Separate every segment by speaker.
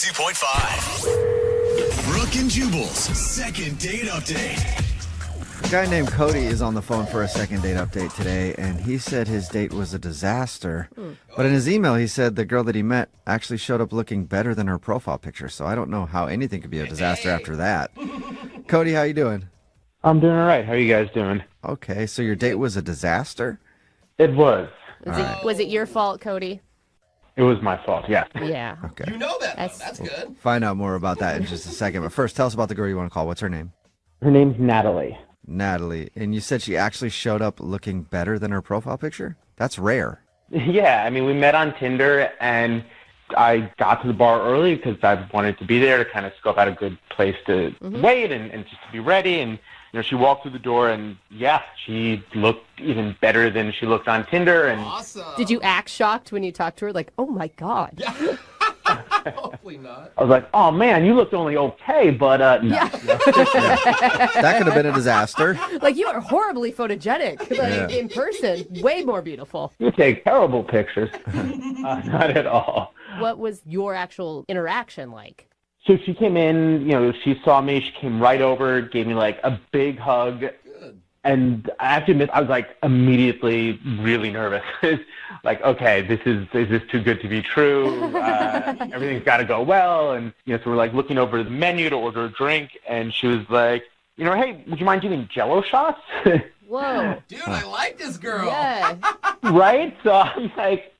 Speaker 1: 92.5. Brooke and Jubal's second date update.
Speaker 2: A guy named Cody is on the phone for a second date update today, and he said his date was a disaster. But in his email, he said the girl that he met actually showed up looking better than her profile picture, so I don't know how anything could be a disaster after that. Cody, how you doing?
Speaker 3: I'm doing all right. How are you guys doing?
Speaker 2: Okay, so your date was a disaster?
Speaker 3: It was.
Speaker 4: Was it your fault, Cody?
Speaker 3: It was my fault, yeah.
Speaker 4: Yeah.
Speaker 2: Okay.
Speaker 5: You know that, though. That's good.
Speaker 2: Find out more about that in just a second. But first, tell us about the girl you want to call. What's her name?
Speaker 3: Her name's Natalie.
Speaker 2: Natalie. And you said she actually showed up looking better than her profile picture? That's rare.
Speaker 3: Yeah, I mean, we met on Tinder, and I got to the bar early because I wanted to be there to kind of scope out a good place to wait and just to be ready. And, you know, she walked through the door, and, yeah, she looked even better than she looked on Tinder. And
Speaker 5: Awesome.
Speaker 4: Did you act shocked when you talked to her? Like, oh, my God.
Speaker 5: Yeah. Hopefully not.
Speaker 3: I was like, oh, man, you looked only okay, but no.
Speaker 4: Yeah.
Speaker 2: That could have been a disaster.
Speaker 4: Like, you are horribly photogenic. Like, in person, way more beautiful.
Speaker 3: You take terrible pictures. Not at all.
Speaker 4: What was your actual interaction like?
Speaker 3: So she came in, you know, she saw me, she came right over, gave me like a big hug.
Speaker 5: Good.
Speaker 3: And I have to admit, I was like immediately really nervous. Like, okay, is this too good to be true? Everything's got to go well. And, you know, so we're like looking over the menu to order a drink. And she was like, you know, hey, would you mind doing Jello shots?
Speaker 4: Whoa.
Speaker 5: Dude, I like this girl.
Speaker 4: Yeah.
Speaker 3: Right? So I'm like,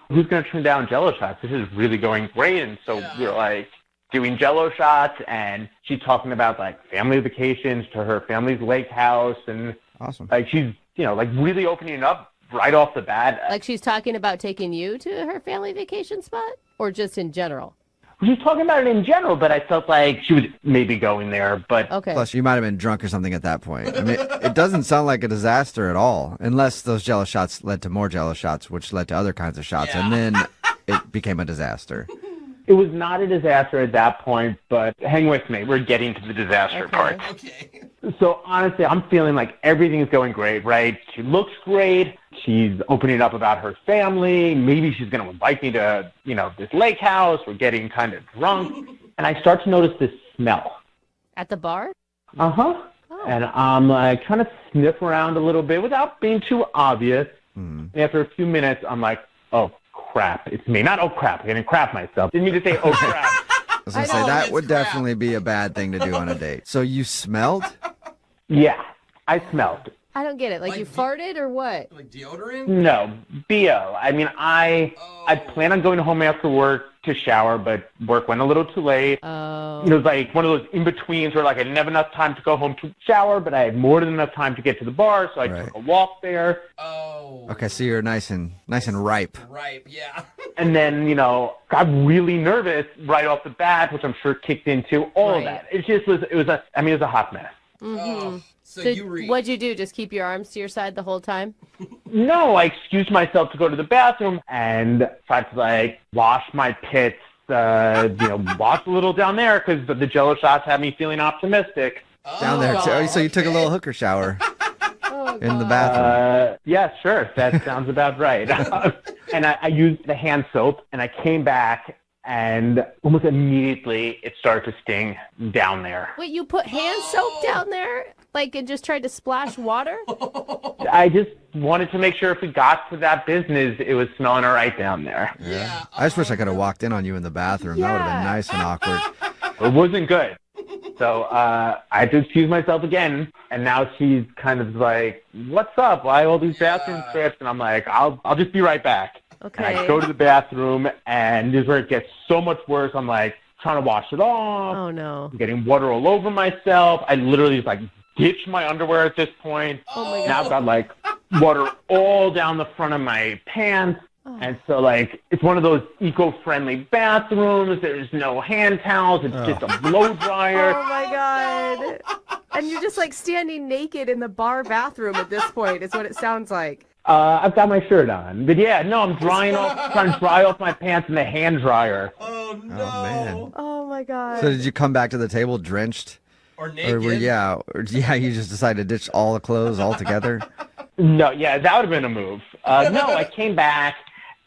Speaker 3: who's going to turn down Jello shots? This is really going great. And so we're like doing Jello shots, and she's talking about like family vacations to her family's lake house. And
Speaker 2: Awesome.
Speaker 3: like she's, you know, like really opening up right off the bat.
Speaker 4: Like she's talking about taking you to her family vacation spot? Or just in general?
Speaker 3: She was talking about it in general, but I felt like she was maybe going there. But
Speaker 4: Okay.
Speaker 2: Plus, you might have been drunk or something at that point. I mean, it doesn't sound like a disaster at all, unless those Jello shots led to more Jello shots, which led to other kinds of shots, and then it became a disaster.
Speaker 3: it was not a disaster at that point, but hang with me. We're getting to the disaster part.
Speaker 5: Okay.
Speaker 3: So honestly, I'm feeling like everything is going great, right? She looks great. She's opening up about her family. Maybe she's going to invite me to, you know, this lake house. We're getting kind of drunk. And I start to notice this smell.
Speaker 4: At the bar?
Speaker 3: Uh-huh.
Speaker 4: Oh.
Speaker 3: And I'm like trying to sniff around a little bit without being too obvious.
Speaker 2: Mm.
Speaker 3: And after a few minutes, I'm like, oh, crap. It's me. Not, oh, crap. I'm going to crap myself. Didn't mean to say, oh, crap.
Speaker 2: I was going to
Speaker 4: I
Speaker 2: say,
Speaker 4: know,
Speaker 2: that
Speaker 5: it's
Speaker 2: would
Speaker 5: crap.
Speaker 2: definitely be a bad thing to do on a date. So you smelled?
Speaker 3: Yeah, I smelled.
Speaker 4: I don't get it. Like you farted or what?
Speaker 5: Like deodorant?
Speaker 3: No, BO. I mean, I plan on going home after work to shower, but work went a little too late.
Speaker 4: Oh.
Speaker 3: You know, it was like one of those in-betweens where like I didn't have enough time to go home to shower, but I had more than enough time to get to the bar, so I
Speaker 2: Right.
Speaker 3: took a walk there.
Speaker 5: Oh.
Speaker 2: Okay, so you're nice and ripe.
Speaker 5: Right, yeah.
Speaker 3: And then, you know, got really nervous right off the bat, which I'm sure kicked into all of
Speaker 4: Right.
Speaker 3: that. It just was, it was a hot mess.
Speaker 5: Oh, so
Speaker 4: So
Speaker 5: you read.
Speaker 4: what'd you do? Just keep your arms to your side the whole time?
Speaker 3: No, I excused myself to go to the bathroom and tried to like wash my pits, you know, wash a little down there because the Jello shots had me feeling optimistic.
Speaker 2: Down there.
Speaker 5: Oh,
Speaker 2: So you took a
Speaker 5: okay.
Speaker 2: little hooker shower
Speaker 4: Oh,
Speaker 2: in the
Speaker 4: God.
Speaker 2: bathroom.
Speaker 3: Yeah, sure. That sounds about right. And I used the hand soap and I came back and almost immediately it started to sting down there.
Speaker 4: Wait, you put hand soap down there? Like and just tried to splash water?
Speaker 3: I just wanted to make sure if we got to that business, it was smelling all right down there.
Speaker 5: Yeah.
Speaker 2: I just wish I could have walked in on you in the bathroom. That would have been
Speaker 4: Yeah.
Speaker 2: nice and awkward.
Speaker 3: It wasn't good. So I had to excuse myself again, and now she's kind of like, "What's up? Why all these bathroom trips?" And I'm like, "I'll just be right back." And
Speaker 4: Okay.
Speaker 3: I go to the bathroom, and this is where it gets so much worse. I'm like trying to wash it off,
Speaker 4: Oh no.
Speaker 3: I'm getting water all over myself. I literally just like ditched my underwear at this point.
Speaker 4: Oh my
Speaker 3: Now
Speaker 4: God.
Speaker 3: I've got like water all down the front of my pants.
Speaker 4: Oh.
Speaker 3: And so, like, it's one of those eco-friendly bathrooms. There's no hand towels. It's just a blow dryer.
Speaker 4: Oh my God. And you're just like standing naked in the bar bathroom at this point, is what it sounds like.
Speaker 3: I've got my shirt on. But yeah, no, I'm trying to dry off my pants in the hand dryer.
Speaker 5: Oh, no.
Speaker 2: Oh, man.
Speaker 4: Oh my God.
Speaker 2: So did you come back to the table drenched?
Speaker 5: Or
Speaker 2: Or
Speaker 5: naked.
Speaker 2: you just decided to ditch all the clothes altogether?
Speaker 3: No, yeah, that would have been a move. No, I came back,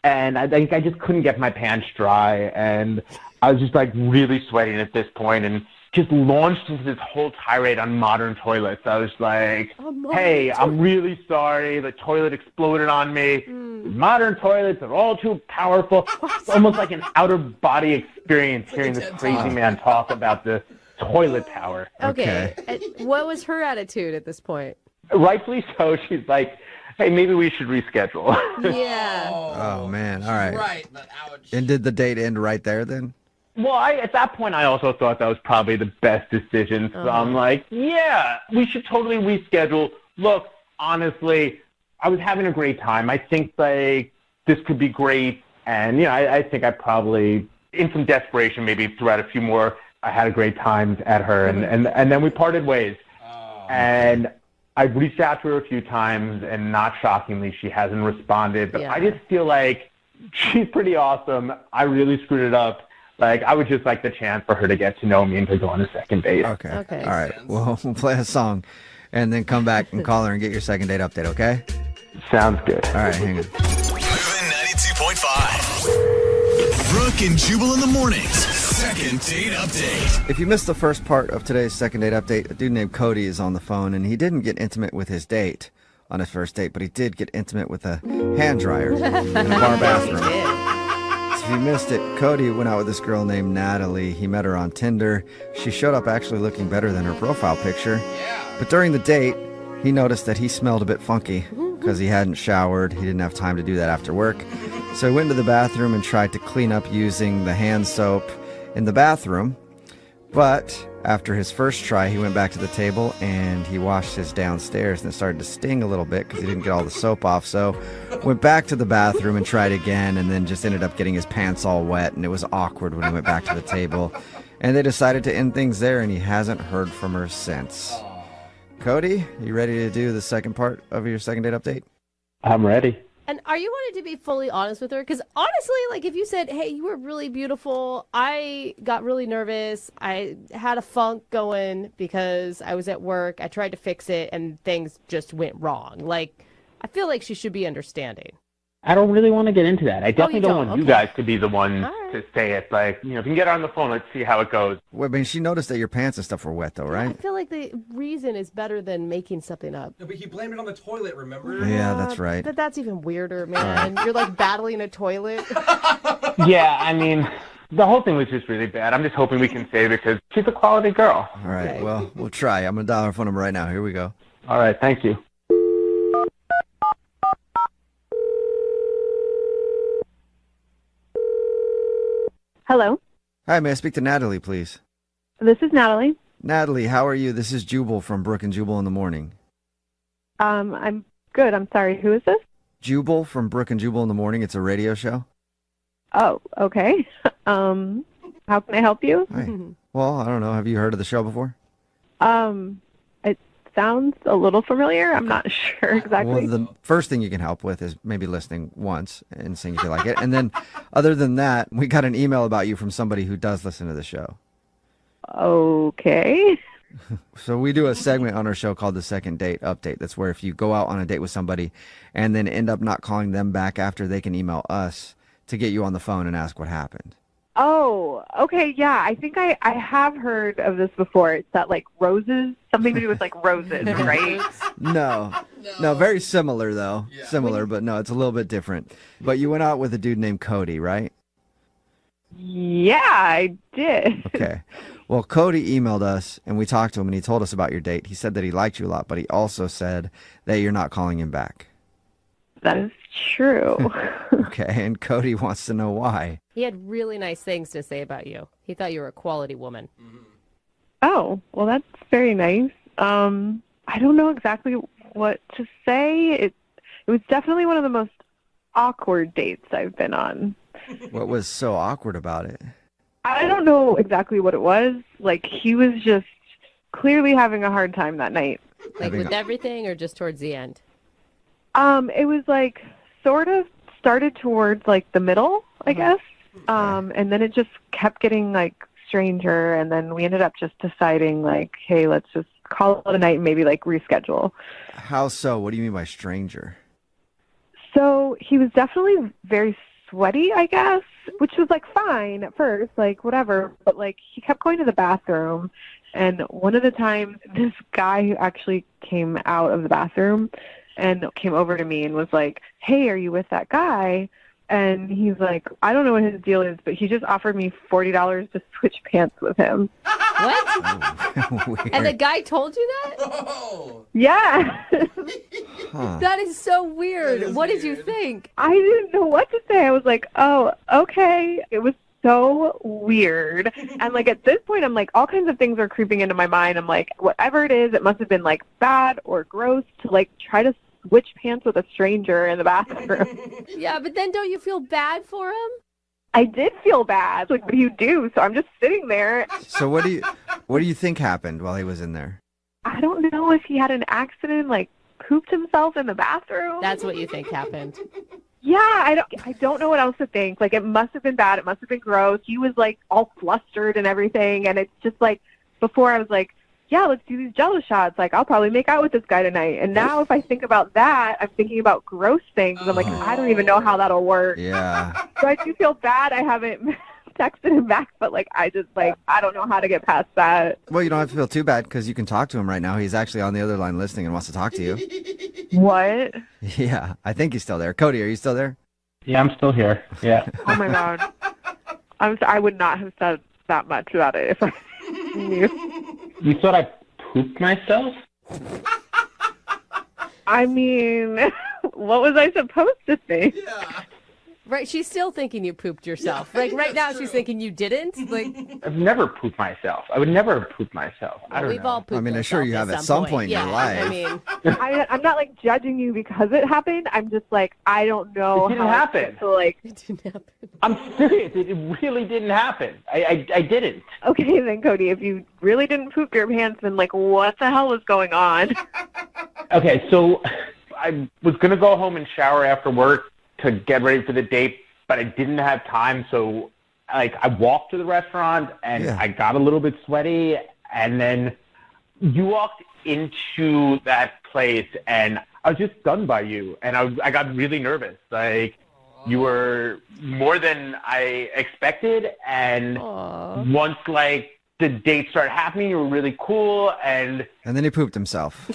Speaker 3: and I think I just couldn't get my pants dry, and I was just like really sweating at this point, and just launched into this whole tirade on modern toilets. I was like, hey, I'm really sorry. The toilet exploded on me. Modern toilets are all too powerful. It's almost like an out-of-body experience hearing this crazy man talk about the toilet power.
Speaker 4: Okay. What was her attitude at this point?
Speaker 3: Rightfully so. She's like, hey, maybe we should reschedule.
Speaker 4: Yeah.
Speaker 2: Oh, man. All right.
Speaker 5: Right, but ouch.
Speaker 2: And did the date end right there then?
Speaker 3: Well, at that point, I also thought that was probably the best decision. So I'm like, yeah, we should totally reschedule. Look, honestly, I was having a great time. I think like this could be great. And, you know, I think I probably, in some desperation, maybe threw out a few more. I had a great time at her. And then we parted ways. And I've reached out to her a few times, and not shockingly, she hasn't responded. But I just feel like she's pretty awesome. I really screwed it up. Like, I would just like the chance for her to get to know me and to go on a second date.
Speaker 2: Okay.
Speaker 4: Okay.
Speaker 2: All right. Well, we'll play a song and then come back and call her and get your second date update, okay?
Speaker 3: Sounds good.
Speaker 2: All right, hang on.
Speaker 1: Moving 92.5. Brooke and Jubal in the mornings. Second date update.
Speaker 2: If you missed the first part of today's second date update, a dude named Cody is on the phone, and he didn't get intimate with his date on his first date, but he did get intimate with a hand dryer in a bar bathroom. If you missed it, Cody went out with this girl named Natalie. He met her on Tinder. She showed up actually looking better than her profile picture. But during the date, he noticed that he smelled a bit funky because he hadn't showered. He didn't have time to do that after work. So he went to the bathroom and tried to clean up using the hand soap in the bathroom. But after his first try, he went back to the table and he washed his downstairs, and it started to sting a little bit because he didn't get all the soap off. So went back to the bathroom and tried again, and then just ended up getting his pants all wet, and it was awkward when he went back to the table. And they decided to end things there, and he hasn't heard from her since. Cody, you ready to do the second part of your second date update?
Speaker 3: I'm ready.
Speaker 4: And are you wanting to be fully honest with her? Because honestly, like if you said, hey, you were really beautiful, I got really nervous, I had a funk going because I was at work, I tried to fix it, and things just went wrong. Like, I feel like she should be understanding.
Speaker 3: I don't really want to get into that. I definitely don't want you
Speaker 4: Okay.
Speaker 3: guys to be the one to say it. Like, you know, if you can get her on the phone, let's see how it goes.
Speaker 2: Well, I mean, she noticed that your pants and stuff were wet, though,
Speaker 4: I
Speaker 2: right?
Speaker 4: feel like the reason is better than making something up.
Speaker 5: No, but he blamed it on the toilet, remember?
Speaker 2: Yeah, that's right.
Speaker 4: But that's even weirder, man. You're like battling a toilet.
Speaker 3: Yeah, I mean, the whole thing was just really bad. I'm just hoping we can save it because she's a quality girl.
Speaker 2: All right, well, we'll try. I'm going to dial her phone number right now. Here we go.
Speaker 3: All right, thank you.
Speaker 6: Hello,
Speaker 2: Hi, may I speak to Natalie, please?
Speaker 6: this is Natalie.
Speaker 2: Natalie, how are you? This is Jubal from Brooke and Jubal in the morning.
Speaker 6: I'm good. I'm sorry. Who is this?
Speaker 2: Jubal from Brooke and Jubal in the morning. It's a radio show.
Speaker 6: Oh, okay. How can I help you?
Speaker 2: Hi. Well, I don't know. Have you heard of the show before?
Speaker 6: It sounds a little familiar. I'm not sure exactly.
Speaker 2: Well, the first thing you can help with is maybe listening once and seeing if you like it. And then other than that, we got an email about you from somebody who does listen to the show.
Speaker 6: Okay.
Speaker 2: So we do a segment on our show called the Second Date Update. That's where if you go out on a date with somebody and then end up not calling them back after, they can email us to get you on the phone and ask what happened.
Speaker 6: Oh, okay. Yeah, I think I have heard of this before. It's that like roses, something to do with like roses, right?
Speaker 2: No, very similar though.
Speaker 5: Yeah.
Speaker 2: Similar, but no, it's a little bit different. But you went out with a dude named Cody, right?
Speaker 6: Yeah, I did.
Speaker 2: Okay. Well, Cody emailed us and we talked to him and he told us about your date. He said that he liked you a lot, but he also said that you're not calling him back.
Speaker 6: That is true.
Speaker 2: Okay, and Cody wants to know why.
Speaker 4: He had really nice things to say about you. He thought you were a quality woman.
Speaker 6: Oh, well, that's very nice. I don't know exactly what to say. It was definitely one of the most awkward dates I've been on.
Speaker 2: What was so awkward about it?
Speaker 6: I don't know exactly what it was. Like, he was just clearly having a hard time that night.
Speaker 4: Like with everything or just towards the end?
Speaker 6: It was like sort of started towards like the middle, I guess. And then it just kept getting like stranger. And then we ended up just deciding like, hey, let's just call it a night and maybe like reschedule.
Speaker 2: How so? What do you mean by stranger?
Speaker 6: So he was definitely very sweaty, I guess, which was like fine at first, like whatever. But like he kept going to the bathroom. And one of the times, this guy who actually came out of the bathroom and came over to me and was like, hey, are you with that guy? And he's like, I don't know what his deal is, but he just offered me $40 to switch pants with him.
Speaker 4: What?
Speaker 2: Weird.
Speaker 4: And the guy told you that?
Speaker 5: Oh.
Speaker 6: Yeah.
Speaker 2: Huh.
Speaker 4: That is so weird.
Speaker 5: That is
Speaker 4: What did you
Speaker 5: weird.
Speaker 4: think?
Speaker 6: I didn't know what to say. I was like, oh, okay. It was so weird. And like at this point, I'm like, all kinds of things are creeping into my mind. I'm like, whatever it is, it must have been like bad or gross to like try to switch pants with a stranger in the bathroom.
Speaker 4: Yeah, but then don't you feel bad for him?
Speaker 6: I did feel bad. Like, what do you do? So I'm just sitting there.
Speaker 2: So what do you think happened while he was in there?
Speaker 6: I don't know if he had an accident, like pooped himself in the bathroom.
Speaker 4: That's what you think happened.
Speaker 6: Yeah, I don't know what else to think. Like, it must have been bad. It must have been gross. He was like all flustered and everything. And it's just like, before I was like, yeah, let's do these Jello shots. Like, I'll probably make out with this guy tonight. And now if I think about that, I'm thinking about gross things. I'm like, I don't even know how that'll work.
Speaker 2: Yeah.
Speaker 6: So I do feel bad. I haven't texted him back, but like, I just like, I don't know how to get past that.
Speaker 2: Well, you don't have to feel too bad because you can talk to him right now. He's actually on the other line listening and wants to talk to you.
Speaker 6: What?
Speaker 2: Yeah, I think he's still there. Cody, are you still there?
Speaker 3: Yeah, I'm still here. Yeah.
Speaker 6: Oh my God. I would not have said that much about it if I knew.
Speaker 3: You thought I pooped myself?
Speaker 6: I mean, what was I supposed to think?
Speaker 5: Yeah.
Speaker 4: Right, she's still thinking you pooped yourself.
Speaker 5: Yeah,
Speaker 4: Like right now,
Speaker 5: that's
Speaker 4: she's
Speaker 5: true.
Speaker 4: thinking you didn't. Like
Speaker 3: I've never pooped myself. I would never have pooped myself. I don't
Speaker 4: we've
Speaker 3: know.
Speaker 4: all pooped.
Speaker 2: I mean, I'm sure you
Speaker 4: ourselves
Speaker 2: have at some point in
Speaker 4: yeah,
Speaker 2: your life.
Speaker 4: I mean,
Speaker 6: I'm not like judging you because it happened. I'm just like, I don't know
Speaker 3: It didn't
Speaker 6: how
Speaker 3: happen.
Speaker 6: to like.
Speaker 4: it didn't happen.
Speaker 3: I'm serious. It really didn't happen. I didn't.
Speaker 6: Okay, then Cody, if you really didn't poop your pants, then like, what the hell was going on?
Speaker 3: Okay, so I was going to go home and shower after work to get ready for the date, but I didn't have time. So like I walked to the restaurant and
Speaker 2: Yeah.
Speaker 3: I got a little bit sweaty. And then you walked into that place and I was just stunned by you. And I got really nervous. Like you were more than I expected. And
Speaker 4: Aw.
Speaker 3: once like the date started happening, you were really cool. And
Speaker 2: And then he pooped himself.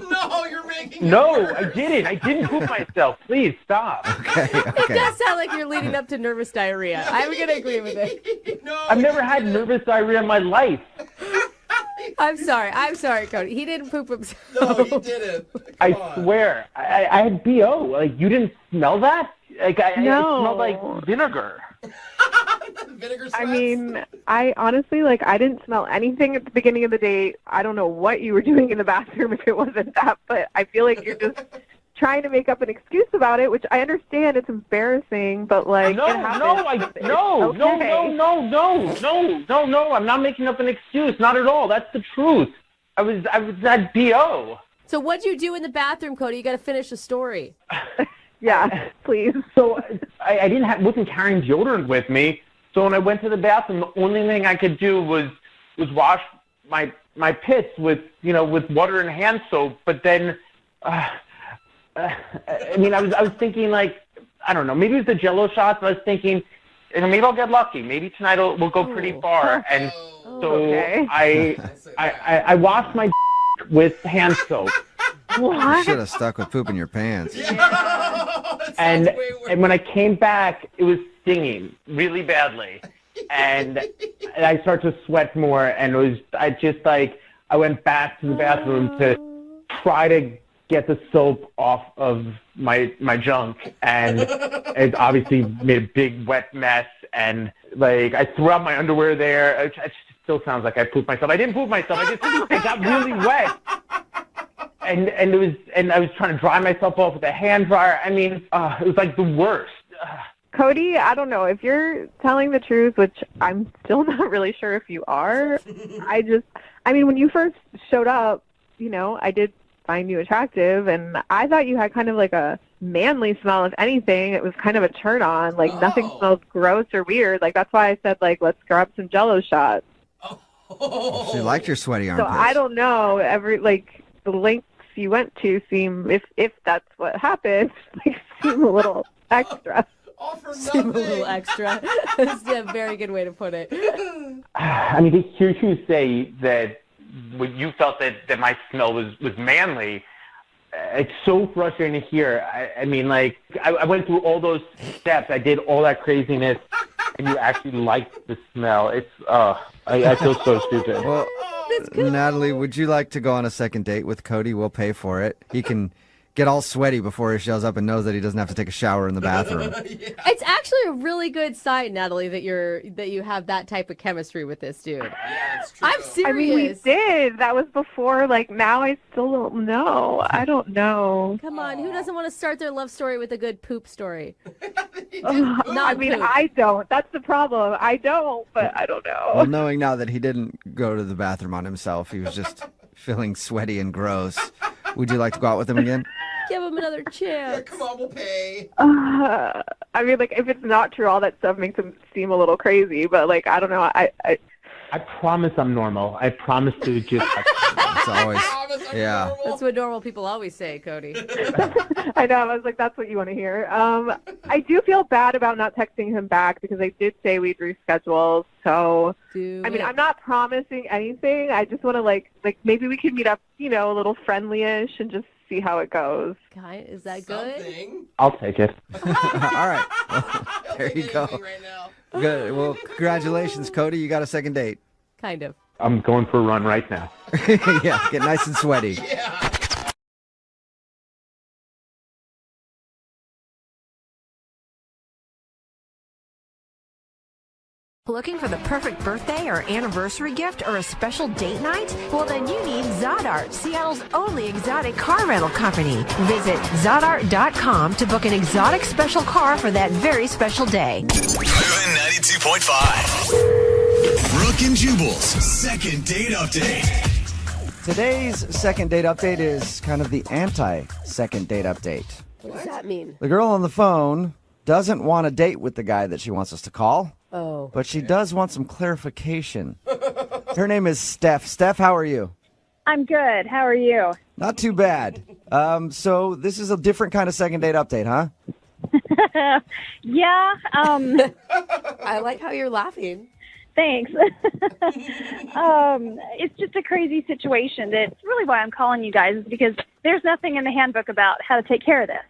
Speaker 5: No, you're making it
Speaker 3: no,
Speaker 5: worse.
Speaker 3: I didn't. I didn't poop myself. Please stop.
Speaker 2: Okay,
Speaker 4: It
Speaker 2: okay.
Speaker 4: does sound like you're leading up to nervous diarrhea. I'm gonna agree with it.
Speaker 5: No.
Speaker 3: I've never had nervous diarrhea in my life.
Speaker 4: I'm sorry, Cody. He didn't poop himself.
Speaker 5: No, you didn't. Come
Speaker 3: I
Speaker 5: on.
Speaker 3: swear. I had BO. Like, you didn't smell that? Like, it
Speaker 6: No.
Speaker 3: smelled like vinegar.
Speaker 5: Vinegar
Speaker 6: I
Speaker 5: sweats?
Speaker 6: mean, I honestly, like, I didn't smell anything at the beginning of the date. I don't know what you were doing in the bathroom if it wasn't that, but I feel like you're just trying to make up an excuse about it, which I understand it's embarrassing, but like,
Speaker 3: No,
Speaker 6: it happens.
Speaker 3: no,
Speaker 6: It's
Speaker 3: no,
Speaker 6: okay.
Speaker 3: no. I'm not making up an excuse. Not at all. That's the truth. I was at BO.
Speaker 4: So what'd you do in the bathroom, Cody? You got to finish the story.
Speaker 6: Yeah, please.
Speaker 3: So I wasn't carrying deodorant with me. So when I went to the bathroom, the only thing I could do was wash my pits with water and hand soap. But then, I mean, I was thinking like, I don't know, maybe it was the Jello shots. I was thinking, maybe I'll get lucky. Maybe tonight we'll go pretty far. And so
Speaker 6: Okay.
Speaker 3: I washed my with hand soap.
Speaker 2: You
Speaker 6: What?
Speaker 2: should have stuck with poop in your pants.
Speaker 3: And when I came back, it was stinging really badly, and I started to sweat more. And I went back to the bathroom to try to get the soap off of my junk, and it obviously made a big wet mess. And like I threw out my underwear there. It still sounds like I pooped myself. I didn't poop myself. I got really wet. And I was trying to dry myself off with a hand dryer. I mean, it was like the worst.
Speaker 6: Cody, I don't know if you're telling the truth, which I'm still not really sure if you are. I mean, when you first showed up, I did find you attractive, and I thought you had kind of like a manly smell. If anything, it was kind of a turn on. Like nothing smells gross or weird. Like that's why I said like let's grab some Jello shots.
Speaker 2: She liked your sweaty
Speaker 6: So
Speaker 2: armpits.
Speaker 6: I don't know. The lengths you went to seem, if that's what happened, like seem a little extra.
Speaker 5: All for
Speaker 4: Seem a
Speaker 5: nothing.
Speaker 4: little extra. That's a very good way to put it.
Speaker 3: I mean, to hear you say that when you felt that my smell was manly, it's so frustrating to hear. I mean, like, I went through all those steps. I did all that craziness, and you actually liked the smell. It's, I feel so stupid.
Speaker 2: Well, Natalie, would you like to go on a second date with Cody? We'll pay for it. He can get all sweaty before he shows up and knows that he doesn't have to take a shower in the bathroom.
Speaker 4: It's actually a really good sign, Natalie, that you have that type of chemistry with this dude.
Speaker 5: Yeah, it's true.
Speaker 4: I'm serious.
Speaker 6: I mean, we did. That was before. Like, now I still don't know. I don't know.
Speaker 4: Come on, who doesn't want to start their love story with a good poop story?
Speaker 6: I
Speaker 4: Not
Speaker 6: mean,
Speaker 4: poop.
Speaker 6: I don't. That's the problem. I don't, but I don't know.
Speaker 2: Well, knowing now that he didn't go to the bathroom on himself, he was just feeling sweaty and gross. Would you like to go out with him again?
Speaker 4: Give him another
Speaker 5: Yeah,
Speaker 4: chance.
Speaker 5: come on, we'll pay.
Speaker 6: I mean, like, if it's not true, all that stuff makes him seem a little crazy. But, like, I don't know.
Speaker 3: I promise I'm normal. I promise to just.
Speaker 2: It's always,
Speaker 5: Promise I'm
Speaker 2: yeah.
Speaker 5: normal.
Speaker 4: That's what normal people always say, Cody.
Speaker 6: I know. I was like, that's what you want to hear. I do feel bad about not texting him back because I did say we'd reschedule. So, I mean, I'm not promising anything. I just want to, like maybe we could meet up, a little friendly-ish and just see how it goes.
Speaker 4: Guy, is that good?
Speaker 5: Something.
Speaker 3: I'll take it.
Speaker 2: All right. Well, there you go.
Speaker 5: Anything right now.
Speaker 2: Good. Well, congratulations, Cody. You got a second date.
Speaker 4: Kind of.
Speaker 3: I'm going for a run right now.
Speaker 2: Yeah, get nice and sweaty.
Speaker 5: Yeah.
Speaker 7: Looking for the perfect birthday or anniversary gift or a special date night? Well, then you need Zodart, Seattle's only exotic car rental company. Visit Zodart.com to book an exotic special car for that very special day.
Speaker 1: Moving 92.5. Brooke and Jubal's second date update.
Speaker 2: Today's second date update is kind of the anti-second date update.
Speaker 4: What does that mean?
Speaker 2: The girl on the phone doesn't want a date with the guy that she wants us to call,
Speaker 4: Oh.
Speaker 2: but she does want some clarification. Her name is Steph. Steph, how are you?
Speaker 8: I'm good. How are you?
Speaker 2: Not too bad. So this is a different kind of second date update, huh?
Speaker 8: Yeah,
Speaker 4: I like how you're laughing.
Speaker 8: thanks. It's just a crazy situation. That's really why I'm calling you guys, is because there's nothing in the handbook about how to take care of this.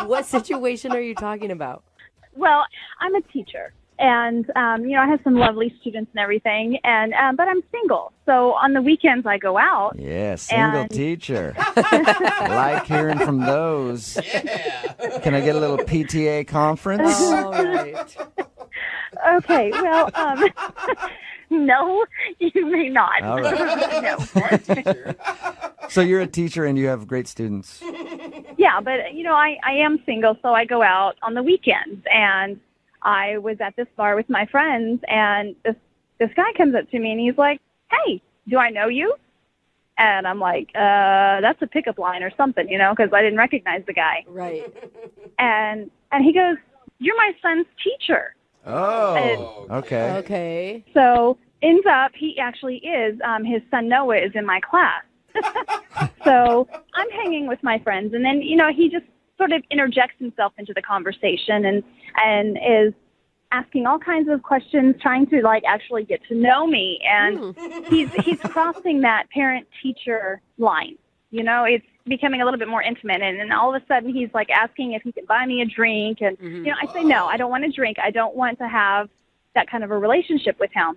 Speaker 4: What situation are you talking about?
Speaker 8: Well, I'm a teacher, and I have some lovely students and everything, and but I'm single. So on the weekends I go out.
Speaker 2: Yeah, single
Speaker 8: And-
Speaker 2: teacher. Like hearing from those.
Speaker 5: Yeah.
Speaker 2: Can I get a little PTA conference?
Speaker 4: All right.
Speaker 8: Okay, well, no, you may not.
Speaker 2: All right.
Speaker 8: No.
Speaker 5: Smart teacher.
Speaker 2: So you're a teacher and you have great students.
Speaker 8: Yeah, but I am single, so I go out on the weekends, and I was at this bar with my friends, and this guy comes up to me and he's like, "Hey, do I know you?" And I'm like, that's a pickup line or something, because I didn't recognize the guy.
Speaker 4: Right.
Speaker 8: And he goes, "You're my son's teacher."
Speaker 2: Oh, okay.
Speaker 4: Okay.
Speaker 8: So ends up, he actually is. His son Noah is in my class. So I'm hanging with my friends, and then he just sort of interjects himself into the conversation and is asking all kinds of questions, trying to actually get to know me. And he's crossing that parent-teacher line. It's becoming a little bit more intimate, and all of a sudden he's asking if he can buy me a drink, and I say no, I don't want a drink. I don't want to have that kind of a relationship with him.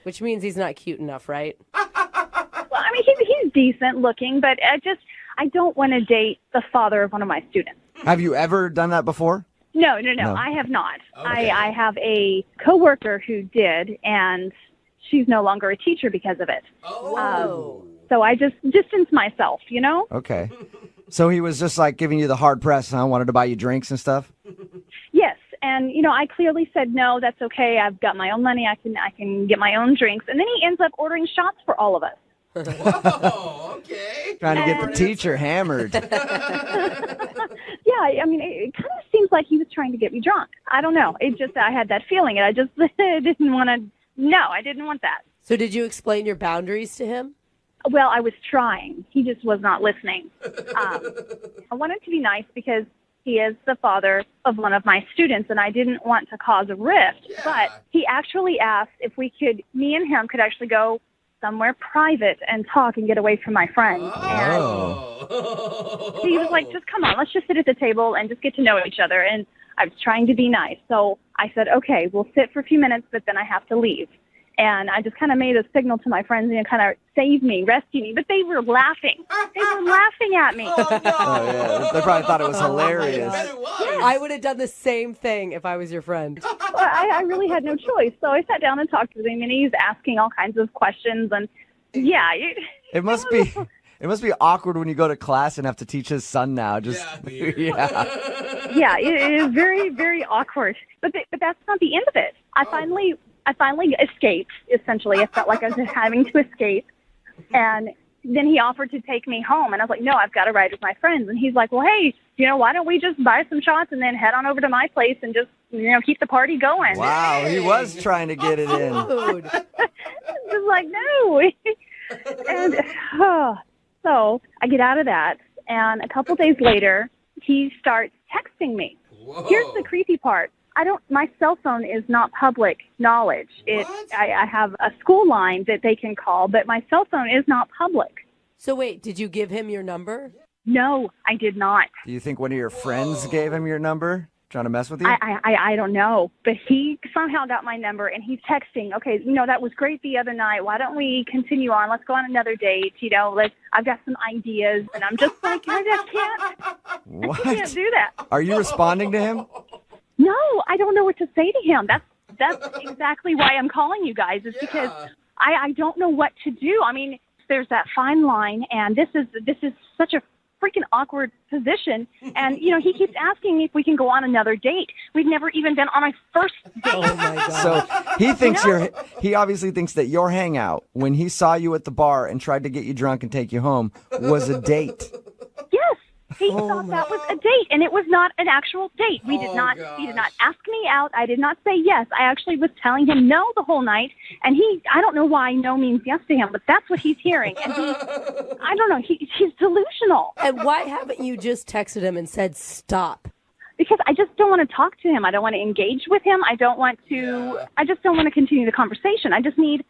Speaker 4: Which means he's not cute enough, right?
Speaker 8: Well, I mean, he's decent looking, but I don't want to date the father of one of my students.
Speaker 2: Have you ever done that before?
Speaker 8: No,
Speaker 2: No.
Speaker 8: I have not.
Speaker 5: Okay.
Speaker 8: I have a coworker who did, and she's no longer a teacher because of it.
Speaker 5: Oh.
Speaker 8: So I just distance myself,
Speaker 2: Okay. So he was just giving you the hard press, huh? Wanted to buy you drinks and stuff?
Speaker 8: Yes, and I clearly said no. That's okay. I've got my own money. I can get my own drinks, and then he ends up ordering shots for all of us.
Speaker 5: Whoa, okay.
Speaker 2: Trying to get the teacher hammered.
Speaker 8: Yeah, I mean, it kind of seems like he was trying to get me drunk. I don't know. I had that feeling, and I just didn't want to. No, I didn't want that.
Speaker 4: So did you explain your boundaries to him?
Speaker 8: Well, I was trying. He just was not listening. I wanted to be nice because, he is the father of one of my students, and I didn't want to cause a rift.
Speaker 5: Yeah.
Speaker 8: But he actually asked if me and him could actually go somewhere private and talk and get away from my friends. And
Speaker 5: Oh.
Speaker 8: he was like, just come on, let's just sit at the table and just get to know each other. And I was trying to be nice. So I said, okay, we'll sit for a few minutes, but then I have to leave. And I just kind of made a signal to my friends and kind of save me, rescue me. But they were laughing. They were laughing at me.
Speaker 5: Oh, no.
Speaker 2: Oh, yeah. They probably thought it was hilarious.
Speaker 5: I bet it was.
Speaker 4: I would have done the same thing if I was your friend.
Speaker 8: Well, I really had no choice. So I sat down and talked with him, and he's asking all kinds of questions. And yeah,
Speaker 2: It must be. It must be awkward when you go to class and have to teach his son now. Just
Speaker 5: weird.
Speaker 8: yeah, it is very, very awkward. But that's not the end of it. I finally escaped. Essentially, it felt like I was having to escape. And then he offered to take me home, and I was like, no, I've got to ride with my friends. And he's like, well, hey, why don't we just buy some shots and then head on over to my place and just keep the party going?
Speaker 2: Wow, he was trying to get it in.
Speaker 4: Dude.
Speaker 8: Just like, no. And so I get out of that, and a couple days later, he starts texting me.
Speaker 5: Whoa.
Speaker 8: Here's the creepy part. My cell phone is not public knowledge.
Speaker 5: What?
Speaker 8: I have a school line that they can call, but my cell phone is not public.
Speaker 4: So wait, did you give him your number?
Speaker 8: No, I did not.
Speaker 2: Do you think one of your friends gave him your number, trying to mess with you?
Speaker 8: I don't know, but he somehow got my number, and he's texting. Okay, that was great the other night. Why don't we continue on? Let's go on another date. I've got some ideas, and I'm just like, I
Speaker 2: What?
Speaker 8: can't do that.
Speaker 2: Are you responding to him?
Speaker 8: No, I don't know what to say to him. That's exactly why I'm calling you guys. Is because I don't know what to do. I mean, there's that fine line, and this is such a freaking awkward position. And he keeps asking me if we can go on another date. We've never even been on a first date.
Speaker 4: Oh my god.
Speaker 2: So he thinks he obviously thinks that your hangout when he saw you at the bar and tried to get you drunk and take you home was a date.
Speaker 8: Yes. He thought that was a date, and it was not an actual date. He did not ask me out. I did not say yes. I actually was telling him no the whole night, and I don't know why no means yes to him, but that's what he's hearing. And I don't know, he's delusional.
Speaker 4: And why haven't you just texted him and said stop?
Speaker 8: Because I just don't want to talk to him. I don't want to engage with him. I just don't want to continue the conversation. I just need,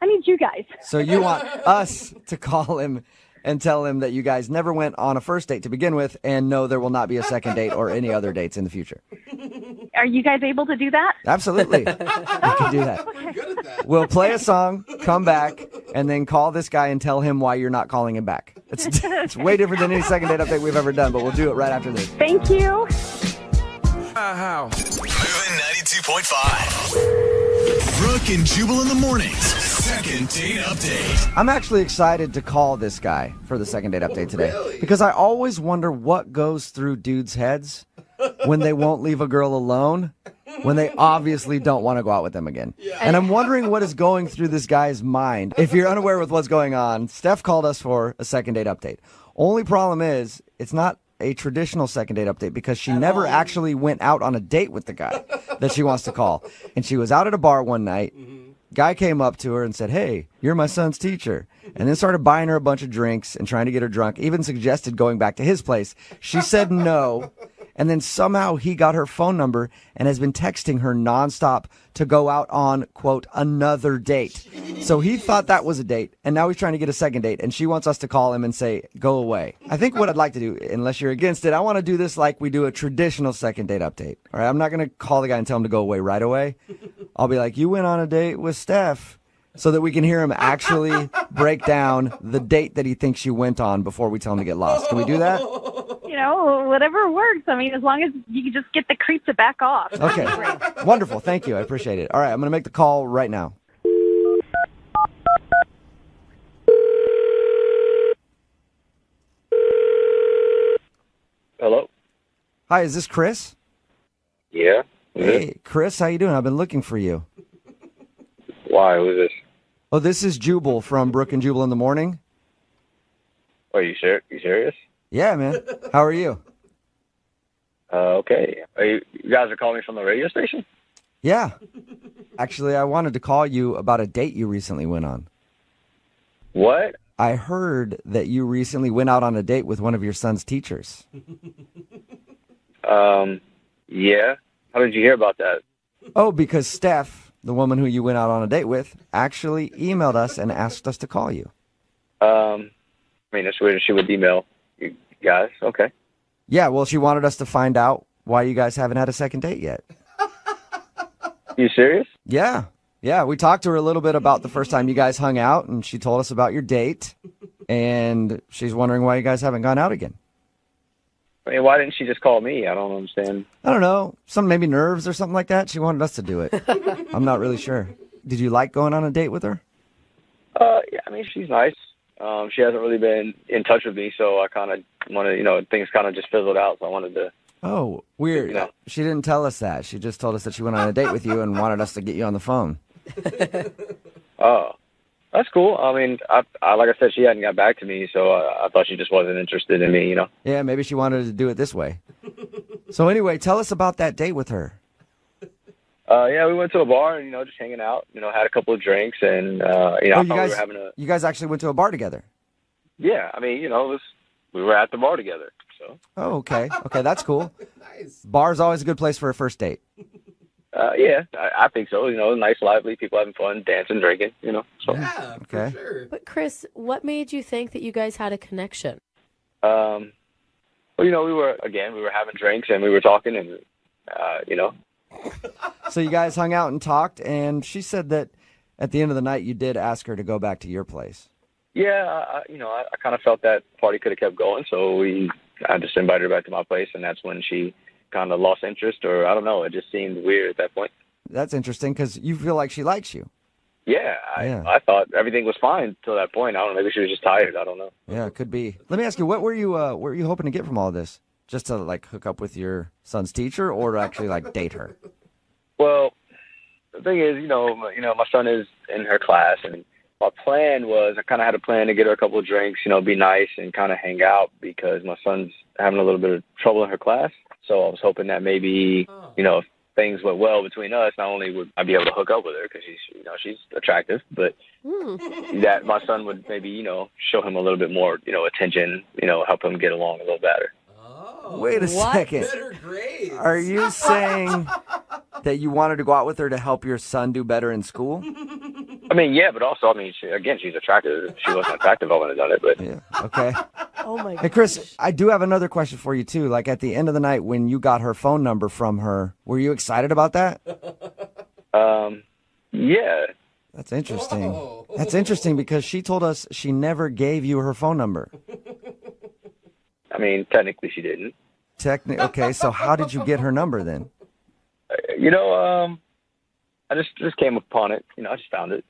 Speaker 8: I need you guys.
Speaker 2: So you want us to call him and tell him that you guys never went on a first date to begin with, and no, there will not be a second date or any other dates in the future.
Speaker 8: Are you guys able to do that?
Speaker 2: Absolutely. We can do that.
Speaker 5: We're good at that.
Speaker 2: We'll play a song, come back, and then call this guy and tell him why you're not calling him back. It's way different than any second date update we've ever done, but we'll do it right after this.
Speaker 8: Thank you.
Speaker 1: Moving 92.5. Brooke and Jubal in the mornings. Second date update.
Speaker 2: I'm actually excited to call this guy for the second date update today.
Speaker 5: Really?
Speaker 2: Because I always wonder what goes through dudes' heads when they won't leave a girl alone, when they obviously don't want to go out with them again. Yeah. And I'm wondering what is going through this guy's mind. If you're unaware with what's going on, Steph called us for a second date update. Only problem is, it's not a traditional second date update because she never actually went out on a date with the guy that she wants to call. And she was out at a bar one night. Guy came up to her and said, "Hey, you're my son's teacher," and then started buying her a bunch of drinks and trying to get her drunk, even suggested going back to his place. She said no, and then somehow he got her phone number and has been texting her nonstop to go out on, quote, another date. So he thought that was a date, and now he's trying to get a second date, and she wants us to call him and say, go away. I think what I'd like to do, unless you're against it, I want to do this like we do a traditional second date update. All right, I'm not going to call the guy and tell him to go away right away. I'll be like, you went on a date with Steph, so that we can hear him actually break down the date that he thinks you went on before we tell him to get lost. Can we do that?
Speaker 8: Whatever works. I mean, as long as you can just get the creep to back off.
Speaker 2: Okay. Wonderful. Thank you. I appreciate it. All right, I'm going to make the call right now.
Speaker 9: Hello?
Speaker 2: Hi, is this Chris?
Speaker 9: Yeah?
Speaker 2: Hey, Chris, how you doing? I've been looking for you.
Speaker 9: Why? Who's this?
Speaker 2: Oh, this is Jubal from Brooke and Jubal in the morning.
Speaker 9: Are you serious?
Speaker 2: Yeah, man. How are you?
Speaker 9: Okay. You guys are calling from the radio station?
Speaker 2: Yeah. Actually, I wanted to call you about a date you recently went on.
Speaker 9: What?
Speaker 2: I heard that you recently went out on a date with one of your son's teachers.
Speaker 9: Yeah. How did you hear about that?
Speaker 2: Oh, because Steph, the woman who you went out on a date with, actually emailed us and asked us to call you.
Speaker 9: I mean, that's weird. She would email you guys. Okay.
Speaker 2: Yeah, well, she wanted us to find out why you guys haven't had a second date yet.
Speaker 9: You serious?
Speaker 2: Yeah. Yeah, we talked to her a little bit about the first time you guys hung out, and she told us about your date, and she's wondering why you guys haven't gone out again.
Speaker 9: I mean, why didn't she just call me? I don't understand.
Speaker 2: I don't know, some maybe nerves or something like that. She wanted us to do it. I'm not really sure. Did you like going on a date with her?
Speaker 9: Yeah, I mean, she's nice. She hasn't really been in touch with me, so I kind of wanted, things kind of just fizzled out, so I wanted to.
Speaker 2: Oh, weird.
Speaker 9: You know.
Speaker 2: She didn't tell us that. She just told us that she went on a date with you and wanted us to get you on the phone.
Speaker 9: Oh, that's cool. I mean, I like I said, she hadn't got back to me, so I thought she just wasn't interested in me,
Speaker 2: Yeah, maybe she wanted to do it this way. So anyway, tell us about that date with her.
Speaker 9: Yeah, we went to a bar and, just hanging out, had a couple of drinks and, I
Speaker 2: you
Speaker 9: thought
Speaker 2: guys,
Speaker 9: we were having a...
Speaker 2: You guys actually went to a bar together?
Speaker 9: Yeah, I mean, we were at the bar together, so...
Speaker 2: Oh, okay. Okay, that's cool.
Speaker 5: Nice.
Speaker 2: Bar's always a good place for a first date.
Speaker 9: Yeah, I think so. Nice, lively, people having fun, dancing, drinking, so...
Speaker 5: Yeah,
Speaker 2: Okay.
Speaker 5: for sure.
Speaker 4: But Chris, what made you think that you guys had a connection?
Speaker 9: Well, we were having drinks and we were talking and,
Speaker 2: So you guys hung out and talked, and she said that at the end of the night you did ask her to go back to your place.
Speaker 9: Yeah, I kind of felt that party could have kept going, so I just invited her back to my place, and that's when she kind of lost interest, or I don't know, it just seemed weird at that point.
Speaker 2: That's interesting because you feel like she likes you.
Speaker 9: Yeah, I thought everything was fine till that point. I don't know, maybe she was just tired. I don't know.
Speaker 2: Yeah, it could be. Let me ask you, what were you hoping to get from all this? Just to like hook up with your son's teacher, or to actually like date her?
Speaker 9: Well, the thing is, my son is in her class, and my plan was I kind of had a plan to get her a couple of drinks, be nice and kind of hang out because my son's having a little bit of trouble in her class. So I was hoping that maybe, if things went well between us, not only would I be able to hook up with her because she's attractive, but that my son would maybe, show him a little bit more, attention, help him get along a little better.
Speaker 5: Oh,
Speaker 2: Wait a second.
Speaker 5: better grades.
Speaker 2: Are you saying that you wanted to go out with her to help your son do better in school?
Speaker 9: I mean, yeah, but also, she's attractive. If she wasn't attractive, I wouldn't have done it, but...
Speaker 2: Yeah, okay.
Speaker 4: Oh my god.
Speaker 2: Hey, Chris, I do have another question for you, too. Like, at the end of the night, when you got her phone number from her, were you excited about that?
Speaker 9: Yeah.
Speaker 2: That's interesting.
Speaker 5: Whoa.
Speaker 2: That's interesting because she told us she never gave you her phone number.
Speaker 9: I mean, technically she didn't.
Speaker 2: Okay, so how did you get her number then?
Speaker 9: I just came upon it. I just found it,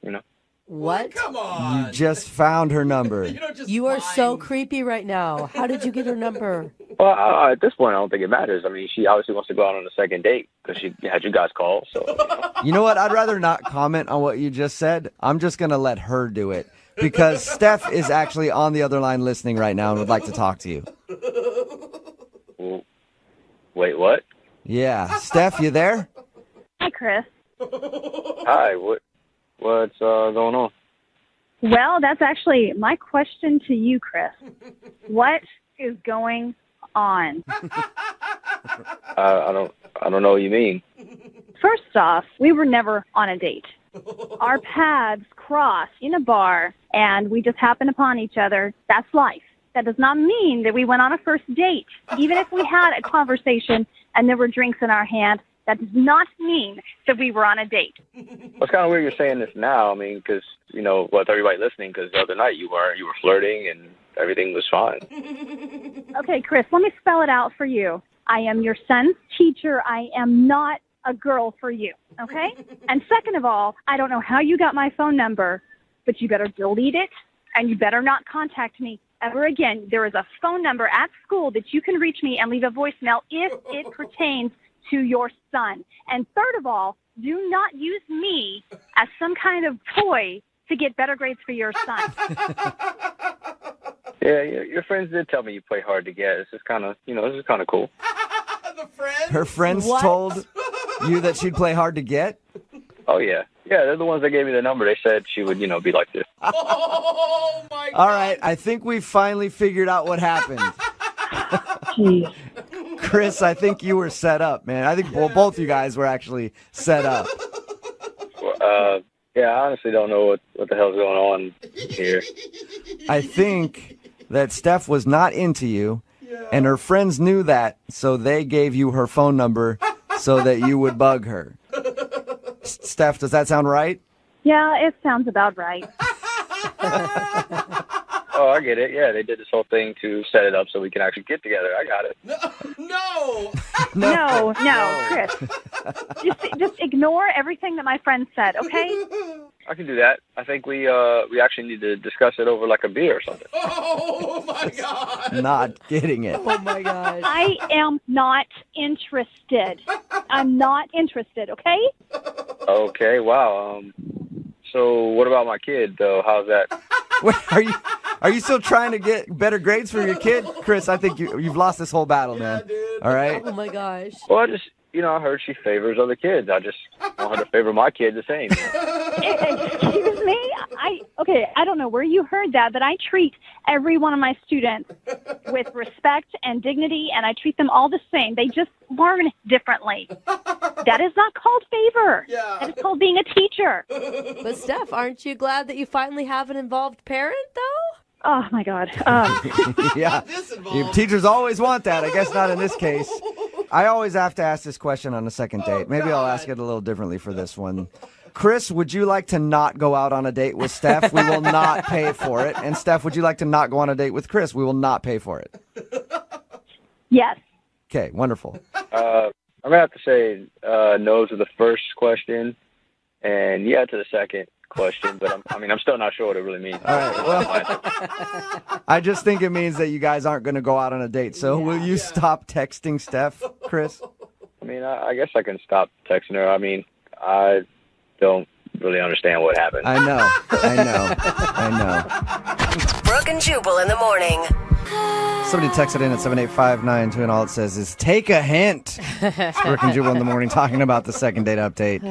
Speaker 4: What?
Speaker 5: Come on.
Speaker 2: You just found her number.
Speaker 5: You don't just
Speaker 4: You are so
Speaker 5: find-
Speaker 4: creepy right now. How did you get her number?
Speaker 9: Well, at this point, I don't think it matters. I mean, she obviously wants to go out on a second date because she had you guys call, so...
Speaker 2: You know what? I'd rather not comment on what you just said. I'm just going to let her do it because Steph is actually on the other line listening right now and would like to talk to you.
Speaker 9: Well, wait, what?
Speaker 2: Yeah. Steph, you there?
Speaker 8: Hi, Chris.
Speaker 9: Hi, what's going on?
Speaker 8: Well, that's actually my question to you, Chris. What is going on?
Speaker 9: I don't know what you mean.
Speaker 8: First off, we were never on a date. Our paths crossed in a bar, and we just happened upon each other. That's life. That does not mean that we went on a first date. Even if we had a conversation and there were drinks in our hand, that does not mean that we were on a date.
Speaker 9: Well, it's kind of weird you're saying this now. I mean, because, with everybody listening, because the other night you were flirting and everything was fine.
Speaker 8: Okay, Chris, let me spell it out for you. I am your son's teacher. I am not a girl for you, okay? And second of all, I don't know how you got my phone number, but you better delete it, and you better not contact me ever again. There is a phone number at school that you can reach me and leave a voicemail if it pertains to your son. And third of all, do not use me as some kind of toy to get better grades for your son.
Speaker 9: Yeah, your friends did tell me you play hard to get. This is kind of cool.
Speaker 5: The friends?
Speaker 2: Her friends
Speaker 4: What?
Speaker 2: told you that she'd play hard to get?
Speaker 9: Oh, yeah. Yeah, they're the ones that gave me the number. They said she would, be like this.
Speaker 5: Oh, my God.
Speaker 2: All right, I think we finally figured out what happened.
Speaker 8: Jeez.
Speaker 2: Chris, I think you were set up, man. I think both you guys were actually set up.
Speaker 9: Yeah, I honestly don't know what the hell's going on here.
Speaker 2: I think that Steph was not into you, and her friends knew that, so they gave you her phone number so that you would bug her. Steph, does that sound right?
Speaker 8: Yeah, it sounds about right.
Speaker 9: Oh, I get it. Yeah, they did this whole thing to set it up so we can actually get together. I got it.
Speaker 5: No.
Speaker 8: No, Chris. Just ignore everything that my friend said, okay?
Speaker 9: I can do that. I think we actually need to discuss it over like a beer or something.
Speaker 5: Oh my God.
Speaker 2: Not getting it.
Speaker 4: Oh my gosh.
Speaker 8: I am not interested. I'm not interested, okay?
Speaker 9: Okay, wow. So what about my kid, though? How's that?
Speaker 2: Wait, are you still trying to get better grades for your kid? Chris, I think you've lost this whole battle, man. All right?
Speaker 4: Oh my gosh.
Speaker 9: Well, I heard she favors other kids. I just want her to favor my kid the same.
Speaker 8: Excuse me? I don't know where you heard that, but I treat every one of my students with respect and dignity, and I treat them all the same. They just learn differently. That is not called favor.
Speaker 5: Yeah.
Speaker 8: That is called being a teacher.
Speaker 4: But Steph, aren't you glad that you finally have an involved parent, though?
Speaker 8: Oh, my God.
Speaker 2: Yeah.
Speaker 5: This involved.
Speaker 2: Teachers always want that. I guess not in this case. I always have to ask this question on a second date. Maybe I'll ask it a little differently for this one. Chris, would you like to not go out on a date with Steph? We will not pay for it. And Steph, would you like to not go on a date with Chris? We will not pay for it.
Speaker 8: Yes.
Speaker 2: Okay, wonderful.
Speaker 9: I'm going to have to say no to the first question and yeah to the second question, but I'm still not sure what it really means.
Speaker 2: All right, well, I just think it means that you guys aren't going to go out on a date. So will you stop texting Steph, Chris?
Speaker 9: I guess I can stop texting her. I don't really understand what happened.
Speaker 2: I know.
Speaker 10: Brooke and Jubal in the morning.
Speaker 2: Somebody texted in at 78592 and all it says is, take a hint. It's Brooke and Jubal in the morning talking about the second date update.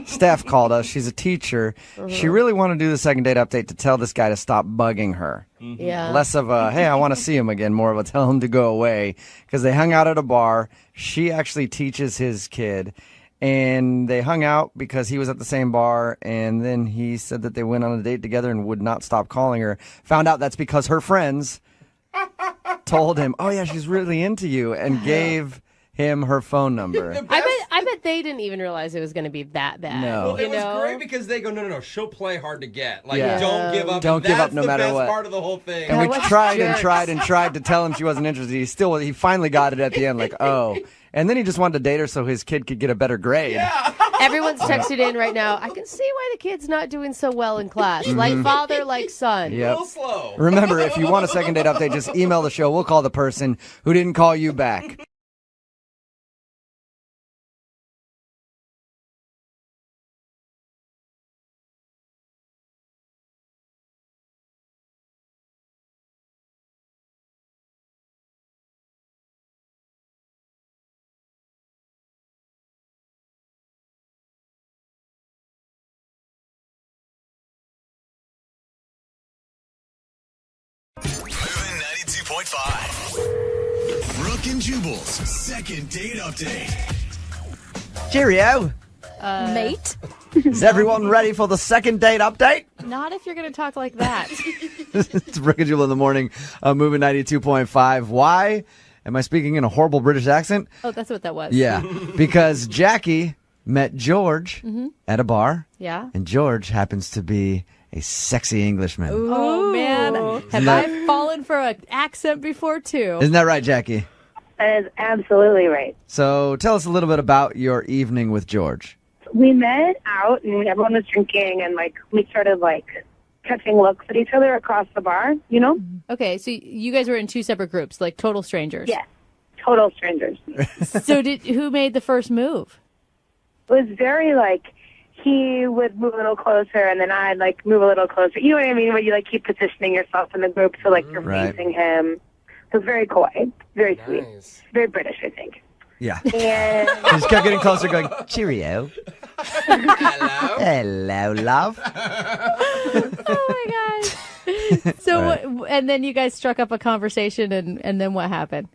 Speaker 2: Steph called us. She's a teacher. She really wanted to do the second date update to tell this guy to stop bugging her.
Speaker 4: Yeah.
Speaker 2: Less of a, hey, I want to see him again, more of a tell him to go away. Because they hung out at a bar. She actually teaches his kid. And they hung out because he was at the same bar. And then he said that they went on a date together and would not stop calling her. Found out that's because her friends told him, oh, yeah, she's really into you, and gave him her phone number.
Speaker 4: I bet they didn't even realize it was going to be that bad.
Speaker 2: No.
Speaker 5: It was great because they go, no, she'll play hard to get. Like,
Speaker 2: Yeah.
Speaker 5: don't give up.
Speaker 2: Don't give up no matter
Speaker 5: That's the
Speaker 2: what.
Speaker 5: best part of the whole thing.
Speaker 2: And we
Speaker 4: what
Speaker 2: tried and
Speaker 4: jerks.
Speaker 2: tried and tried to tell him she wasn't interested. He finally got it at the end, like, oh. And then he just wanted to date her so his kid could get a better grade.
Speaker 4: Everyone's texted in right now. I can see why the kid's not doing so well in class. Like father, like son.
Speaker 5: A
Speaker 2: Yep.
Speaker 5: little slow.
Speaker 2: Remember, if you want a second date update, just email the show. We'll call the person who didn't call you back.
Speaker 1: Moving 92.5. Brooke and Jubal's second date update.
Speaker 2: Cheerio.
Speaker 4: Mate?
Speaker 2: Is everyone ready for the second date update?
Speaker 4: Not if you're going to talk like that.
Speaker 2: It's Brooke and Jubal in the morning, moving 92.5. Why am I speaking in a horrible British accent?
Speaker 4: Oh, that's what that was.
Speaker 2: Yeah, because Jackie met George at a bar,
Speaker 4: Yeah?
Speaker 2: and George happens to be a sexy Englishman.
Speaker 4: Oh, man. Have
Speaker 2: that-
Speaker 4: I fallen for an accent before, too?
Speaker 2: Isn't that right, Jackie?
Speaker 6: That is absolutely right.
Speaker 2: So tell us a little bit about your evening with George.
Speaker 6: We met out and everyone was drinking and we started catching looks at each other across the bar, you know?
Speaker 4: Okay, so you guys were in two separate groups, like total strangers.
Speaker 6: Yeah. Total strangers.
Speaker 4: So who made the first move?
Speaker 6: It was very he would move a little closer and then I'd move a little closer. You know what I mean? Where you keep positioning yourself in the group so you're
Speaker 2: Right.
Speaker 6: facing him. It was very coy, very sweet,
Speaker 5: Nice.
Speaker 6: very British, I think.
Speaker 2: Yeah.
Speaker 6: And
Speaker 2: He just kept getting closer, going, cheerio.
Speaker 5: Hello.
Speaker 2: Hello, love.
Speaker 4: Oh, my gosh. So,
Speaker 2: Right.
Speaker 4: and then you guys struck up a conversation, and then what happened?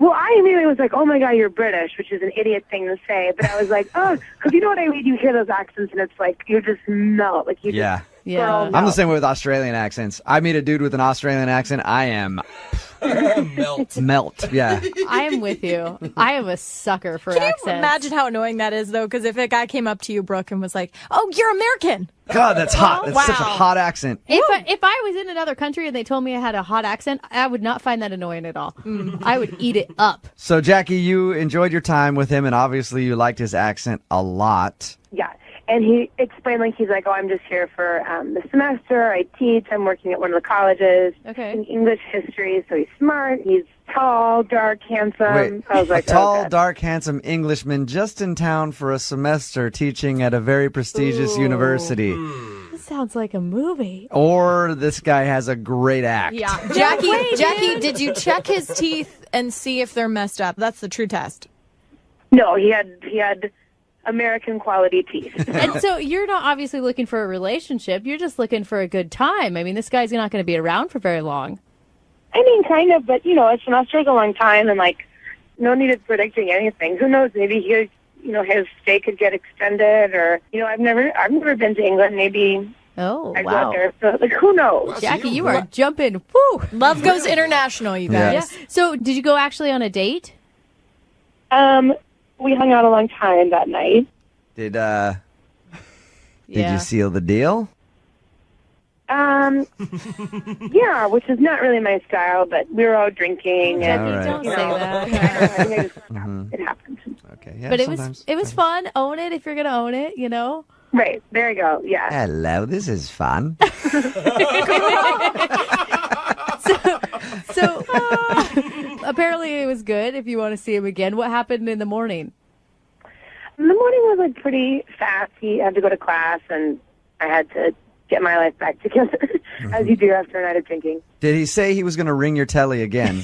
Speaker 11: Well, I immediately was like, oh, my God, you're British, which is an idiot thing to say. But I was like, oh, because you know what I mean? You hear those accents, and it's like, you just melt. Like, you
Speaker 2: Yeah.
Speaker 11: just
Speaker 4: Yeah.
Speaker 11: girl
Speaker 2: I'm
Speaker 11: melt.
Speaker 2: the same way with Australian accents. I meet a dude with an Australian accent, I am melt. Yeah.
Speaker 4: I am with you. I am a sucker for
Speaker 12: Can
Speaker 4: accents.
Speaker 12: you imagine how annoying that is, though? Because if a guy came up to you, Brooke, and was like, "Oh, you're American,"
Speaker 2: God, that's hot. That's such a
Speaker 12: wow.
Speaker 2: hot accent.
Speaker 4: If I was in another country and they told me I had a hot accent, I would not find that annoying at all. I would eat it up.
Speaker 2: So, Jackie, you enjoyed your time with him, and obviously you liked his accent a lot.
Speaker 11: Yeah. And he explained, like, he's like, oh, I'm just here for the semester. I teach. I'm working at one of the colleges in English history. So he's smart. He's tall, dark, handsome.
Speaker 2: Wait,
Speaker 11: I was like,
Speaker 2: a tall,
Speaker 11: oh, God.
Speaker 2: dark, handsome Englishman just in town for a semester teaching at a very prestigious university.
Speaker 4: This sounds like a movie.
Speaker 2: Or this guy has a great act.
Speaker 12: Yeah, Jackie, did you check his teeth and see if they're messed up? That's the true test.
Speaker 11: No, he had American quality teeth.
Speaker 4: And so you're not obviously looking for a relationship. You're just looking for a good time. I mean, this guy's not going to be around for very long.
Speaker 11: I mean, kind of, but, you know, a semester's a long time, and, like, no need of predicting anything. Who knows? Maybe he, you know, his stay could get extended, or, you know, I've never been to England. Maybe I go out there. So, like, who knows?
Speaker 4: Jackie, you are jumping. Woo!
Speaker 12: Love goes international, you guys.
Speaker 4: Yeah. So did you go actually on a date?
Speaker 11: We hung out a long time that night.
Speaker 2: Did you seal the deal?
Speaker 11: Yeah, which is not really my style, but we were all drinking.
Speaker 4: Jackie,
Speaker 11: And,
Speaker 4: don't
Speaker 11: you
Speaker 4: say
Speaker 11: know,
Speaker 4: that.
Speaker 11: It happens.
Speaker 2: Okay, yeah,
Speaker 4: But
Speaker 2: sometimes.
Speaker 4: it was fun. Own it if you're going to own it, you know?
Speaker 11: Right, there you go, yeah.
Speaker 2: Hello, this is fun.
Speaker 4: So apparently it was good if you want to see him again. What happened in the morning?
Speaker 11: The morning was, like, pretty fast. He had to go to class, and I had to get my life back together, as you do after a night of drinking.
Speaker 2: Did he say he was going to ring your telly again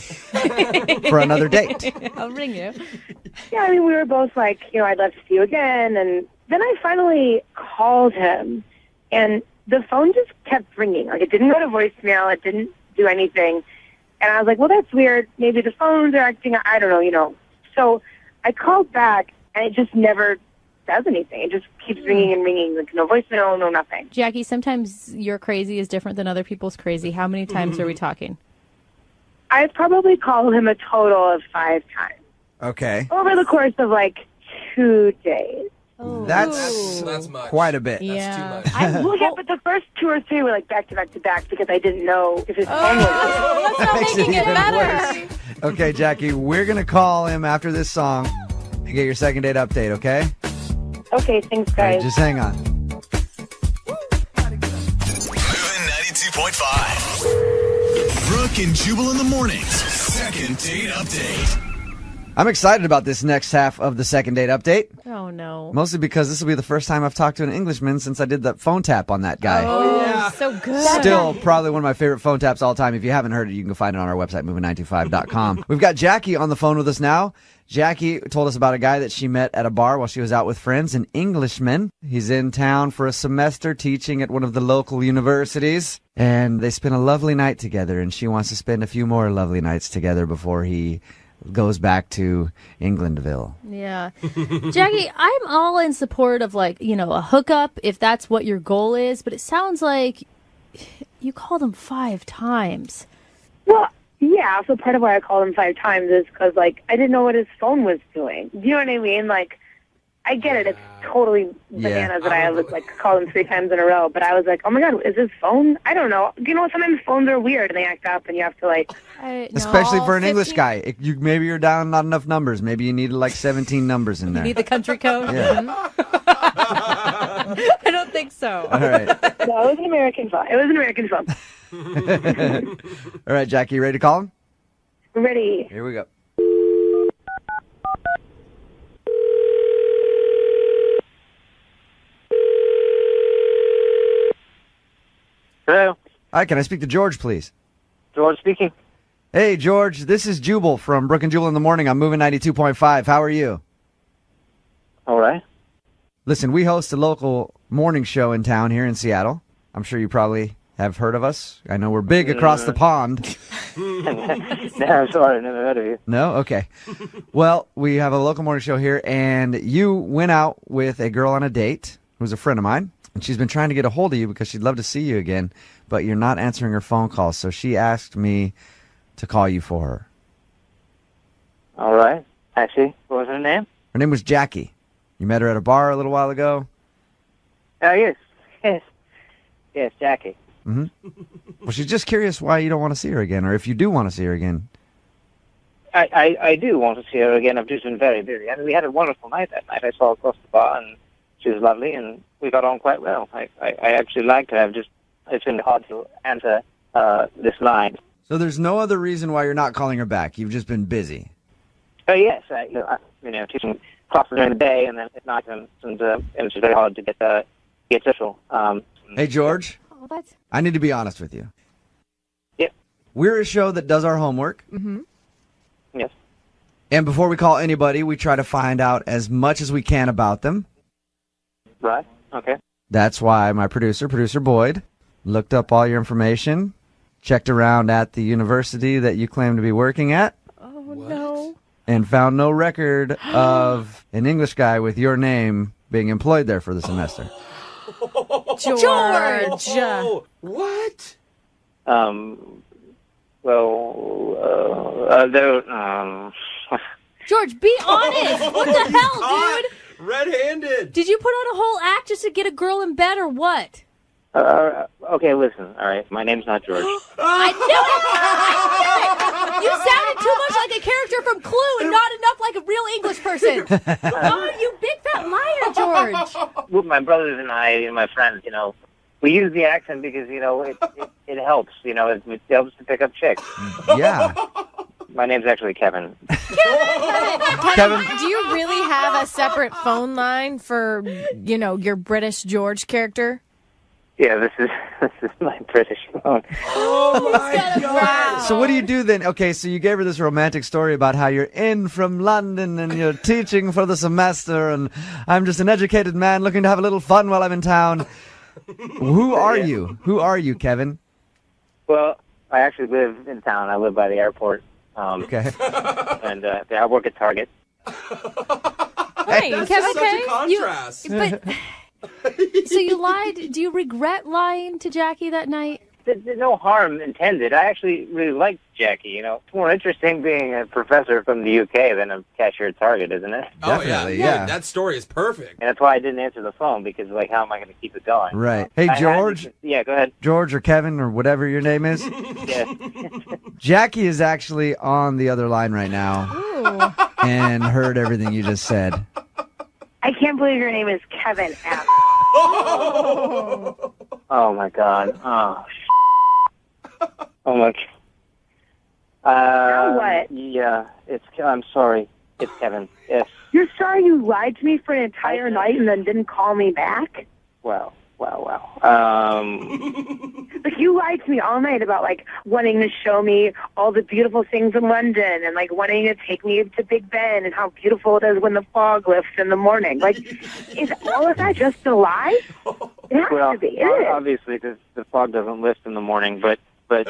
Speaker 2: for another date?
Speaker 4: I'll ring you.
Speaker 11: Yeah, I mean, we were both like, you know, I'd love to see you again. And then I finally called him, and the phone just kept ringing. Like, it didn't go to voicemail. It didn't do anything. And I was like, well, that's weird. Maybe the phones are acting, I don't know, you know. So I called back, and it just never does anything. It just keeps ringing and ringing. Like, no voicemail, no nothing.
Speaker 4: Jackie, sometimes your crazy is different than other people's crazy. How many times are we talking?
Speaker 11: I've probably called him a total of 5 times.
Speaker 2: Okay.
Speaker 11: Over the course of, like, 2 days.
Speaker 2: That's
Speaker 5: much.
Speaker 2: quite a bit.
Speaker 4: Yeah.
Speaker 5: That's too much.
Speaker 11: Well, yeah, but the first 2 or 3 were, like, back to back to back because I didn't know if his phone was...
Speaker 12: That's not making it
Speaker 2: Even
Speaker 12: better.
Speaker 2: worse. Okay, Jackie, we're going to call him after this song and get your second date update, okay?
Speaker 11: Okay, thanks,
Speaker 2: All right,
Speaker 11: guys.
Speaker 2: just hang on.
Speaker 1: Moving 92.5. Brooke and Jubal in the mornings. Second date update.
Speaker 2: I'm excited about this next half of the second date update,
Speaker 4: Oh, no.
Speaker 2: mostly because this will be the first time I've talked to an Englishman since I did that phone tap on that guy.
Speaker 4: Oh, yeah. So good.
Speaker 2: Still probably one of my favorite phone taps all time. If you haven't heard it, you can go find it on our website, moving925.com. We've got Jackie on the phone with us now. Jackie told us about a guy that she met at a bar while she was out with friends, an Englishman. He's in town for a semester teaching at one of the local universities, and they spent a lovely night together, and she wants to spend a few more lovely nights together before he goes back to Englandville.
Speaker 4: Yeah. Jackie, I'm all in support of, like, you know, a hookup if that's what your goal is, but it sounds like you called him 5 times.
Speaker 11: Well, yeah, so part of why I called him 5 times is because, like, I didn't know what his phone was doing. Do you know what I mean? Like, I get it. It's totally bananas that I like called him 3 times in a row. But I was like, oh my God, is his phone? I don't know. You know, sometimes phones are weird and they act up and you have to like.
Speaker 2: Especially for an English guy. Maybe you're down not enough numbers. Maybe you need like 17 numbers in there.
Speaker 4: You need the country code?
Speaker 2: Yeah.
Speaker 4: I don't think so.
Speaker 2: All right.
Speaker 11: No, it was an American phone. It was an American phone.
Speaker 2: All right, Jackie, you ready to call him?
Speaker 11: Ready.
Speaker 2: Here we go.
Speaker 13: Hello.
Speaker 2: Hi, can I speak to George, please?
Speaker 13: George speaking.
Speaker 2: Hey, George, this is Jubal from Brooke and Jubal in the Morning. I'm moving 92.5. How are you?
Speaker 13: All right.
Speaker 2: Listen, we host a local morning show in town here in Seattle. I'm sure you probably have heard of us. I know we're big across the pond.
Speaker 13: No, I'm sorry, never heard of you.
Speaker 2: No? Okay. Well, we have a local morning show here, and you went out with a girl on a date who's a friend of mine, and she's been trying to get a hold of you because she'd love to see you again, but you're not answering her phone calls, so she asked me to call you for her.
Speaker 13: All right. I see. What was her name?
Speaker 2: Her name was Jackie. You met her at a bar a little while ago?
Speaker 13: Oh, yes. Yes, Jackie.
Speaker 2: Mm-hmm. Well, she's just curious why you don't want to see her again, or if you do want to see her again.
Speaker 13: I do want to see her again. I've just been very busy. I mean, we had a wonderful night that night. I saw her across the bar, and she was lovely, and we got on quite well. I actually liked her. It's been hard to answer this line.
Speaker 2: So there's no other reason why you're not calling her back. You've just been busy.
Speaker 13: Oh, yes. Teaching classes during the day, and then at night, and it's very hard to get social.
Speaker 2: Hey, George.
Speaker 4: Oh, that's...
Speaker 2: I need to be honest with you.
Speaker 13: Yep.
Speaker 2: We're a show that does our homework.
Speaker 4: Mm-hmm.
Speaker 13: Yes.
Speaker 2: And before we call anybody, we try to find out as much as we can about them.
Speaker 13: Right. Okay.
Speaker 2: That's why my producer Boyd, looked up all your information, checked around at the university that you claim to be working at.
Speaker 4: Oh, no.
Speaker 2: And found no record of an English guy with your name being employed there for the semester.
Speaker 4: George!
Speaker 5: What?
Speaker 4: George, be honest! What the hell, dude?
Speaker 5: Red-handed.
Speaker 4: Did you put on a whole act just to get a girl in bed or what?
Speaker 13: Okay, listen. All right, my name's not George.
Speaker 4: I knew it! I knew it! You sounded too much like a character from Clue and not enough like a real English person. Oh, you big fat liar, George.
Speaker 13: Well, my brothers and I and my friends, we use the accent because, it helps. It helps to pick up chicks.
Speaker 2: Yeah.
Speaker 13: My name's actually Kevin.
Speaker 12: Kevin, do you really have a separate phone line for, your British George character?
Speaker 13: Yeah, this is my British phone.
Speaker 5: Oh my God!
Speaker 2: So what do you do then? Okay, so you gave her this romantic story about how you're in from London and you're teaching for the semester, and I'm just an educated man looking to have a little fun while I'm in town. Who are you? Who are you, Kevin?
Speaker 13: Well, I actually live in town. I live by the airport.
Speaker 2: Okay.
Speaker 13: And I work at Target.
Speaker 12: Hey,
Speaker 5: That's
Speaker 12: Kevin,
Speaker 5: such a contrast.
Speaker 12: So you lied. Do you regret lying to Jackie that night?
Speaker 13: There's no harm intended. I actually really like Jackie. It's more interesting being a professor from the UK than a cashier at Target, isn't it?
Speaker 5: Oh,
Speaker 2: Definitely,
Speaker 5: yeah.
Speaker 2: yeah.
Speaker 5: That story is perfect.
Speaker 13: And that's why I didn't answer the phone, because, how am I going to keep it going?
Speaker 2: Right. Hey, George.
Speaker 13: Yeah, go ahead.
Speaker 2: George or Kevin or whatever your name is.
Speaker 13: Yeah.
Speaker 2: Jackie is actually on the other line right now and heard everything you just said.
Speaker 11: I can't believe your name is Kevin F.
Speaker 13: Oh, my God. Oh, my.
Speaker 11: Now what?
Speaker 13: Yeah, I'm sorry. It's Kevin. Yes.
Speaker 11: You're sorry you lied to me for an entire night and then didn't call me back?
Speaker 13: Well.
Speaker 11: You lied to me all night about, wanting to show me all the beautiful things in London and, wanting to take me to Big Ben and how beautiful it is when the fog lifts in the morning. Is all of that just a lie? It has to be. It is.
Speaker 13: Obviously, because the fog doesn't lift in the morning, but yeah.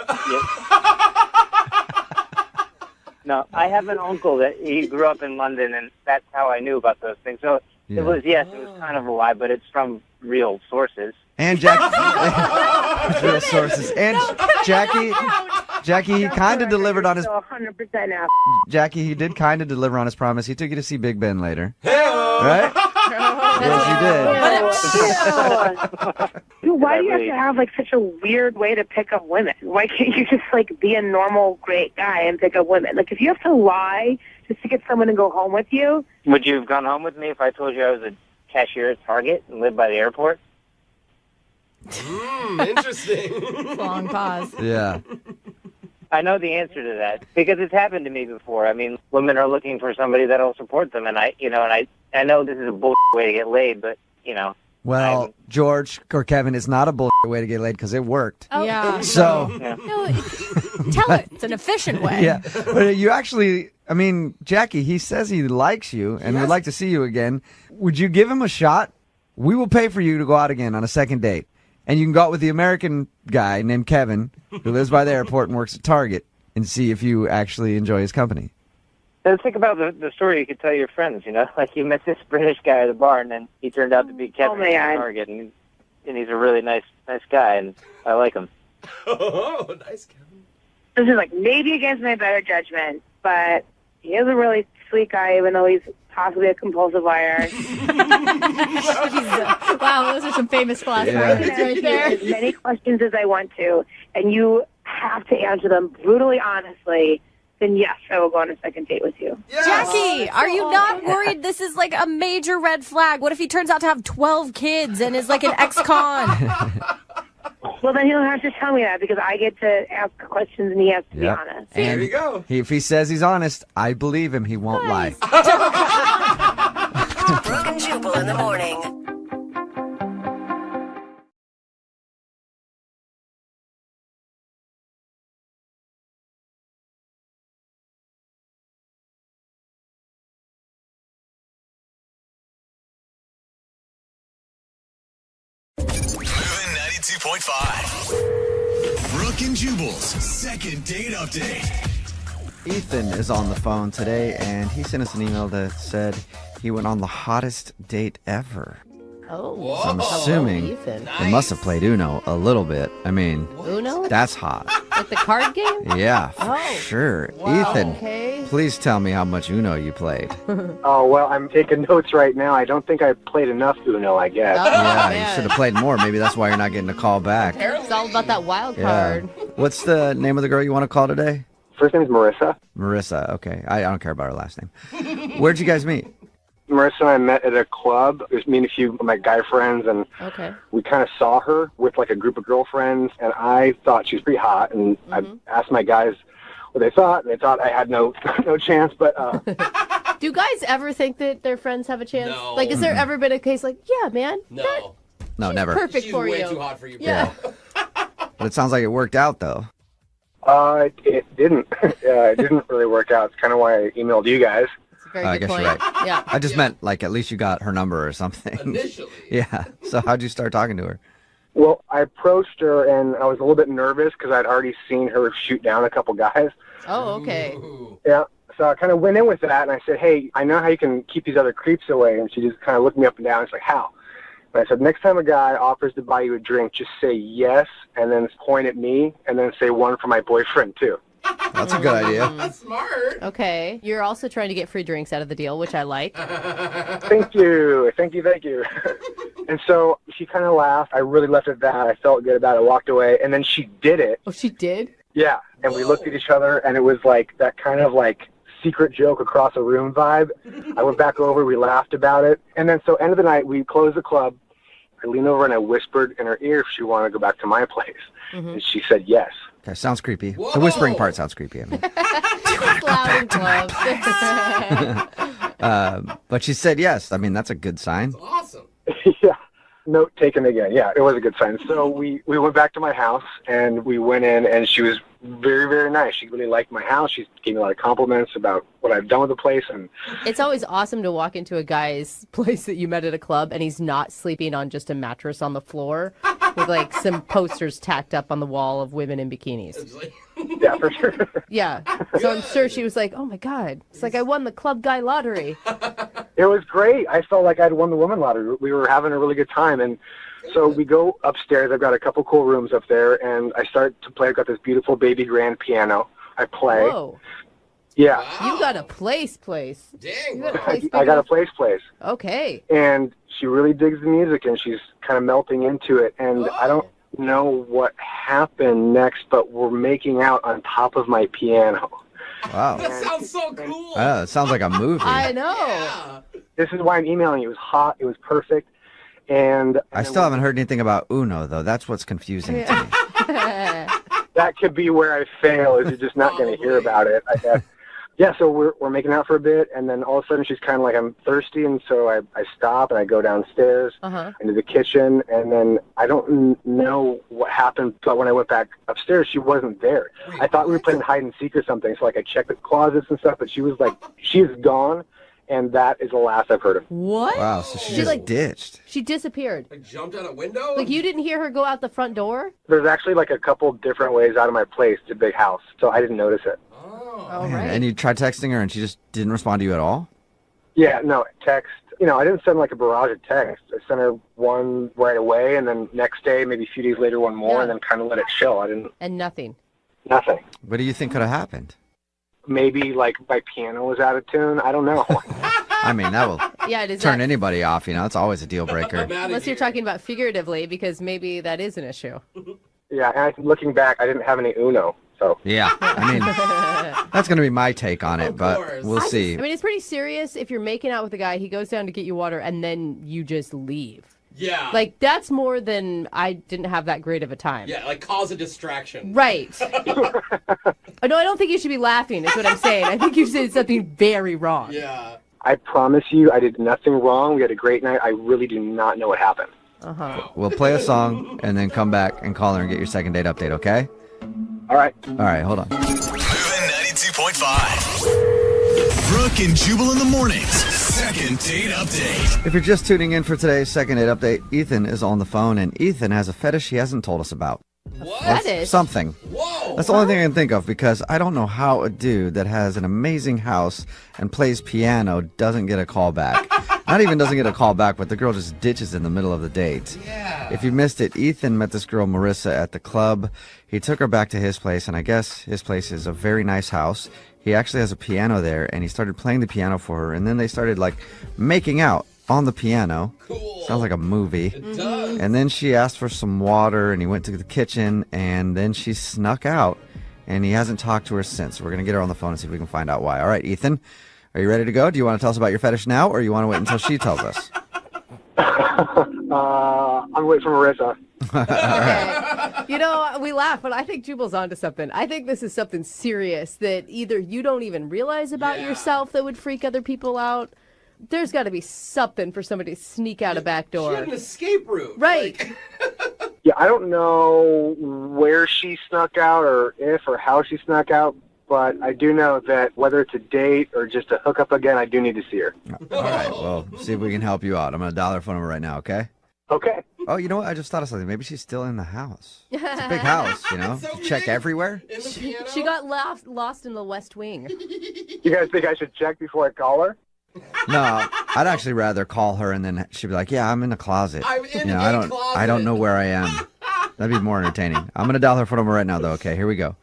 Speaker 13: No, I have an uncle that he grew up in London, and that's how I knew about those things. So
Speaker 2: Yeah.
Speaker 13: it was kind of a lie, but it's from real sources.
Speaker 2: And Jackie, real sources. And Jackie, he kind of delivered on his.
Speaker 11: 100% out.
Speaker 2: Jackie, he did kind of deliver on his promise. He took you to see Big Ben later,
Speaker 5: Hey-o.
Speaker 2: right? Yes, he did.
Speaker 11: Dude, why do you have to have such a weird way to pick up women? Why can't you just be a normal great guy and pick up women? If you have to lie just to get someone to go home with you.
Speaker 13: Would you have gone home with me if I told you I was a cashier at Target and lived by the airport?
Speaker 5: Interesting.
Speaker 12: Long pause.
Speaker 2: Yeah.
Speaker 13: I know the answer to that because it's happened to me before. I mean, women are looking for somebody that'll support them, and I know this is a bullshit way to get laid, but
Speaker 2: Well, George or Kevin, it's not a bullshit way to get laid because it worked.
Speaker 12: Oh. Yeah.
Speaker 2: So.
Speaker 12: No, tell it. It's an efficient way.
Speaker 2: Yeah. But you actually, Jackie, he says he likes you and would like to see you again. Would you give him a shot? We will pay for you to go out again on a second date. And you can go out with the American guy named Kevin, who lives by the airport and works at Target and see if you actually enjoy his company.
Speaker 13: And think about the story you could tell your friends, like you met this British guy at the bar, and then he turned out to be Kevin at Target, and he's a really nice guy, and I like him.
Speaker 5: Oh, nice, Kevin.
Speaker 11: This is like maybe against my better judgment, but he is a really sweet guy, even though he's possibly a compulsive liar.
Speaker 12: Wow, those are some famous class right there.
Speaker 11: As many questions as I want to, and you have to answer them brutally honestly, then yes, I will go on a second date with you.
Speaker 5: Yes.
Speaker 12: Jackie, are you not worried this is like a major red flag? What if he turns out to have 12 kids and is like an ex-con?
Speaker 11: Well, then he'll have to tell me that because I get to ask questions and he has to be honest.
Speaker 2: And
Speaker 5: there you go.
Speaker 2: If he says he's honest, I believe him. He won't lie.
Speaker 10: Brooke and Jubal in the morning.
Speaker 1: Moving 92.5. Brooke and Jubal's second date update.
Speaker 2: Ethan is on the phone today, and he sent us an email that said he went on the hottest date ever.
Speaker 4: Oh,
Speaker 2: So I'm assuming
Speaker 4: Ethan.
Speaker 2: they must have played Uno a little bit. I mean,
Speaker 4: Uno?
Speaker 2: that's hot.
Speaker 4: Like the card game?
Speaker 2: Yeah, for
Speaker 4: Oh.
Speaker 2: sure.
Speaker 5: Wow.
Speaker 2: Ethan,
Speaker 4: Okay.
Speaker 2: please tell me how much Uno you played.
Speaker 14: Oh, well, I'm taking notes right now. I don't think I played enough Uno, I guess.
Speaker 4: Oh,
Speaker 2: Yeah,
Speaker 4: man.
Speaker 2: you should have played more. Maybe that's why you're not getting a call back.
Speaker 4: It's all about that wild
Speaker 2: Yeah.
Speaker 4: card.
Speaker 2: What's the name of the girl you want to call today?
Speaker 14: First name is Marissa.
Speaker 2: Marissa. Okay. I don't care about her last name. Where'd you guys meet?
Speaker 14: Marissa and I met at a club. It was me and a few of my guy friends, and
Speaker 4: Okay.
Speaker 14: we kind of saw her with like a group of girlfriends, and I thought she was pretty hot, and I asked my guys what they thought, and they thought I had no chance, but
Speaker 4: Do guys ever think that their friends have a chance?
Speaker 5: No.
Speaker 4: Like, is there ever been a case like, yeah, man,
Speaker 5: No.
Speaker 2: No, never.
Speaker 4: perfect
Speaker 5: She's
Speaker 4: for
Speaker 5: way
Speaker 4: you?
Speaker 5: too hot for you, bro.
Speaker 4: Yeah.
Speaker 2: But it sounds like it worked out, though.
Speaker 14: it didn't. It didn't really work out. It's kind of why I emailed you guys.
Speaker 4: It's a very
Speaker 2: I
Speaker 4: good
Speaker 2: guess
Speaker 4: point.
Speaker 2: you're right.
Speaker 4: Yeah.
Speaker 2: I just meant, like, at least you got her number or something.
Speaker 5: Initially.
Speaker 2: Yeah. So how'd you start talking to her?
Speaker 14: Well, I approached her, and I was a little bit nervous because I'd already seen her shoot down a couple guys.
Speaker 4: Oh, okay.
Speaker 5: Ooh.
Speaker 14: Yeah. So I kind of went in with that, and I said, hey, I know how you can keep these other creeps away. And she just kind of looked me up and down. She's like, how? And I said, next time a guy offers to buy you a drink, just say yes, and then point at me, and then say one for my boyfriend, too.
Speaker 2: That's a good idea.
Speaker 5: That's smart.
Speaker 4: Okay. You're also trying to get free drinks out of the deal, which I like.
Speaker 14: Thank you. Thank you. And so she kind of laughed. I really left it at that. I felt good about it, walked away, and then she did it.
Speaker 4: Oh, she did?
Speaker 14: Yeah. And we looked at each other, and it was like that kind of like secret joke across a room vibe. I went back over, we laughed about it. And then so end of the night, we closed the club. I leaned over and I whispered in her ear if she wanted to go back to my place. And she said yes.
Speaker 2: Okay, sounds creepy.
Speaker 5: Whoa.
Speaker 2: The whispering part sounds creepy. I mean.
Speaker 4: It's loud and close.
Speaker 2: But she said yes. I mean, that's a good sign.
Speaker 5: Awesome.
Speaker 14: Yeah. Note taken again. Yeah, it was a good sign. So we went back to my house, and we went in, and she was very, very nice. She really liked my house. She gave me a lot of compliments about what I've done with the place. And
Speaker 4: It's always awesome to walk into a guy's place that you met at a club and he's not sleeping on just a mattress on the floor with like some posters tacked up on the wall of women in bikinis.
Speaker 14: yeah, for sure.
Speaker 4: Yeah. So I'm sure she was like, oh my God, it's like I won the club guy lottery.
Speaker 14: It was great. I felt like I'd won the woman lottery. We were having a really good time. And so we go upstairs. I've got a couple cool rooms up there, and I start to play. I've got this beautiful baby grand piano. I play.
Speaker 4: Whoa.
Speaker 14: Yeah.
Speaker 4: You got a place.
Speaker 5: Dang,
Speaker 4: You got a place
Speaker 14: I got a place.
Speaker 4: Okay.
Speaker 14: And she really digs the music, and she's kind of melting into it. And I don't know what happened next, but we're making out on top of my piano.
Speaker 2: Wow.
Speaker 5: That sounds so cool.
Speaker 2: It sounds like a movie.
Speaker 4: I know.
Speaker 5: Yeah.
Speaker 14: This is why I'm emailing you. It was hot. It was perfect. And
Speaker 2: I still haven't heard anything about Uno, though. That's what's confusing to me.
Speaker 14: that could be where I fail, is you're just not going to hear about it, I guess. Yeah, so we're making out for a bit, and then all of a sudden she's kind of like, I'm thirsty, and so I stop, and I go downstairs into the kitchen, and then I don't know what happened, but when I went back upstairs, she wasn't there. I thought we were playing hide and seek or something, so like I checked the closets and stuff, but she was like, she's gone, and that is the last I've heard of.
Speaker 4: What?
Speaker 2: Wow, so she
Speaker 4: She,
Speaker 2: just
Speaker 4: like-
Speaker 2: ditched.
Speaker 4: She disappeared.
Speaker 5: Like jumped out a window?
Speaker 4: Like you didn't hear her go out the front door?
Speaker 14: There's actually like a couple different ways out of my place. It's a big house, so I didn't notice it.
Speaker 4: Oh,
Speaker 2: Man,
Speaker 4: right.
Speaker 2: and you tried texting her and she just didn't respond to you at all?
Speaker 14: Yeah, no, text. I didn't send like a barrage of texts. I sent her one right away, and then next day, maybe a few days later, one more, and then kind of let it chill. I didn't.
Speaker 4: And nothing.
Speaker 14: Nothing.
Speaker 2: What do you think could have happened?
Speaker 14: Maybe like my piano was out of tune. I don't know.
Speaker 2: I mean, that will
Speaker 4: Yeah, does
Speaker 2: turn
Speaker 4: that,
Speaker 2: anybody off. It's always a deal breaker.
Speaker 4: unless you're talking about figuratively, because maybe that is an issue.
Speaker 14: Yeah, and looking back, I didn't have any Uno, so.
Speaker 2: Yeah, I mean, that's going to be my take on it, but we'll see.
Speaker 4: I mean, it's pretty serious if you're making out with a guy, he goes down to get you water, and then you just leave.
Speaker 5: Yeah.
Speaker 4: Like, that's more than I didn't have that great of a time.
Speaker 5: Yeah, like cause a distraction.
Speaker 4: Right. No, I don't think you should be laughing, is what I'm saying. I think you said something very wrong.
Speaker 5: Yeah.
Speaker 14: I promise you, I did nothing wrong. We had a great night. I really do not know what happened.
Speaker 4: Uh-huh.
Speaker 2: We'll play a song and then come back and call her and get your second date update, okay?
Speaker 14: All right.
Speaker 2: All right, hold on.
Speaker 1: Moving 92.5. Brooke and Jubal in the mornings. Second date update.
Speaker 2: If you're just tuning in for today's second date update, Ethan is on the phone, and Ethan has a fetish he hasn't told us about.
Speaker 5: What?
Speaker 4: Fetish?
Speaker 2: Something.
Speaker 5: Whoa.
Speaker 2: That's the only thing I can think of, because I don't know how a dude that has an amazing house and plays piano doesn't get a call back. Not even doesn't get a call back, but the girl just ditches in the middle of the date.
Speaker 5: Yeah.
Speaker 2: If you missed it, Ethan met this girl, Marissa, at the club. He took her back to his place, and I guess his place is a very nice house. He actually has a piano there, and he started playing the piano for her, and then they started, making out on the piano.
Speaker 5: Cool.
Speaker 2: Sounds like a movie.
Speaker 5: It does.
Speaker 2: And then she asked for some water, and he went to the kitchen, and then she snuck out, and he hasn't talked to her since. We're going to get her on the phone and see if we can find out why. All right, Ethan, are you ready to go? Do you want to tell us about your fetish now, or you want to wait until she tells us?
Speaker 14: I'm waiting for Marissa.
Speaker 4: Okay. We laugh, but I think Jubal's onto something. I think this is something serious that either you don't even realize about yourself that would freak other people out. There's got to be something for somebody to sneak out a back door.
Speaker 5: She had an escape route.
Speaker 4: Right.
Speaker 14: Yeah, I don't know where she snuck out or if or how she snuck out, but I do know that whether it's a date or just a hookup again, I do need to see her.
Speaker 2: All right, well, see if we can help you out. I'm going to dial her phone number right now, okay?
Speaker 14: Okay.
Speaker 2: Oh, you know what? I just thought of something. Maybe she's still in the house. It's a big house,
Speaker 5: So
Speaker 2: Check
Speaker 5: big.
Speaker 2: everywhere.
Speaker 5: In the piano?
Speaker 4: She got lost in the West Wing.
Speaker 14: You guys think I should check before I call her?
Speaker 2: No, I'd actually rather call her and then she'd be like, "Yeah, I'm in the closet.
Speaker 5: I'm in
Speaker 2: I
Speaker 5: a
Speaker 2: don't
Speaker 5: closet."
Speaker 2: know where I am." That'd be more entertaining. I'm gonna dial her phone number right now, though. Okay, here we go.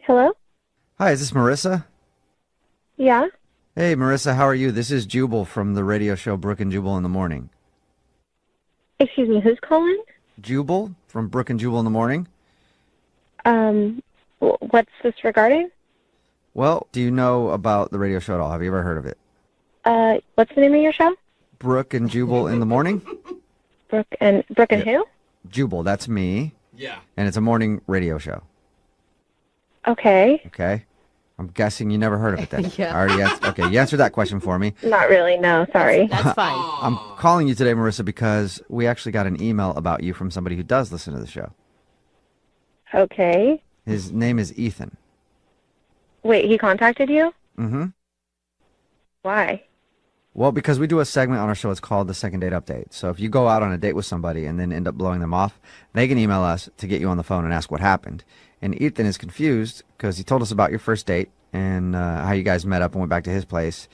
Speaker 11: Hello?
Speaker 2: Hi, is this Marissa?
Speaker 11: Yeah?
Speaker 2: Hey, Marissa, how are you? This is Jubal from the radio show Brooke and Jubal in the Morning.
Speaker 11: Excuse me, who's calling?
Speaker 2: Jubal from Brooke and Jubal in the Morning.
Speaker 11: What's this regarding?
Speaker 2: Well, do you know about the radio show at all? Have you ever heard of it?
Speaker 11: What's the name of your show?
Speaker 2: Brooke and Jubal in the Morning?
Speaker 11: Brooke and who?
Speaker 2: Jubal, that's me.
Speaker 5: Yeah.
Speaker 2: And it's a morning radio show.
Speaker 11: Okay.
Speaker 2: Okay? I'm guessing you never heard of it then.
Speaker 4: Yeah.
Speaker 2: I already answered. Okay, you answered that question for me.
Speaker 11: Not really, no, sorry.
Speaker 4: That's fine.
Speaker 2: I'm calling you today, Marissa, because we actually got an email about you from somebody who does listen to the show.
Speaker 11: Okay.
Speaker 2: His name is Ethan.
Speaker 11: Wait, he contacted you?
Speaker 2: Mm-hmm.
Speaker 11: Why?
Speaker 2: Well, because we do a segment on our show. It's called the Second Date Update. So if you go out on a date with somebody and then end up blowing them off, they can email us to get you on the phone and ask what happened. And Ethan is confused because he told us about your first date and how you guys met up and went back to his place.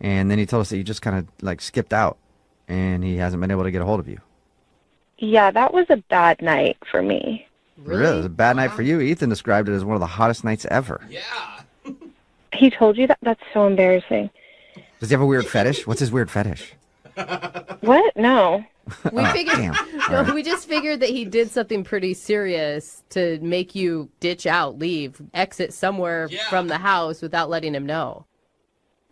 Speaker 2: And then he told us that you just kind of skipped out and he hasn't been able to get a hold of you.
Speaker 11: Yeah, that was a bad night for me.
Speaker 2: Really? It was a bad night for you. Ethan described it as one of the hottest nights ever.
Speaker 5: Yeah.
Speaker 11: He told you that? That's so embarrassing.
Speaker 2: Does he have a weird fetish? What's his weird fetish?
Speaker 11: What? No.
Speaker 4: We figured.
Speaker 2: Damn.
Speaker 4: No,
Speaker 2: All right.
Speaker 4: we just figured that he did something pretty serious to make you ditch out, leave, exit somewhere from the house without letting him know.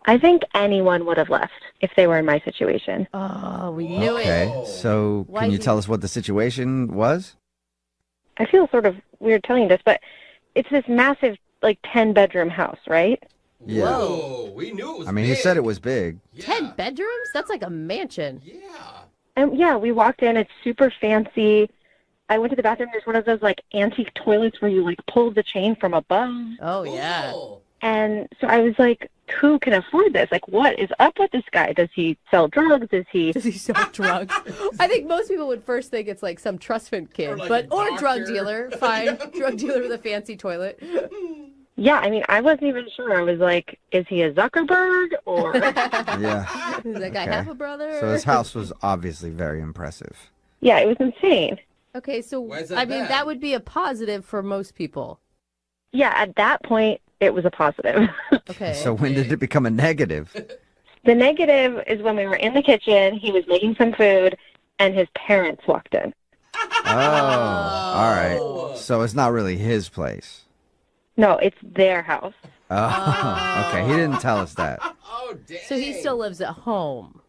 Speaker 11: I think anyone would have left if they were in my situation.
Speaker 4: Oh, we knew it.
Speaker 2: Okay, so
Speaker 4: Why
Speaker 2: can you
Speaker 4: he-
Speaker 2: tell us what the situation was?
Speaker 11: I feel sort of weird telling you this, but it's this massive, 10-bedroom house, right?
Speaker 2: Yeah.
Speaker 5: Whoa, we knew it was
Speaker 2: I mean, he
Speaker 5: big.
Speaker 2: said it was big.
Speaker 4: 10 bedrooms? That's like a mansion.
Speaker 5: Yeah.
Speaker 11: And yeah, we walked in. It's super fancy. I went to the bathroom. There's one of those, like, antique toilets where you, like, pull the chain from above.
Speaker 4: Oh, yeah.
Speaker 11: And so I was like, who can afford this? Like, what is up with this guy? Does he sell drugs? Does he
Speaker 4: sell drugs? I think most people would first think it's like some trust fund kid, or a drug dealer. Fine, drug dealer with a fancy toilet.
Speaker 11: Yeah, I mean, I wasn't even sure. I was like, is he a Zuckerberg or?
Speaker 2: Yeah.
Speaker 4: Does that guy have a brother?
Speaker 2: So his house was obviously very impressive.
Speaker 11: Yeah, it was insane.
Speaker 4: Okay, so I mean, that would be a positive for most people.
Speaker 11: Yeah, at that point, it was a positive.
Speaker 4: Okay.
Speaker 2: So when did it become a negative?
Speaker 11: The negative is when we were in the kitchen, he was making some food, and his parents walked in.
Speaker 2: Oh, all right. So it's not really his place.
Speaker 11: No, it's their house.
Speaker 2: Oh, okay. He didn't tell us that.
Speaker 4: So he still lives at home.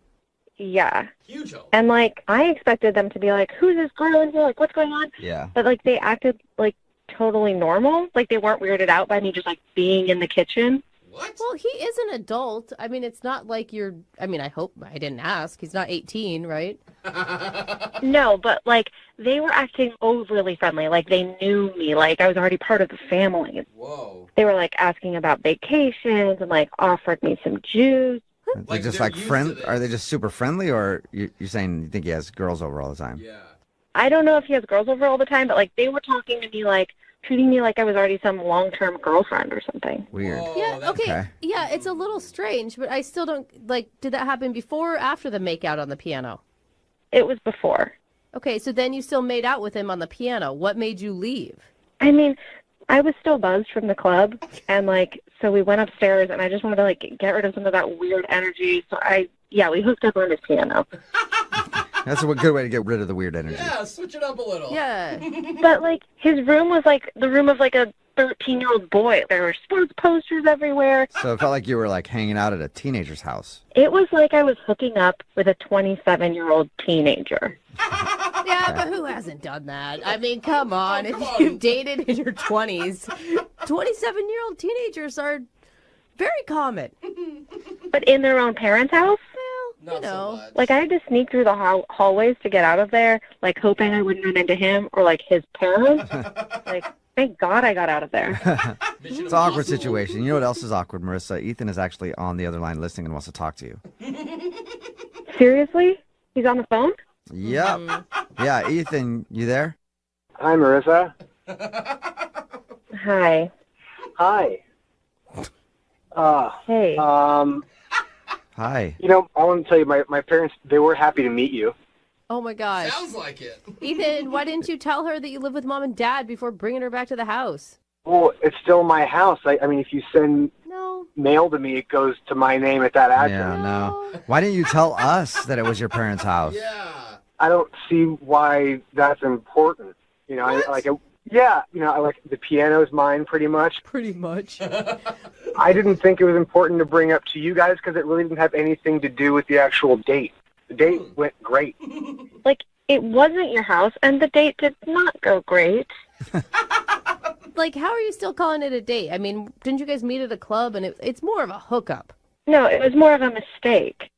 Speaker 11: Yeah.
Speaker 5: Huge home.
Speaker 11: And, like, I expected them to be like, who's this girl in here? Like, what's going on?
Speaker 2: Yeah.
Speaker 11: But, like, they acted, like, totally normal. Like, they weren't weirded out by me just, like, being in the kitchen.
Speaker 5: What?
Speaker 4: Well, he is an adult. I mean, it's not like you're... I mean, I hope I didn't ask. He's not 18, right?
Speaker 11: No, but, like, they were acting overly friendly. Like, they knew me. Like, I was already part of the family.
Speaker 5: Whoa.
Speaker 11: They were, like, asking about vacations and, like, offered me some juice.
Speaker 2: They're just like friend. Are they just super friendly, or you're saying you think he has girls over all the time?
Speaker 5: Yeah.
Speaker 11: I don't know if he has girls over all the time, but, like, they were talking to me, like, treating me like I was already some long-term girlfriend or something.
Speaker 2: Weird.
Speaker 5: Whoa,
Speaker 4: Yeah, okay.
Speaker 2: okay.
Speaker 4: Yeah, it's a little strange, but I still don't... Like, did that happen before or after the make-out on the piano?
Speaker 11: It was before.
Speaker 4: Okay, so then you still made out with him on the piano. What made you leave?
Speaker 11: I mean, I was still buzzed from the club, and, like, so we went upstairs, and I just wanted to, like, get rid of some of that weird energy, so we hooked up on his piano.
Speaker 2: That's a good way to get rid of the weird energy.
Speaker 5: Yeah, switch it up a little.
Speaker 4: Yeah.
Speaker 11: But, like, his room was, like, the room of, like, a 13-year-old boy. There were sports posters everywhere.
Speaker 2: So it felt like you were like hanging out at a teenager's house.
Speaker 11: It was like I was hooking up with a 27-year-old teenager.
Speaker 4: Yeah, but who hasn't done that? I mean, come on. If you've dated in your 20s, 27-year-old teenagers are very common.
Speaker 11: But in their own parents' house?
Speaker 4: Well, you know.
Speaker 11: Like, I had to sneak through the hallways to get out of there, like, hoping I wouldn't run into him or, like, his parents. Like, thank God I got out of there.
Speaker 2: It's an awkward situation. You know what else is awkward, Marissa? Ethan is actually on the other line listening and wants to talk to you.
Speaker 11: Seriously? He's on the phone?
Speaker 2: Yep. Yeah, Ethan, you there?
Speaker 14: Hi, Marissa.
Speaker 11: Hi.
Speaker 14: Hi.
Speaker 11: Hey.
Speaker 2: Hi.
Speaker 14: You know, I want to tell you, my parents, they were happy to meet you.
Speaker 4: Oh, my gosh.
Speaker 5: Sounds like it.
Speaker 4: Ethan, why didn't you tell her that you live with mom and dad before bringing her back to the house?
Speaker 14: Well, it's still my house. I mean, if you send
Speaker 4: No.
Speaker 14: mail to me, it goes to my name at that address.
Speaker 2: Yeah, no. Why didn't you tell us that it was your parents' house?
Speaker 5: Yeah.
Speaker 14: I don't see why that's important. You know, the piano's mine pretty much.
Speaker 4: Pretty much.
Speaker 14: I didn't think it was important to bring up to you guys because it really didn't have anything to do with the actual date. The date went great.
Speaker 11: Like, it wasn't your house, and the date did not go great.
Speaker 4: Like, how are you still calling it a date? I mean, didn't you guys meet at a club and it's more of a hookup?
Speaker 11: No, it was more of a mistake.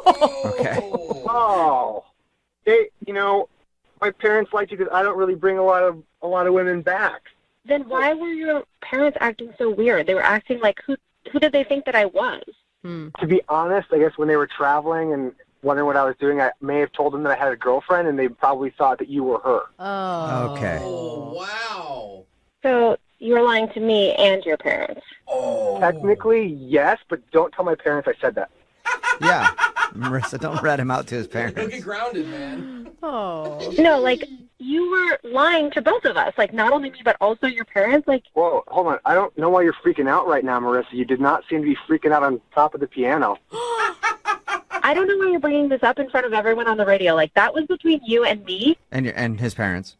Speaker 2: Okay.
Speaker 14: Oh, my parents liked you because I don't really bring a lot of women back.
Speaker 11: Then why were your parents acting so weird? They were acting like, who did they think that I was?
Speaker 14: To be honest, I guess when they were traveling and wondering what I was doing, I may have told them that I had a girlfriend, and they probably thought that you were her.
Speaker 4: Oh.
Speaker 2: Okay.
Speaker 5: Oh, wow.
Speaker 11: So you were lying to me and your parents.
Speaker 5: Oh.
Speaker 14: Technically, yes, but don't tell my parents I said that.
Speaker 2: Yeah. Marissa, don't rat him out to his
Speaker 5: Don't
Speaker 2: parents.
Speaker 5: get grounded, man.
Speaker 4: Oh.
Speaker 11: No, like, you were lying to both of us. Like, not only me, but also your parents. Like,
Speaker 14: Whoa, hold on. I don't know why you're freaking out right now, Marissa. You did not seem to be freaking out on top of the piano.
Speaker 11: I don't know why you're bringing this up in front of everyone on the radio. Like, that was between you and me.
Speaker 2: And his parents.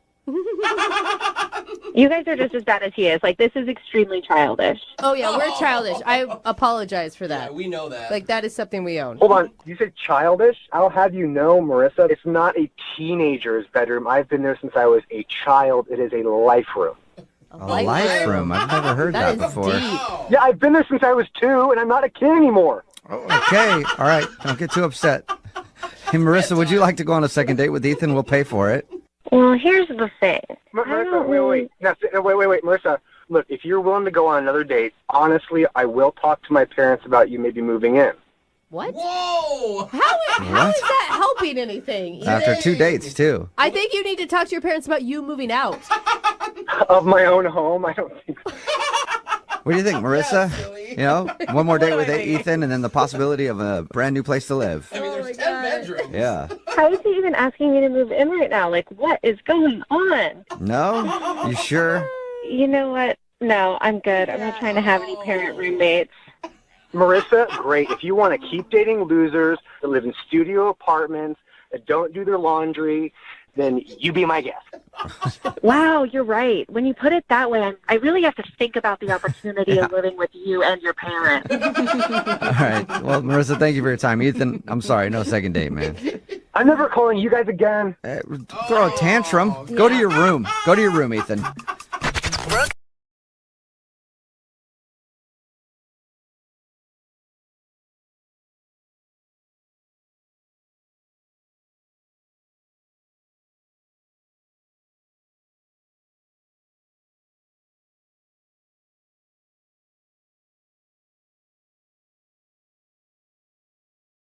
Speaker 11: You guys are just as bad as he is. Like, this is extremely childish.
Speaker 4: Oh, yeah, we're childish. I apologize for that.
Speaker 5: Yeah, we know that.
Speaker 4: Like, that is something we own.
Speaker 14: Hold on. You said childish? I'll have you know, Marissa, it's not a teenager's bedroom. I've been there since I was a child. It is a life room.
Speaker 2: A life room. I've never heard that before.
Speaker 5: Wow.
Speaker 14: Yeah, I've been there since I was 2, and I'm not a kid anymore.
Speaker 2: Oh, okay. All right. Don't get too upset. Hey, Marissa, would you like to go on a second date with Ethan? We'll pay for it.
Speaker 11: Well, here's the thing.
Speaker 14: Marissa, wait. No, wait, Marissa. Look, if you're willing to go on another date, honestly, I will talk to my parents about you maybe moving in.
Speaker 4: What?
Speaker 5: Whoa!
Speaker 4: How is that helping anything?
Speaker 2: After 2 dates, too.
Speaker 4: I think you need to talk to your parents about you moving out.
Speaker 14: Of my own home? I don't think so.
Speaker 2: What do you think, Marissa? You know, one more date with Ethan and then the possibility of a brand new place to live.
Speaker 5: I mean, there's 10 bedrooms.
Speaker 2: Yeah.
Speaker 11: How is he even asking me to move in right now? Like, what is going on?
Speaker 2: No? You sure?
Speaker 11: You know what? No, I'm good. I'm not trying to have any parent roommates.
Speaker 14: Marissa, great. If you want to keep dating losers that live in studio apartments, that don't do their laundry, then you be my guest.
Speaker 11: Wow, you're right. When you put it that way, I really have to think about the opportunity of living with you and your parents.
Speaker 2: All right. Well, Marissa, thank you for your time. Ethan, I'm sorry. No second date, man.
Speaker 14: I'm never calling you guys again.
Speaker 2: Throw a tantrum. Go to your room. Go to your room, Ethan.
Speaker 10: Brooke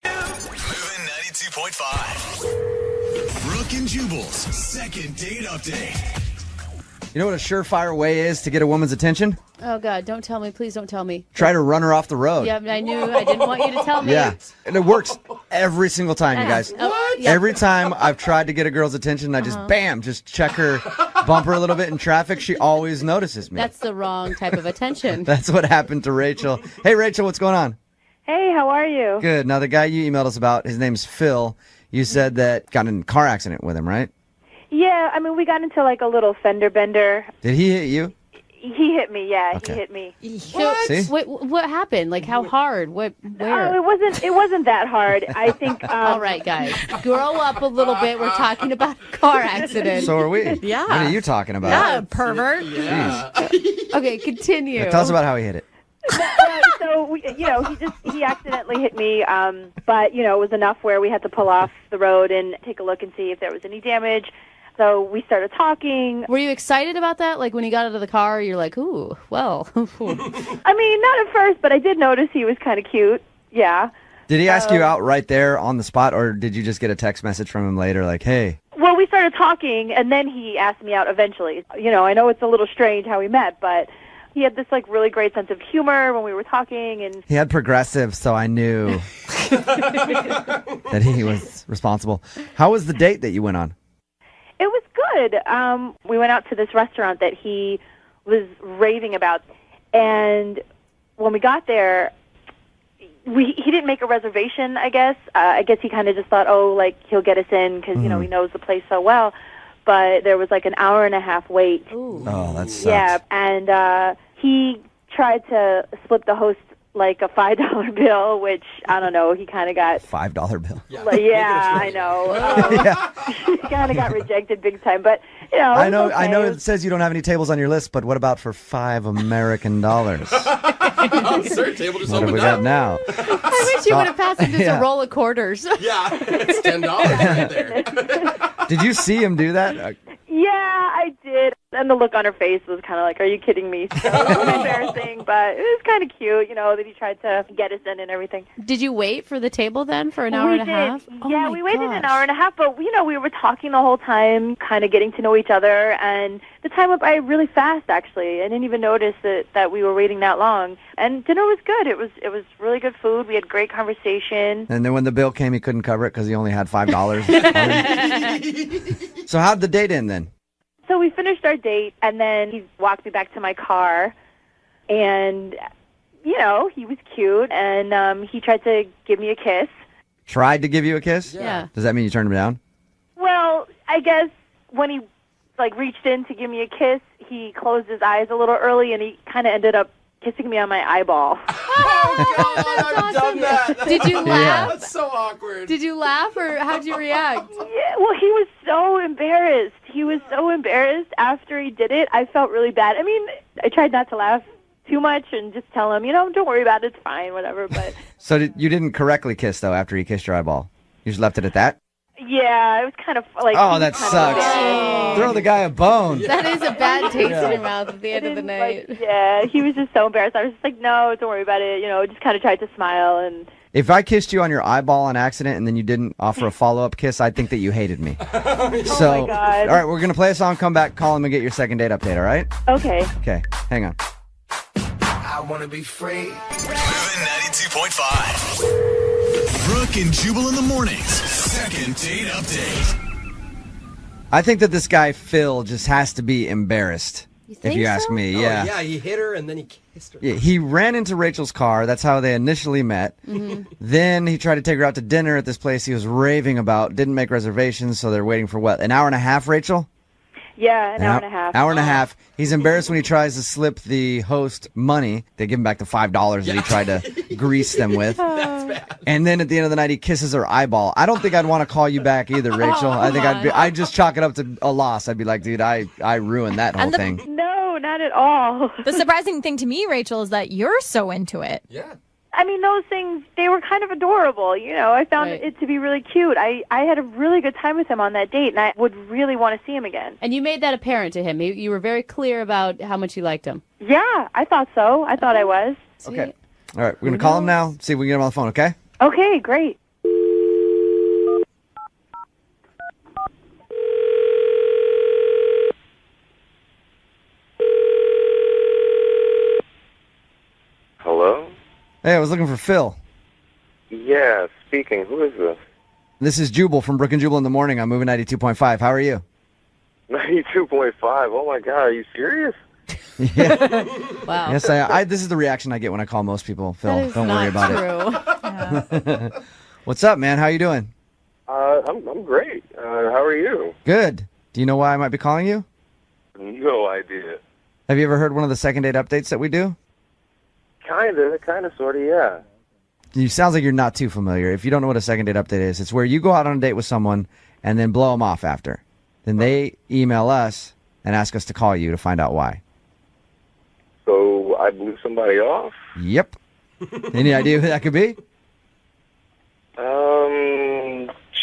Speaker 1: Moving 92.5. Brooke and Jubal's second date update.
Speaker 2: You know what a surefire way is to get a woman's attention?
Speaker 4: Oh, God, don't tell me. Please don't tell me.
Speaker 2: Try to run her off the road.
Speaker 4: Yeah, I knew. I didn't want you to tell me.
Speaker 2: Yeah, and it works every single time, you guys.
Speaker 4: What? Yeah.
Speaker 2: Every time I've tried to get a girl's attention, I just, bam, just check her, bump her a little bit in traffic. She always notices me.
Speaker 4: That's the wrong type of attention.
Speaker 2: That's what happened to Rachel. Hey, Rachel, what's going on?
Speaker 15: Hey, how are you?
Speaker 2: Good. Now, the guy you emailed us about, his name's Phil. You said that got in a car accident with him, right?
Speaker 15: Yeah, I mean, we got into like a little fender bender.
Speaker 2: Did he hit you?
Speaker 15: He hit me, yeah,
Speaker 2: Okay.
Speaker 15: he hit me.
Speaker 4: What?
Speaker 2: See?
Speaker 4: What happened? Like, how hard? Where?
Speaker 15: Oh, it wasn't that hard. I think.
Speaker 4: All right, guys, grow up a little bit. We're talking about a car accident.
Speaker 2: So are we.
Speaker 12: Yeah.
Speaker 2: What are you talking about?
Speaker 12: Yeah, pervert.
Speaker 4: Okay, continue.
Speaker 2: Yeah, tell us about how he hit it.
Speaker 15: So he accidentally hit me, but it was enough where we had to pull off the road and take a look and see if there was any damage. So we started talking.
Speaker 4: Were you excited about that? Like when he got out of the car, you're like, ooh, well.
Speaker 15: I mean, not at first, but I did notice he was kind of cute. Yeah.
Speaker 2: Did he ask you out right there on the spot, or did you just get a text message from him later like, hey?
Speaker 15: Well, we started talking, and then he asked me out eventually. I know it's a little strange how we met, but he had this like really great sense of humor when we were talking, and
Speaker 2: He had progressive, so I knew that he was responsible. How was the date that you went on?
Speaker 15: it was good. We went out to this restaurant that he was raving about, and when we got there, he didn't make a reservation, I guess. I guess he kind of just thought, he'll get us in because, he knows the place so well. But there was like an hour and a half wait.
Speaker 4: Ooh.
Speaker 2: Oh, that sucks.
Speaker 15: Yeah, and he tried to slip the host like a $5 bill, which, I don't know, he kind of got...
Speaker 2: $5 bill.
Speaker 15: Yeah, I know. He kind of got rejected big time, but,
Speaker 2: I know.
Speaker 15: okay.
Speaker 2: I know it says you don't have any tables on your list, but what about for $5 American dollars?
Speaker 5: Sir, table just
Speaker 2: What have we
Speaker 5: opened
Speaker 2: got
Speaker 5: up.
Speaker 2: now?
Speaker 4: I wish you would have passed him just
Speaker 2: Yeah.
Speaker 4: a roll of quarters.
Speaker 5: Yeah, it's $10 right there.
Speaker 2: Did you see him do that?
Speaker 15: Yeah, I did. And the look on her face was kind of like, are you kidding me? So it was embarrassing, but it was kind of cute, that he tried to get us in and everything.
Speaker 4: Did you wait for the table then for an hour
Speaker 15: We
Speaker 4: and a
Speaker 15: did.
Speaker 4: half? Oh
Speaker 15: Yeah,
Speaker 4: my
Speaker 15: we waited an
Speaker 4: gosh.
Speaker 15: hour and a half, but we were talking the whole time, kind of getting to know each other, and the time went by really fast. Actually, I didn't even notice that we were waiting that long. And dinner was good. It was really good food. We had great conversation.
Speaker 2: And then when the bill came, he couldn't cover it because he only had $5. So how'd the date end then?
Speaker 15: So we finished our date, and then he walked me back to my car, and he was cute, and he tried to give me a kiss.
Speaker 2: Tried to give you a kiss?
Speaker 4: Yeah.
Speaker 2: Does that mean you turned him down?
Speaker 15: Well, I guess when he reached in to give me a kiss, he closed his eyes a little early, and he kind of ended up kissing me on my eyeball.
Speaker 5: Oh, God, I've done that.
Speaker 4: Did you laugh?
Speaker 5: That's so awkward.
Speaker 4: Did you laugh, or how'd you react?
Speaker 15: Yeah, well, he was so embarrassed. He was so embarrassed after he did it. I felt really bad. I mean, I tried not to laugh too much and just tell him, don't worry about it. It's fine, whatever. But
Speaker 2: So you didn't correctly kiss, though, after he kissed your eyeball? You just left it at that?
Speaker 15: Yeah, it was kind of like.
Speaker 2: Oh, that sucks. Throw the guy a bone.
Speaker 4: That is a bad taste
Speaker 2: Yeah.
Speaker 4: in your mouth at the end of the night.
Speaker 15: Like, yeah, he was just so embarrassed. I was just like, no, don't worry about it. Just kind of tried to smile and.
Speaker 2: If I kissed you on your eyeball on accident and then you didn't offer a follow-up kiss, I'd think that you hated me.
Speaker 15: Oh my God.
Speaker 2: All right, we're going to play a song, come back, call him, and get your second date update, all right?
Speaker 15: Okay.
Speaker 2: Okay, hang on.
Speaker 1: I want to be free. Moving 92.5. Brooke and Jubal in the mornings. Second date update.
Speaker 2: I think that this guy, Phil, just has to be embarrassed, if you ask me.
Speaker 5: Oh,
Speaker 2: Yeah.
Speaker 5: yeah, he hit her and then he kissed her.
Speaker 2: Yeah, he ran into Rachel's car. That's how they initially met. Then he tried to take her out to dinner at this place he was raving about. Didn't make reservations, so they're waiting for what, an hour and a half, Rachel?
Speaker 15: Yeah, an hour and a half.
Speaker 2: Hour and a half. He's embarrassed when he tries to slip the host money. They give him back the $5 that he tried to grease them with.
Speaker 5: That's bad.
Speaker 2: And then at the end of the night, he kisses her eyeball. I don't think I'd want to call you back either, Rachel. I think I'd just chalk it up to a loss. I'd be like, dude, I ruined that whole thing.
Speaker 15: No, not at all.
Speaker 12: The surprising thing to me, Rachel, is that you're so into it.
Speaker 5: Yeah.
Speaker 15: I mean, those things, they were kind of adorable. I found it to be really cute. I had a really good time with him on that date, and I would really want to see him again.
Speaker 4: And you made that apparent to him. You were very clear about how much you liked him.
Speaker 15: Yeah, I thought so. I thought I was.
Speaker 2: Okay. All right, we're going to call him now, see if we can get him on the phone, okay?
Speaker 15: Okay, great.
Speaker 16: Hello?
Speaker 2: Hey, I was looking for Phil.
Speaker 16: Yeah, speaking. Who is this?
Speaker 2: This is Jubal from Brooke and Jubal in the morning. I'm moving 92.5. How are you?
Speaker 16: 92.5. Oh my God, are you serious?
Speaker 4: Wow.
Speaker 2: Yes, I this is the reaction I get when I call most people. Phil,
Speaker 4: That is
Speaker 2: don't worry
Speaker 4: not
Speaker 2: about
Speaker 4: true.
Speaker 2: it. What's up, man? How you doing?
Speaker 16: I'm great. How are you?
Speaker 2: Good. Do you know why I might be calling you?
Speaker 16: No idea.
Speaker 2: Have you ever heard one of the second date updates that we do?
Speaker 16: Kinda, sorta, yeah.
Speaker 2: You sounds like you're not too familiar. If you don't know what a second date update is, it's where you go out on a date with someone and then blow them off after. Then they email us and ask us to call you to find out why.
Speaker 16: So I blew somebody off?
Speaker 2: Yep. Any idea who that could be?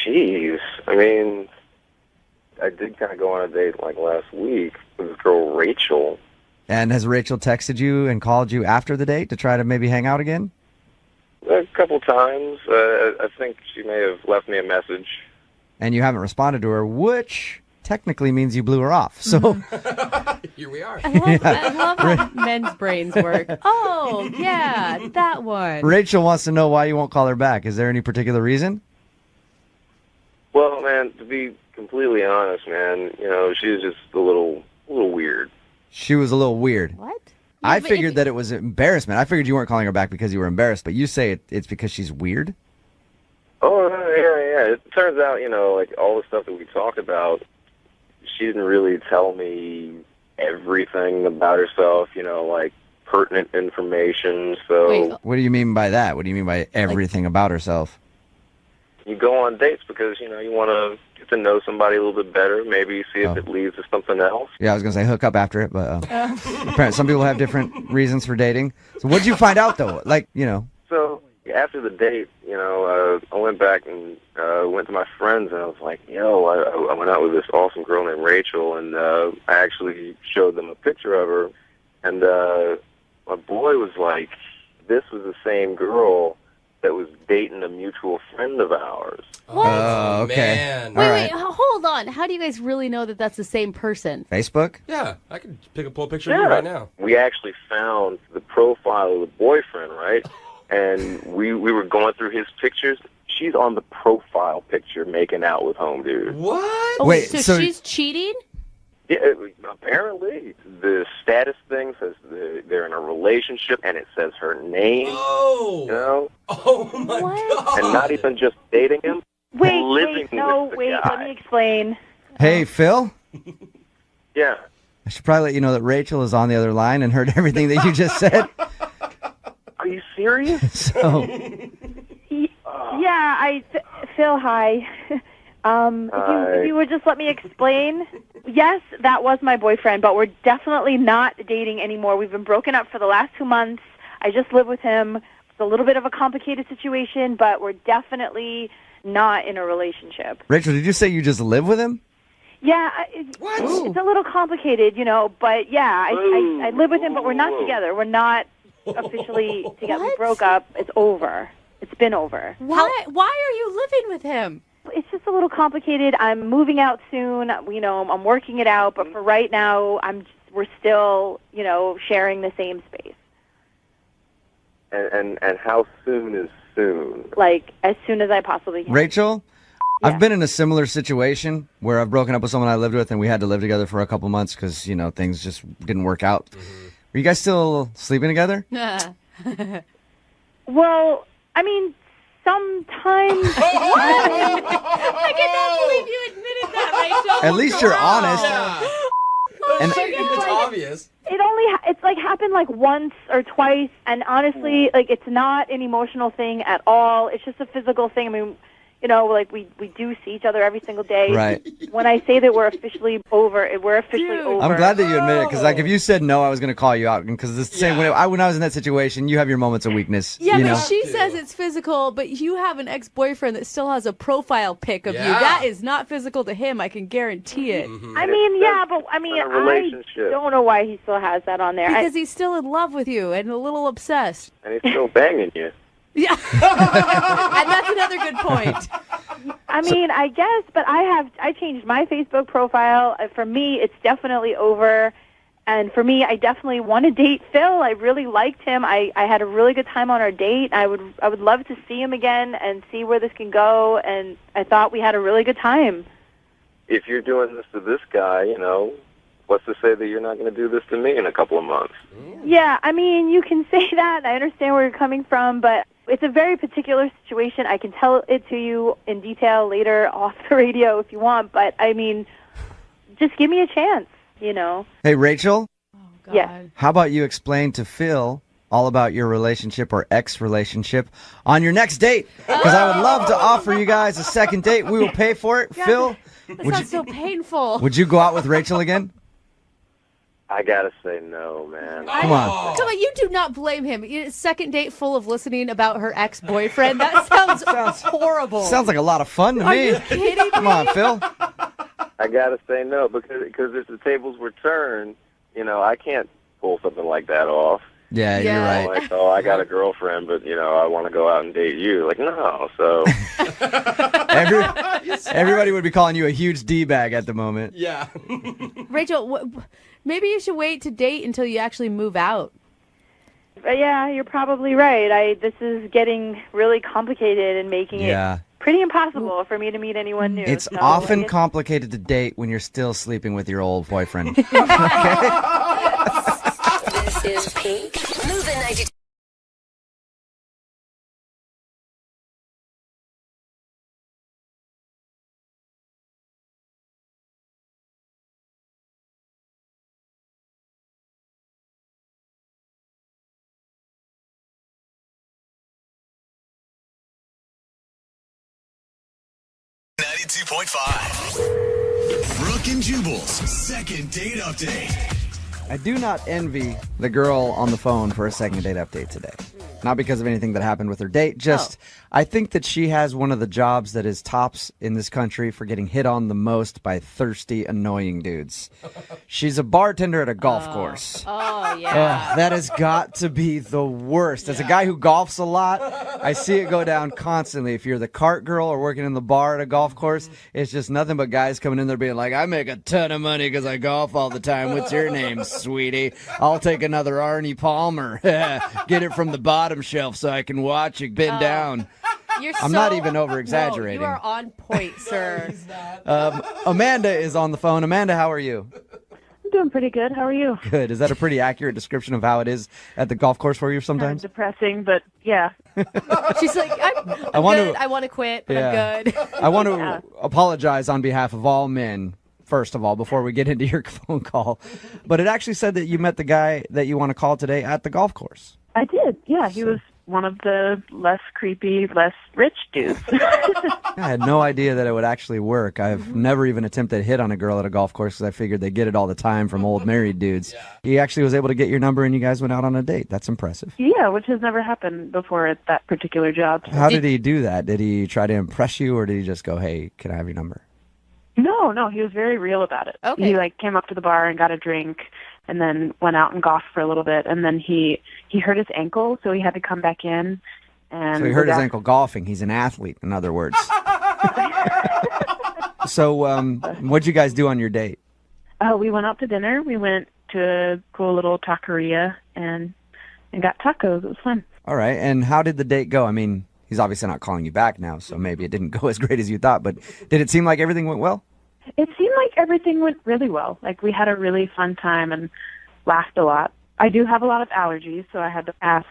Speaker 16: Jeez. I mean, I did kind of go on a date like last week with this girl, Rachel.
Speaker 2: And has Rachel texted you and called you after the date to try to maybe hang out again?
Speaker 16: A couple times. I think she may have left me a message.
Speaker 2: And you haven't responded to her, which technically means you blew her off. So
Speaker 5: Here we are.
Speaker 4: I love how men's brains work. Oh, yeah, that one.
Speaker 2: Rachel wants to know why you won't call her back. Is there any particular reason?
Speaker 16: Well, man, to be completely honest, man, she's just a little weird.
Speaker 2: She was a little weird.
Speaker 4: What?
Speaker 2: I figured that it was embarrassment. I figured you weren't calling her back because you were embarrassed, but you say it's because she's weird?
Speaker 16: Oh, yeah. It turns out, like all the stuff that we talked about, she didn't really tell me everything about herself, like pertinent information. So
Speaker 4: Wait.
Speaker 2: What do you mean by that? What do you mean by everything about herself?
Speaker 16: you go on dates because, you want to get to know somebody a little bit better, maybe see if it leads to something else.
Speaker 2: Yeah, I was going to say hook up after it, but apparently some people have different reasons for dating. So what did you find out, though?
Speaker 16: So after the date, I went back and went to my friends, and I was like, I went out with this awesome girl named Rachel, and I actually showed them a picture of her, and my boy was like, this was the same girl that was dating a mutual friend of ours.
Speaker 4: What?
Speaker 2: Oh, okay.
Speaker 5: Man.
Speaker 4: Wait, hold on. How do you guys really know that that's the same person?
Speaker 2: Facebook?
Speaker 5: Yeah, I could pull a picture of you right now.
Speaker 16: We actually found the profile of the boyfriend, right? And we were going through his pictures. She's on the profile picture making out with home dude.
Speaker 5: What?
Speaker 4: Oh,
Speaker 2: Wait,
Speaker 4: so she's cheating?
Speaker 16: Yeah, apparently the status thing says they're in a relationship, and it says her name.
Speaker 5: Oh, oh my God!
Speaker 16: And not even just dating him.
Speaker 15: Wait,
Speaker 16: living with the guy.
Speaker 15: let me explain.
Speaker 2: Hey, Phil?
Speaker 16: Yeah.
Speaker 2: I should probably let you know that Rachel is on the other line and heard everything that you just said.
Speaker 16: Are you serious?
Speaker 2: So,
Speaker 15: Yeah, Phil, hi. If you would just let me explain. Yes, that was my boyfriend, but we're definitely not dating anymore. We've been broken up for the last 2 months. I just live with him. It's a little bit of a complicated situation, but we're definitely not in a relationship.
Speaker 2: Rachel, did you say you just live with him?
Speaker 15: Yeah, it's a little complicated, but yeah, I live with him, but we're not together. We're not officially together. We broke up. It's over. It's been over.
Speaker 12: Why are you living with him?
Speaker 15: It's just a little complicated. I'm moving out soon. I'm working it out, but for right now, we're still, sharing the same space.
Speaker 16: And how soon is soon?
Speaker 15: Like, as soon as I possibly can.
Speaker 2: Rachel, I've been in a similar situation where I've broken up with someone I lived with and we had to live together for a couple months because, things just didn't work out. Are you guys still sleeping together?
Speaker 15: Well, I mean, sometimes.
Speaker 12: I cannot believe you admitted that, Rachel.
Speaker 2: At least you're honest.
Speaker 5: And it's obvious.
Speaker 15: It's like happened like once or twice, and honestly, like it's not an emotional thing at all. It's just a physical thing. I mean, like we do see each other every single day.
Speaker 2: Right.
Speaker 15: When I say that we're officially over, we're officially over.
Speaker 2: I'm glad that you admit it because, if you said no, I was going to call you out. Because it's the same when I was in that situation, you have your moments of weakness.
Speaker 17: Yeah, but she says it's physical, but you have an ex-boyfriend that still has a profile pic of you. That is not physical to him. I can guarantee it.
Speaker 15: I mean, I don't know why he still has that on there.
Speaker 17: Because he's still in love with you and a little obsessed.
Speaker 16: And he's still banging you.
Speaker 17: Yeah, and that's another good point.
Speaker 15: I mean, I guess, but I changed my Facebook profile. For me, it's definitely over. And for me, I definitely want to date Phil. I really liked him. I had a really good time on our date. I would love to see him again and see where this can go. And I thought we had a really good time.
Speaker 16: If you're doing this to this guy, what's to say that you're not going to do this to me in a couple of months?
Speaker 15: Yeah, I mean, you can say that. I understand where you're coming from, but it's a very particular situation. I can tell it to you in detail later off the radio if you want, but I mean, just give me a chance,
Speaker 2: Hey, Rachel?
Speaker 15: Yeah.
Speaker 2: How about you explain to Phil all about your relationship or ex-relationship on your next date? Because I would love to offer you guys a second date. We will pay for it.
Speaker 17: God,
Speaker 2: Phil?
Speaker 17: That sounds so painful.
Speaker 2: Would you go out with Rachel again?
Speaker 16: I gotta say no, man.
Speaker 2: Come on.
Speaker 17: Come on, you do not blame him. Second date full of listening about her ex-boyfriend. That sounds horrible.
Speaker 2: Sounds like a lot of fun to
Speaker 17: Are
Speaker 2: me.
Speaker 17: you kidding
Speaker 2: Come
Speaker 17: me?
Speaker 2: on, Phil.
Speaker 16: I gotta say no because if the tables were turned, I can't pull something like that off.
Speaker 2: Yeah, you're right.
Speaker 16: Like, oh, I got a girlfriend, but I want to go out and date you. Like, no. So
Speaker 2: everybody would be calling you a huge D-bag at the moment.
Speaker 5: Yeah.
Speaker 17: Rachel, maybe you should wait to date until you actually move out.
Speaker 15: Yeah, you're probably right. This is getting really complicated and making it pretty impossible for me to meet anyone new.
Speaker 2: It's
Speaker 15: so
Speaker 2: often
Speaker 15: I guess-
Speaker 2: complicated to date when you're still sleeping with your old boyfriend.
Speaker 10: This is Pink. Moving 92.
Speaker 1: Brooke and Jubal's second date update.
Speaker 2: I do not envy the girl on the phone for a second date update today. Not because of anything that happened with her date, just I think that she has one of the jobs that is tops in this country for getting hit on the most by thirsty, annoying dudes. She's a bartender at a golf course.
Speaker 17: Oh, yeah.
Speaker 2: That has got to be the worst. As a guy who golfs a lot, I see it go down constantly. If you're the cart girl or working in the bar at a golf course, it's just nothing but guys coming in there being like, I make a ton of money because I golf all the time. What's your name, sweetie? I'll take another Arnie Palmer. Get it from the bottom shelf so I can watch it bend down. I'm not even over-exaggerating.
Speaker 17: No, you are on point, sir.
Speaker 2: Amanda is on the phone. Amanda, how are you?
Speaker 6: I'm doing pretty good. How are you?
Speaker 2: Good. Is that a pretty accurate description of how it is at the golf course for you sometimes?
Speaker 6: Kind of depressing, but yeah.
Speaker 17: She's like, I'm good. I want to quit, but I'm good.
Speaker 2: I want to apologize on behalf of all men, first of all, before we get into your phone call. But it actually said that you met the guy that you want to call today at the golf course.
Speaker 6: I did. Yeah, he was one of the less creepy, less rich dudes.
Speaker 2: I had no idea that it would actually work. I've never even attempted to hit on a girl at a golf course because I figured they get it all the time from old married dudes. He actually was able to get your number and you guys went out on a date. That's impressive.
Speaker 6: Yeah, which has never happened before at that particular job.
Speaker 2: How did he do that? Did he try to impress you or did he just go, hey, can I have your number?
Speaker 6: No, he was very real about it.
Speaker 4: Okay.
Speaker 6: He came up to the bar and got a drink and then went out and golfed for a little bit, and then he hurt his ankle, so he had to come back in. And
Speaker 2: So he hurt his ankle golfing. He's an athlete, in other words. So what'd you guys do on your date?
Speaker 6: We went out to dinner. We went to a cool little taqueria and got tacos. It was fun.
Speaker 2: All right, and how did the date go? I mean, he's obviously not calling you back now, so maybe it didn't go as great as you thought, but did it seem like everything went well?
Speaker 6: It seemed like everything went really well. We had a really fun time and laughed a lot. I do have a lot of allergies, so I had to ask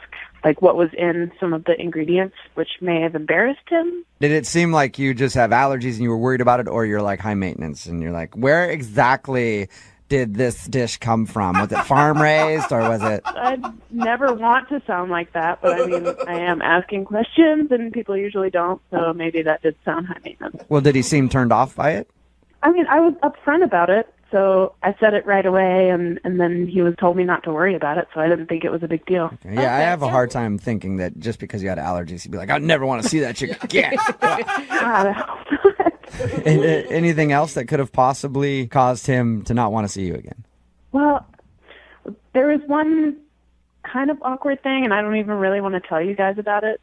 Speaker 6: what was in some of the ingredients, which may have embarrassed him.
Speaker 2: Did it seem like you just have allergies and you were worried about it, or you're high maintenance and you're where exactly did this dish come from? Was it farm raised or was it?
Speaker 6: I never want to sound like that, but I mean, I am asking questions and people usually don't, so maybe that did sound high maintenance.
Speaker 2: Well, did he seem turned off by it?
Speaker 6: I mean, I was upfront about it, so I said it right away, and then he told me not to worry about it, so I didn't think it was a big deal.
Speaker 2: Okay. Yeah, I have a hard time thinking that just because you had allergies, he'd be like, I never want to see that chick again. Anything else that could have possibly caused him to not want to see you again?
Speaker 6: Well, there was one kind of awkward thing, and I don't even really want to tell you guys about it.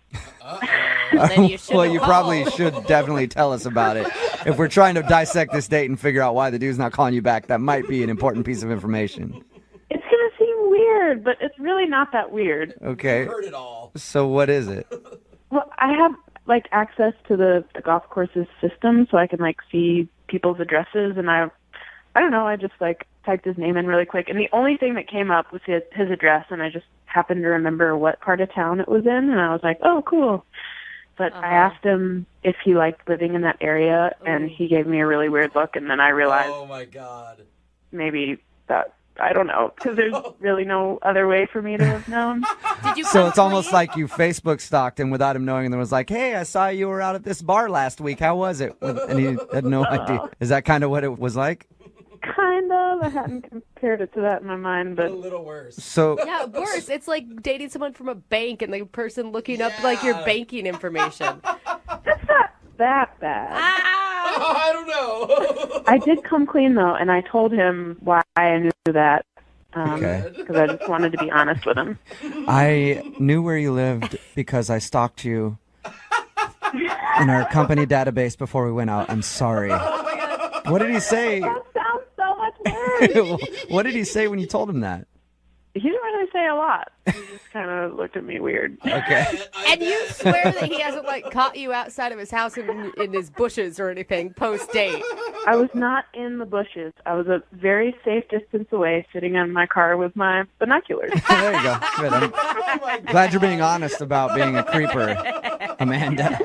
Speaker 2: Well, you probably should definitely tell us about it. If we're trying to dissect this date and figure out why the dude's not calling you back, that might be an important piece of information.
Speaker 6: It's going to seem weird, but it's really not that weird.
Speaker 2: Okay.
Speaker 5: Heard it all.
Speaker 2: So what is it?
Speaker 6: Well, I have access to the golf course's system, so I can see people's addresses, and I don't know, I just typed his name in really quick, and the only thing that came up was his address, and I just happened to remember what part of town it was in, and I was like, oh, cool. But I asked him if he liked living in that area, and he gave me a really weird look, and then I realized,
Speaker 5: oh my God,
Speaker 6: maybe that, I don't know, because there's really no other way for me to have known.
Speaker 2: So it's almost like you Facebook stalked him without him knowing, and then was like, hey, I saw you were out at this bar last week. How was it? And he had no idea. Is that kind of what it was like?
Speaker 6: Kind of. I hadn't compared it to that in my mind, but
Speaker 5: a little worse.
Speaker 2: So
Speaker 4: yeah, worse. It's like dating someone from a bank and the person looking up your banking information.
Speaker 6: That's not that bad.
Speaker 5: I don't know.
Speaker 6: I did come clean though, and I told him why I knew that.
Speaker 2: Okay.
Speaker 6: Because I just wanted to be honest with him.
Speaker 2: I knew where you lived because I stalked you in our company database before we went out. I'm sorry. What did he say?
Speaker 6: That sounds so much worse.
Speaker 2: What did he say when you told him that?
Speaker 6: He didn't really say a lot. He just kind of looked at me weird.
Speaker 2: Okay.
Speaker 4: And you swear that he hasn't caught you outside of his house in his bushes or anything post-date?
Speaker 6: I was not in the bushes. I was a very safe distance away, sitting in my car with my binoculars.
Speaker 2: There you go. Good. I'm glad you're being honest about being a creeper, Amanda.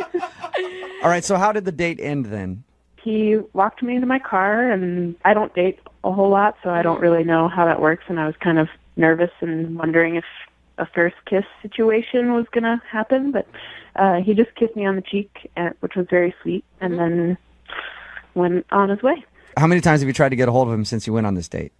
Speaker 2: All right, so how did the date end then?
Speaker 6: He walked me into my car, and I don't date a whole lot, so I don't really know how that works, and I was kind of nervous and wondering if a first kiss situation was going to happen, but he just kissed me on the cheek, which was very sweet, and then went on his way.
Speaker 2: How many times have you tried to get a hold of him since you went on this date?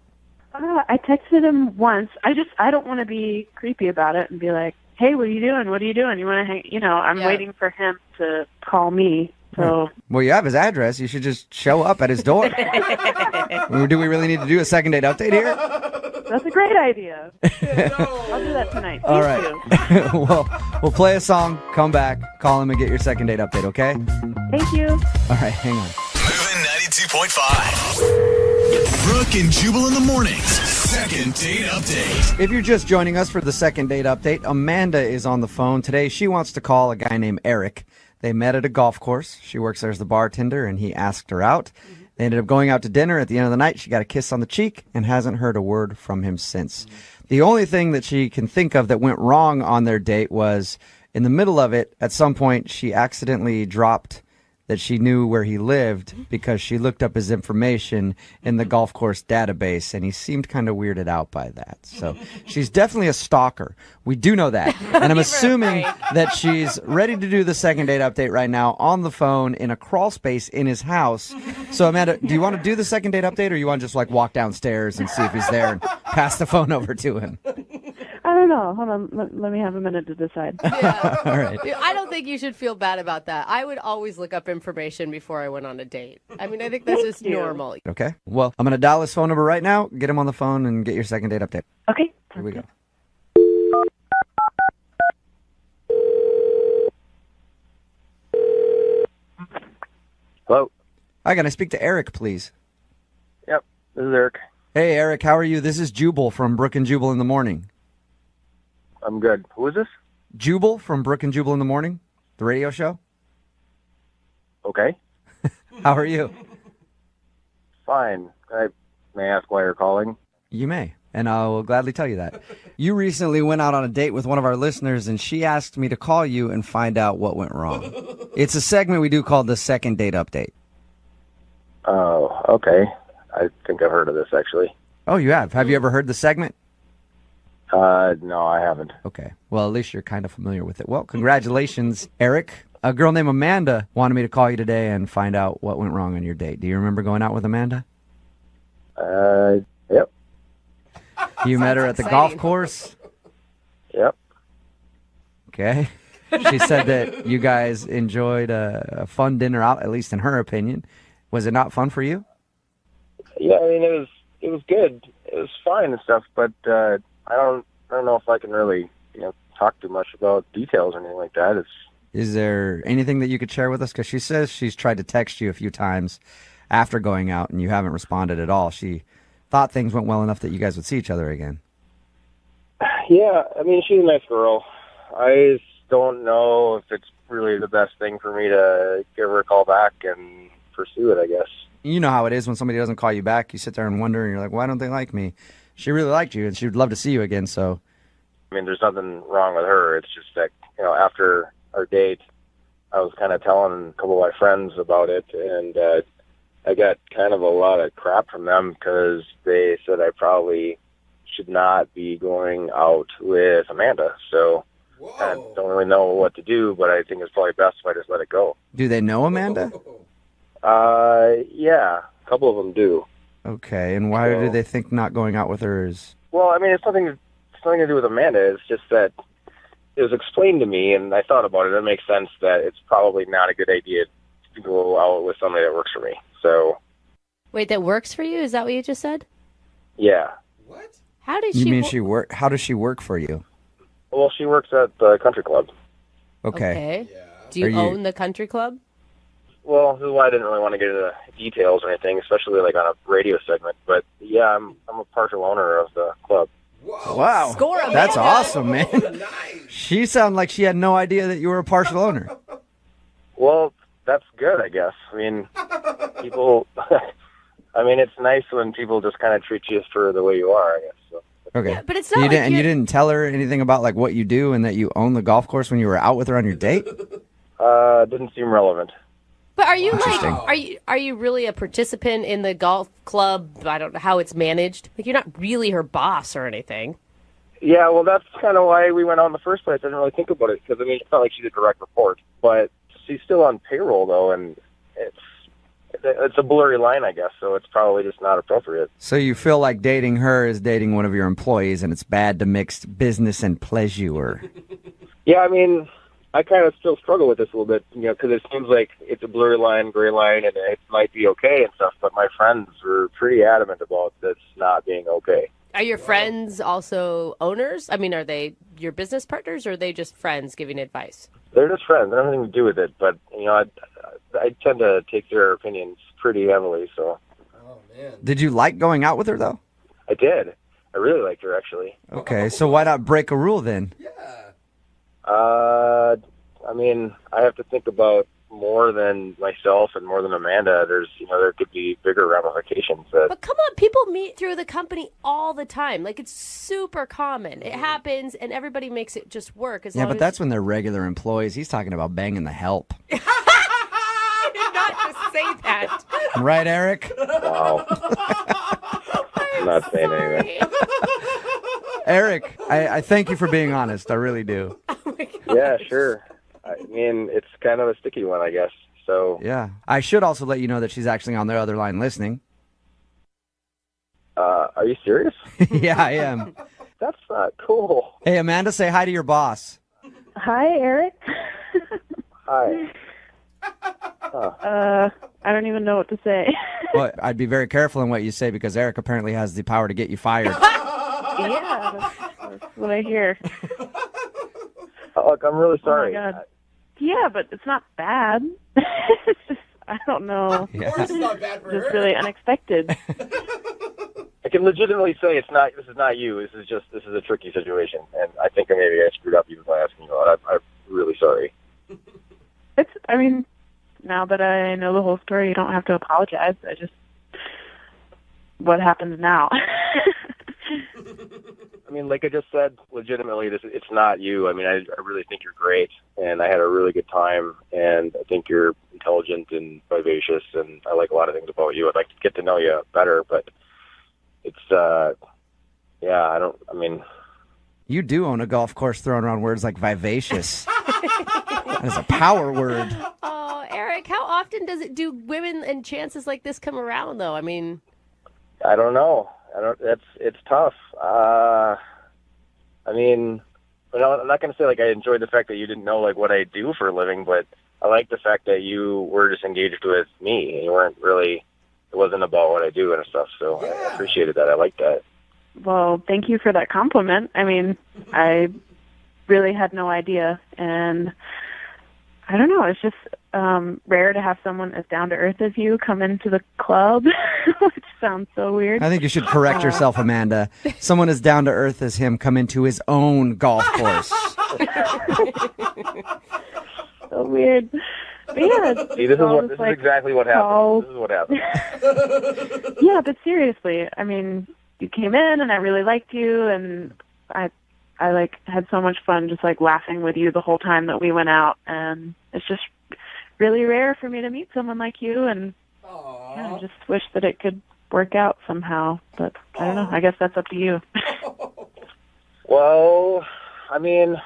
Speaker 6: I texted him once. I don't want to be creepy about it and be like, hey, what are you doing? What are you doing? You want to hang? I'm waiting for him to call me. So,
Speaker 2: well, you have his address. You should just show up at his door. Do we really need to do a second date update here?
Speaker 6: That's a great idea. I'll do that tonight.
Speaker 2: All right. Well, we'll play a song, come back, call him, and get your second date update, okay?
Speaker 6: Thank you.
Speaker 2: All right, hang on.
Speaker 1: Moving 92.5. Brooke and Jubal in the mornings. Second date update.
Speaker 2: If you're just joining us for the second date update, Amanda is on the phone today. She wants to call a guy named Eric. They met at a golf course. She works there as the bartender, and he asked her out. They ended up going out to dinner. At the end of the night, she got a kiss on the cheek and hasn't heard a word from him since. The only thing that she can think of that went wrong on their date was in the middle of it, at some point, she accidentally dropped that she knew where he lived because she looked up his information in the golf course database, and he seemed kind of weirded out by that. So she's definitely a stalker. We do know that. And I'm assuming that she's ready to do the second date update right now on the phone in a crawl space in his house. So, Amanda, do you want to do the second date update, or you want to just like walk downstairs and see if he's there and pass the phone over to him?
Speaker 6: I don't know. Hold on. Let me have a minute to decide.
Speaker 4: Yeah.
Speaker 2: All right.
Speaker 4: I don't think you should feel bad about that. I would always look up information before I went on a date. I mean, I think that's just normal.
Speaker 2: Okay. Well, I'm going to dial his phone number right now, get him on the phone, and get your second date update.
Speaker 6: Okay.
Speaker 2: Here we go.
Speaker 9: Hello.
Speaker 2: Hi, can I speak to Eric, please?
Speaker 9: Yep, this is Eric.
Speaker 2: Hey, Eric, how are you? This is Jubal from Brooke and Jubal in the Morning.
Speaker 9: I'm good. Who is this?
Speaker 2: Jubal from Brooke and Jubal in the Morning, the radio show.
Speaker 9: Okay.
Speaker 2: How are you?
Speaker 9: Fine. May I ask why you're calling?
Speaker 2: You may, and I will gladly tell you that. You recently went out on a date with one of our listeners, and she asked me to call you and find out what went wrong. It's a segment we do called the second date update.
Speaker 9: Oh, okay. I think I've heard of this, actually.
Speaker 2: Oh, you have? Have you ever heard the segment?
Speaker 9: No, I haven't.
Speaker 2: Okay. Well, at least you're kind of familiar with it. Well, congratulations, Eric. A girl named Amanda wanted me to call you today and find out what went wrong on your date. Do you remember going out with Amanda?
Speaker 9: Yep.
Speaker 2: You met her at the golf course?
Speaker 9: Yep.
Speaker 2: Okay. She said that you guys enjoyed a fun dinner out, at least in her opinion. Was it not fun for you?
Speaker 9: Yeah, I mean, it was good. It was fine and stuff, but I don't know if I can really, talk too much about details or anything like that.
Speaker 2: Is there anything that you could share with us? Because she says she's tried to text you a few times after going out, and you haven't responded at all. She thought things went well enough that you guys would see each other again.
Speaker 9: Yeah, I mean, she's a nice girl. I just don't know if it's really the best thing for me to give her a call back and pursue it, I guess.
Speaker 2: You know how it is when somebody doesn't call you back. You sit there and wonder, and you're like, why don't they like me? She really liked you, and she would love to see you again, so.
Speaker 9: I mean, there's nothing wrong with her. It's just that, after our date, I was kind of telling a couple of my friends about it, and I got kind of a lot of crap from them because they said I probably should not be going out with Amanda. So I don't really know what to do, but I think it's probably best if I just let it go.
Speaker 2: Do they know Amanda?
Speaker 9: Yeah, a couple of them do.
Speaker 2: Okay, and why do they think not going out with her is?
Speaker 9: Well, I mean, it's nothing to do with Amanda. It's just that it was explained to me, and I thought about it. It makes sense that it's probably not a good idea to go out with somebody that works for me. So.
Speaker 4: Wait, that works for you? Is that what you just said?
Speaker 9: Yeah.
Speaker 4: How did
Speaker 2: You
Speaker 4: she?
Speaker 2: mean she work? How does she work for you?
Speaker 9: Well, she works at the country club.
Speaker 2: Okay.
Speaker 4: Do you own the country club?
Speaker 9: Well, this is why I didn't really want to get into details or anything, especially like on a radio segment. But yeah, I'm a partial owner of the club.
Speaker 2: Wow.
Speaker 4: Score,
Speaker 2: That's
Speaker 4: Amanda.
Speaker 2: awesome, man. She sounded like she had no idea that you were a partial owner.
Speaker 9: Well, that's good, I guess. I mean, people. I mean, it's nice when people just kind of treat you for the way you are, I guess. So.
Speaker 2: Okay.
Speaker 4: Yeah, but it's not like
Speaker 2: you didn't tell her anything about like what you do and that you own the golf course when you were out with her on your date?
Speaker 9: Didn't seem relevant.
Speaker 4: But are you
Speaker 2: Interesting.
Speaker 4: are you really a participant in the golf club? I don't know how it's managed. Like, you're not really her boss or anything.
Speaker 9: Yeah, well, that's kind of why we went out in the first place. I didn't really think about it because, I mean, it's not like she's a direct report. But she's still on payroll, though, and it's a blurry line, I guess, so it's probably just not appropriate.
Speaker 2: So you feel like dating her is dating one of your employees, and it's bad to mix business and pleasure.
Speaker 9: Yeah, I mean, I kind of still struggle with this a little bit, because it seems like it's a blurry line, gray line, and it might be okay and stuff, but my friends were pretty adamant about this not being okay.
Speaker 4: Are your friends also owners? I mean, are they your business partners, or are they just friends giving advice?
Speaker 9: They're just friends. They don't have anything to do with it, but, I tend to take their opinions pretty heavily, so.
Speaker 5: Oh, man.
Speaker 2: Did you like going out with her, though?
Speaker 9: I did. I really liked her, actually.
Speaker 2: Okay, so why not break a rule then?
Speaker 9: I mean, I have to think about more than myself and more than Amanda. There could be bigger ramifications.
Speaker 4: But come on, people meet through the company all the time. Like, it's super common. It happens, and everybody makes it just work.
Speaker 2: Yeah, but that's when they're regular employees. He's talking about banging the help.
Speaker 4: say that.
Speaker 2: Right, Eric?
Speaker 16: Wow. I'm not saying anything.
Speaker 2: Eric, I thank you for being honest. I really do.
Speaker 16: Yeah, sure. I mean, it's kind of a sticky one, I guess. So
Speaker 2: Yeah. I should also let you know that she's actually on the other line listening.
Speaker 16: Are you serious?
Speaker 2: Yeah, I am.
Speaker 16: That's not cool.
Speaker 2: Hey, Amanda, say hi to your boss.
Speaker 6: Hi, Eric.
Speaker 16: Hi.
Speaker 6: I don't even know what to say.
Speaker 2: Well, I'd be very careful in what you say because Eric apparently has the power to get you fired.
Speaker 6: Yeah, that's what I hear.
Speaker 16: Look, I'm really sorry.
Speaker 6: Oh my God. Yeah, but it's not bad. It's just, I don't know.
Speaker 2: Yeah.
Speaker 5: It's not bad for
Speaker 6: Just
Speaker 5: her.
Speaker 6: really unexpected.
Speaker 16: I can legitimately say it's not. This is not you. This is a tricky situation, and I think maybe I screwed up even by asking you out. I'm really sorry.
Speaker 6: I mean, now that I know the whole story, you don't have to apologize. What happens now?
Speaker 16: I mean, like I just said, legitimately, it's not you. I mean, I really think you're great, and I had a really good time, and I think you're intelligent and vivacious, and I like a lot of things about you. I'd like to get to know you better, but it's,
Speaker 2: You do own a golf course throwing around words like vivacious. That is a power word.
Speaker 4: Oh, Eric, how often do women and chances like this come around, though? I mean,
Speaker 16: I don't know. It's tough. I mean, I'm not going to say like I enjoyed the fact that you didn't know like what I do for a living, but I like the fact that you were just engaged with me. You weren't really. It wasn't about what I do and stuff. So yeah. I appreciated that. I like that.
Speaker 6: Well, thank you for that compliment. I mean, I really had no idea, and I don't know. It's just rare to have someone as down to earth as you come into the club, which sounds so weird.
Speaker 2: I think you should correct yourself, Amanda. Someone as down to earth as him come into his own golf course.
Speaker 6: So weird. But yeah,
Speaker 16: See, this is exactly what happened. This is what happened.
Speaker 6: Yeah, but seriously, I mean, you came in and I really liked you, and I like had so much fun just like laughing with you the whole time that we went out, and it's just really rare for me to meet someone like you, and yeah, I just wish that it could work out somehow, but I don't know. I guess that's up to you.
Speaker 16: Well, I mean,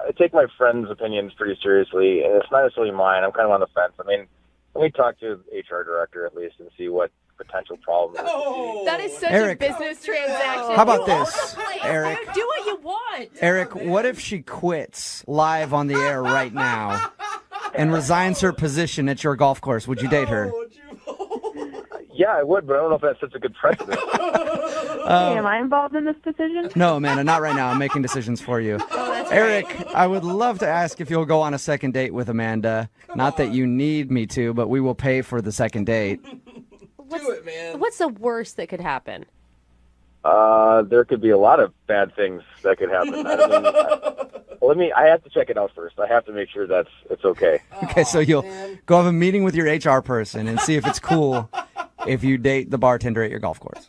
Speaker 16: I take my friends' opinions pretty seriously, and it's not necessarily mine. I'm kind of on the fence. I mean, let me talk to the HR director at least and see what potential problems.
Speaker 4: that is such
Speaker 2: Eric.
Speaker 4: a business transaction.
Speaker 2: How about
Speaker 4: You own
Speaker 2: this,
Speaker 4: the place.
Speaker 2: Eric?
Speaker 4: Do what you want.
Speaker 2: Eric, what if she quits live on the air right now and resigns her position at your golf course? Would you date her?
Speaker 16: Yeah, I would, but I don't know if that sets a good precedent.
Speaker 6: Hey, am I involved in this decision?
Speaker 2: No, Amanda, not right now. I'm making decisions for you. Eric, I would love to ask if you'll go on a second date with Amanda. Not that you need me to, but we will pay for the second date.
Speaker 5: Do it, man.
Speaker 4: What's the worst that could happen?
Speaker 16: There could be a lot of bad things that could happen. I have to check it out first. I have to make sure it's okay.
Speaker 2: Okay, so you'll go have a meeting with your HR person and see if it's cool if you date the bartender at your golf course.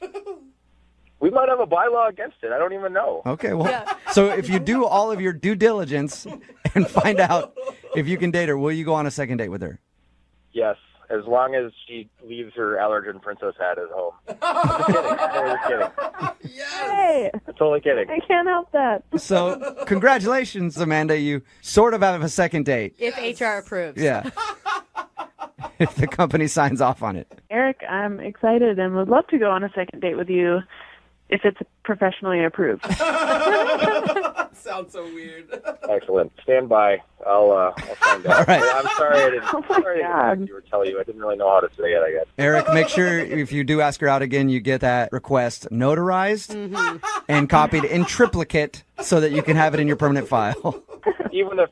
Speaker 16: We might have a bylaw against it. I don't even know.
Speaker 2: Okay, well, so if you do all of your due diligence and find out if you can date her, will you go on a second date with her?
Speaker 16: Yes, as long as she leaves her allergen princess hat at home. I'm just kidding. I'm totally kidding.
Speaker 6: Hey,
Speaker 16: I'm totally kidding.
Speaker 6: I can't help that.
Speaker 2: So, congratulations, Amanda. You sort of have a second date.
Speaker 4: If HR approves.
Speaker 2: Yeah. If the company signs off on it.
Speaker 6: Eric, I'm excited and would love to go on a second date with you if it's professionally approved.
Speaker 5: Sounds so weird.
Speaker 16: Excellent. Stand by. I'll find out.
Speaker 2: All right.
Speaker 16: I'm sorry I didn't.
Speaker 6: Oh my
Speaker 16: sorry I
Speaker 6: God.
Speaker 16: didn't tell you. I didn't really know how to say it. I guess.
Speaker 2: Eric, make sure if you do ask her out again, you get that request notarized and copied in triplicate so that you can have it in your permanent file.
Speaker 16: Even if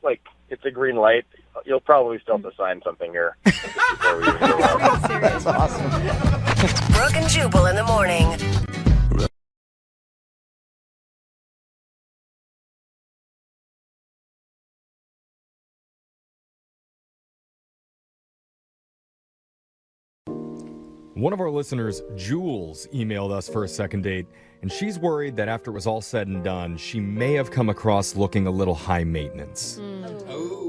Speaker 16: it's a green light, you'll probably still have to sign something here. Before we even go out.
Speaker 2: That's awesome.
Speaker 10: Brooke and Jubal in the morning.
Speaker 18: One of our listeners, Jules, emailed us for a second date, and she's worried that after it was all said and done, she may have come across looking a little high maintenance.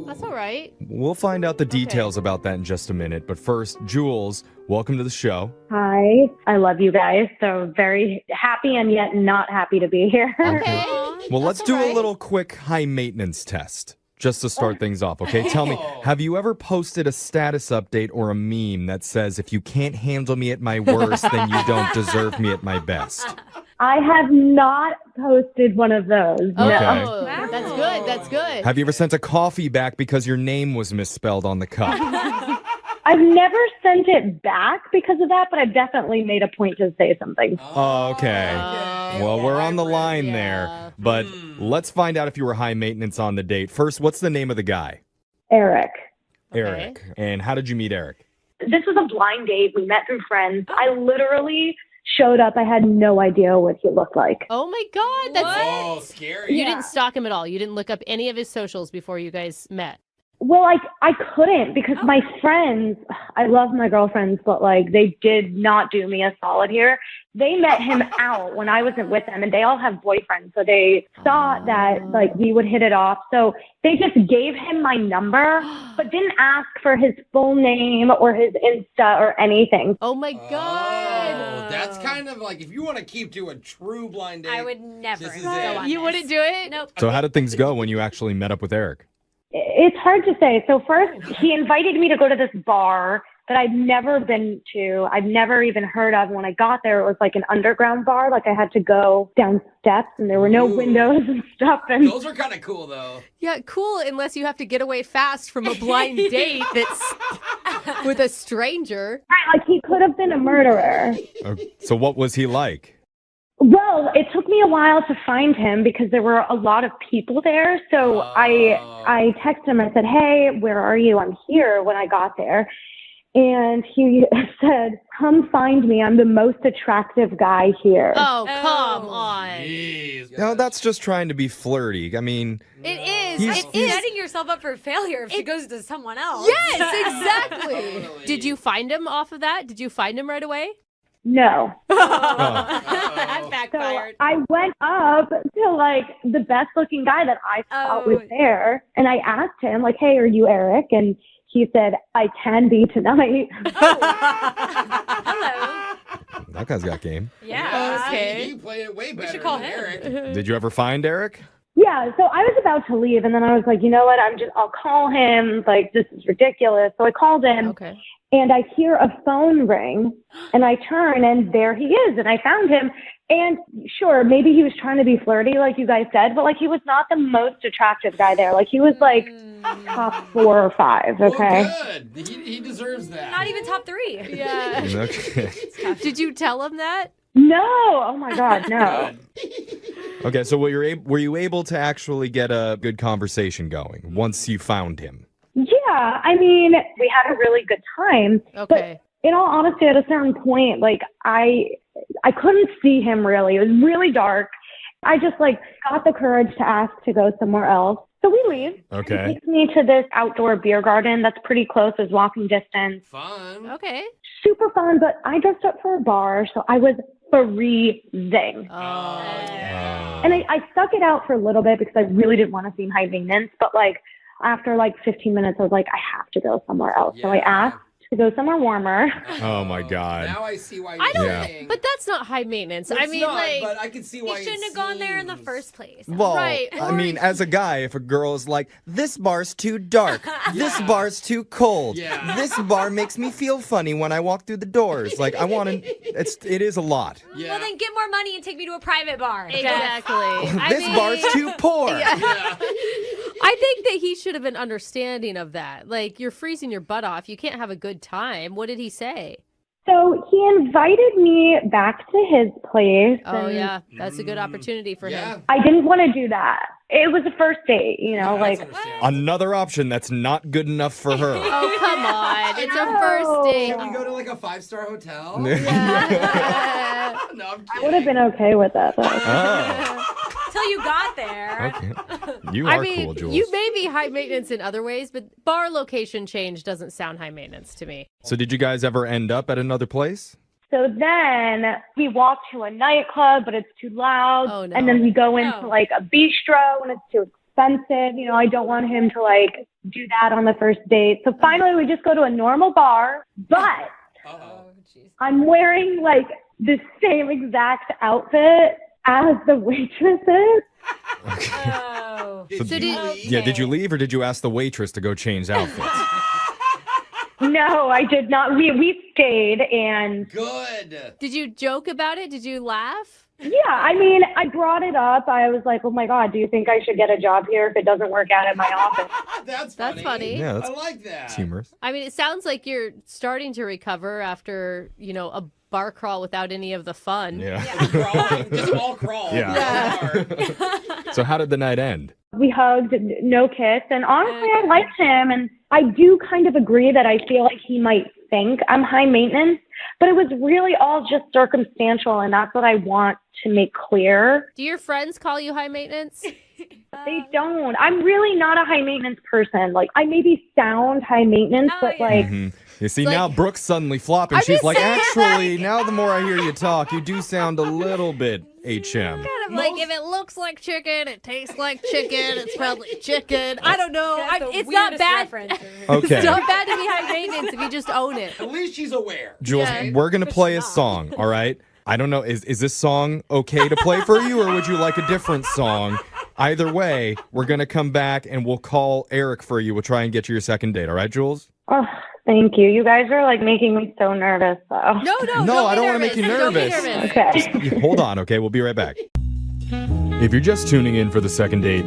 Speaker 4: That's all right.
Speaker 18: We'll find out the details about that in just a minute, but first, Jules, welcome to the show.
Speaker 19: Hi, I love you guys. So very happy and yet not happy to be here.
Speaker 4: Okay.
Speaker 18: Well, let's do a little quick high maintenance test. Just to start things off, okay? Tell me, have you ever posted a status update or a meme that says, if you can't handle me at my worst, then you don't deserve me at my best?
Speaker 19: I have not posted one of those.
Speaker 18: Okay.
Speaker 4: Oh, that's good. That's good.
Speaker 18: Have you ever sent a coffee back because your name was misspelled on the cup?
Speaker 19: I've never sent it back because of that, but I've definitely made a point to say something.
Speaker 18: Oh, okay. Well, we're on the line there, but let's find out if you were high maintenance on the date. First, what's the name of the guy?
Speaker 19: Eric.
Speaker 18: Eric. And how did you meet Eric?
Speaker 19: This was a blind date. We met through friends. I literally showed up. I had no idea what he looked like.
Speaker 4: Oh my God, that's
Speaker 5: scary.
Speaker 4: You didn't stalk him at all. You didn't look up any of his socials before you guys met.
Speaker 19: Well, I couldn't because my friends, I love my girlfriends, but like they did not do me a solid here. They met him out when I wasn't with them and they all have boyfriends. So they thought that like we would hit it off. So they just gave him my number, but didn't ask for his full name or his Insta or anything.
Speaker 4: Oh my God.
Speaker 5: Oh, that's kind of like if you want to keep to a true blind date.
Speaker 20: I would never
Speaker 5: This is
Speaker 20: go
Speaker 5: it.
Speaker 20: on
Speaker 4: You
Speaker 20: this.
Speaker 4: wouldn't do it?
Speaker 20: Nope.
Speaker 18: So how did things go when you actually met up with Eric?
Speaker 19: It's hard to say. So first, he invited me to go to this bar that I'd never been to. I'd never even heard of. When I got there, it was like an underground bar. Like I had to go down steps and there were no windows and stuff. And
Speaker 5: Those are kind of cool, though.
Speaker 4: Yeah, cool, unless you have to get away fast from a blind date that's with a stranger.
Speaker 19: like he could have been a murderer.
Speaker 18: So what was he like?
Speaker 19: Well, it took me a while to find him because there were a lot of people there. So I texted him. I said, "Hey, where are you? I'm here." When I got there, and he said, "Come find me. I'm the most attractive guy here."
Speaker 4: Oh, come on.
Speaker 5: Jeez.
Speaker 18: No, that's just trying to be flirty. I mean,
Speaker 20: It is.
Speaker 18: He's-
Speaker 20: It's setting yourself up for failure if she goes to someone else.
Speaker 4: Yes, exactly. Did you find him off of that? Did you find him right away?
Speaker 19: No.
Speaker 20: That backfired.
Speaker 19: So I went up to like the best looking guy that I thought was there, and I asked him like, "Hey, are you Eric?" And he said, "I can be tonight."
Speaker 20: Hello.
Speaker 18: that guy's got game.
Speaker 20: Yeah.
Speaker 4: Okay.
Speaker 5: He played it way better
Speaker 20: should call
Speaker 5: than
Speaker 20: him.
Speaker 5: Eric.
Speaker 18: Did you ever find Eric?
Speaker 19: Yeah, so I was about to leave, and then I was like, you know what? I'll call him. Like, this is ridiculous. So I called him.
Speaker 4: Okay.
Speaker 19: And I hear a phone ring, and I turn, and there he is, and I found him. And sure, maybe he was trying to be flirty, like you guys said, but like he was not the most attractive guy there. Like he was like top 4 or 5. Okay.
Speaker 5: Well, good. He deserves that.
Speaker 20: Not even top 3.
Speaker 4: Yeah.
Speaker 18: Okay.
Speaker 4: Did you tell him that?
Speaker 19: No. Oh my God, no.
Speaker 18: Okay, so were you able to actually get a good conversation going once you found him?
Speaker 19: Yeah, I mean, we had a really good time.
Speaker 4: Okay.
Speaker 19: But in all honesty, at a certain point, like I couldn't see him really. It was really dark. I just like got the courage to ask to go somewhere else. So we leave.
Speaker 18: Okay.
Speaker 19: He takes me to this outdoor beer garden that's pretty close as walking distance.
Speaker 5: Fun.
Speaker 4: Okay.
Speaker 19: Super fun, but I dressed up for a bar, so I was freezing.
Speaker 5: Oh, yeah.
Speaker 19: And I stuck it out for a little bit because I really didn't want to seem high maintenance, but like after like 15 minutes, I was like, I have to go somewhere else. So I asked to go somewhere warmer.
Speaker 18: Oh my God.
Speaker 5: Now I see why you're
Speaker 4: I don't,
Speaker 5: saying.
Speaker 4: but that's not high maintenance.
Speaker 5: It's
Speaker 4: I mean,
Speaker 5: not,
Speaker 4: like,
Speaker 5: but I can see why
Speaker 20: You shouldn't have gone there in the first place.
Speaker 18: Well,
Speaker 4: Right,
Speaker 18: I
Speaker 4: or-
Speaker 18: mean, as a guy, if a girl is like, this bar's too dark, this bar's too cold,
Speaker 5: Yeah.
Speaker 18: this bar makes me feel funny when I walk through the doors. Like, I want to, it is a lot.
Speaker 5: Yeah.
Speaker 20: Well, then get more money and take me to a private bar.
Speaker 4: exactly. I
Speaker 18: This
Speaker 4: mean,
Speaker 18: bar's too poor.
Speaker 4: I think that he should have been understanding of that. Like, you're freezing your butt off. You can't have a good time. What did he say?
Speaker 19: So he invited me back to his place.
Speaker 4: Oh,
Speaker 19: and
Speaker 4: yeah. That's a good opportunity for him.
Speaker 19: I didn't want to do that. It was a first date, you know, like.
Speaker 18: Another option that's not good enough for her.
Speaker 4: Oh, come on. It's a first date.
Speaker 5: Can we go to like a 5-star hotel?
Speaker 19: I would have been okay with that, though.
Speaker 18: Oh.
Speaker 20: until you got there.
Speaker 18: Okay. You are cool, Jules.
Speaker 4: you may be high maintenance in other ways, but bar location change doesn't sound high maintenance to me.
Speaker 18: So did you guys ever end up at another place?
Speaker 19: So then we walk to a nightclub, but it's too loud.
Speaker 4: Oh, no.
Speaker 19: And then we go into like a bistro and it's too expensive. You know, I don't want him to like do that on the first date. So finally we just go to a normal bar, but I'm wearing like the same exact outfit as the waitresses.
Speaker 20: Oh.
Speaker 18: Did you leave or did you ask the waitress to go change outfits?
Speaker 19: No, I did not. We stayed and...
Speaker 5: Good.
Speaker 4: Did you joke about it? Did you laugh?
Speaker 19: Yeah, I mean, I brought it up. I was like, oh my God, do you think I should get a job here if it doesn't work out at my office?
Speaker 5: That's
Speaker 4: funny.
Speaker 18: Yeah,
Speaker 5: I like that.
Speaker 18: It's humorous.
Speaker 4: I mean, it sounds like you're starting to recover after, a bar crawl without any of the fun.
Speaker 18: Yeah.
Speaker 5: Crawling. Just all crawl.
Speaker 18: Yeah. So how did the night end?
Speaker 19: We hugged, no kiss, and honestly, I liked him, and I do kind of agree that I feel like he might think I'm high maintenance, but it was really all just circumstantial, and that's what I want to make clear.
Speaker 4: Do your friends call you high maintenance?
Speaker 19: They don't. I'm really not a high maintenance person. Like, I maybe sound high maintenance, but like...
Speaker 18: Mm-hmm. You see,
Speaker 4: It's
Speaker 18: now
Speaker 4: like-
Speaker 18: Brooke's suddenly flopping.
Speaker 4: I'm
Speaker 18: She's
Speaker 4: just
Speaker 18: like,
Speaker 4: saying,
Speaker 18: actually, now the more I hear you talk, you do sound a little bit HM.
Speaker 4: Kind of like, if it looks like chicken, it tastes like chicken, it's probably chicken. I don't know. It's not bad.
Speaker 18: Okay.
Speaker 4: It's not bad to be high maintenance if you just own it.
Speaker 5: At least she's aware.
Speaker 18: Jules, we're going to play a song, all right? I don't know. Is this song okay to play for you, or would you like a different song? Either way, we're going to come back and we'll call Eric for you. We'll try and get you your second date. All right, Jules?
Speaker 19: Oh, thank you. You guys are like making me so nervous, though.
Speaker 18: No, I don't want to make you nervous.
Speaker 19: Okay.
Speaker 18: Hold on, okay? We'll be right back. If you're just tuning in for the second date,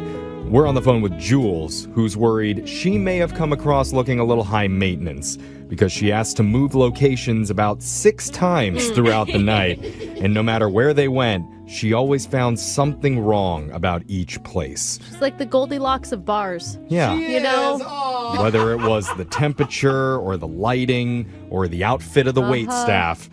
Speaker 18: we're on the phone with Jules, who's worried she may have come across looking a little high maintenance because she asked to move locations about 6 times throughout the night. And no matter where they went, she always found something wrong about each place.
Speaker 4: It's like the Goldilocks of bars.
Speaker 18: Yeah. Whether it was the temperature or the lighting or the outfit of the wait staff,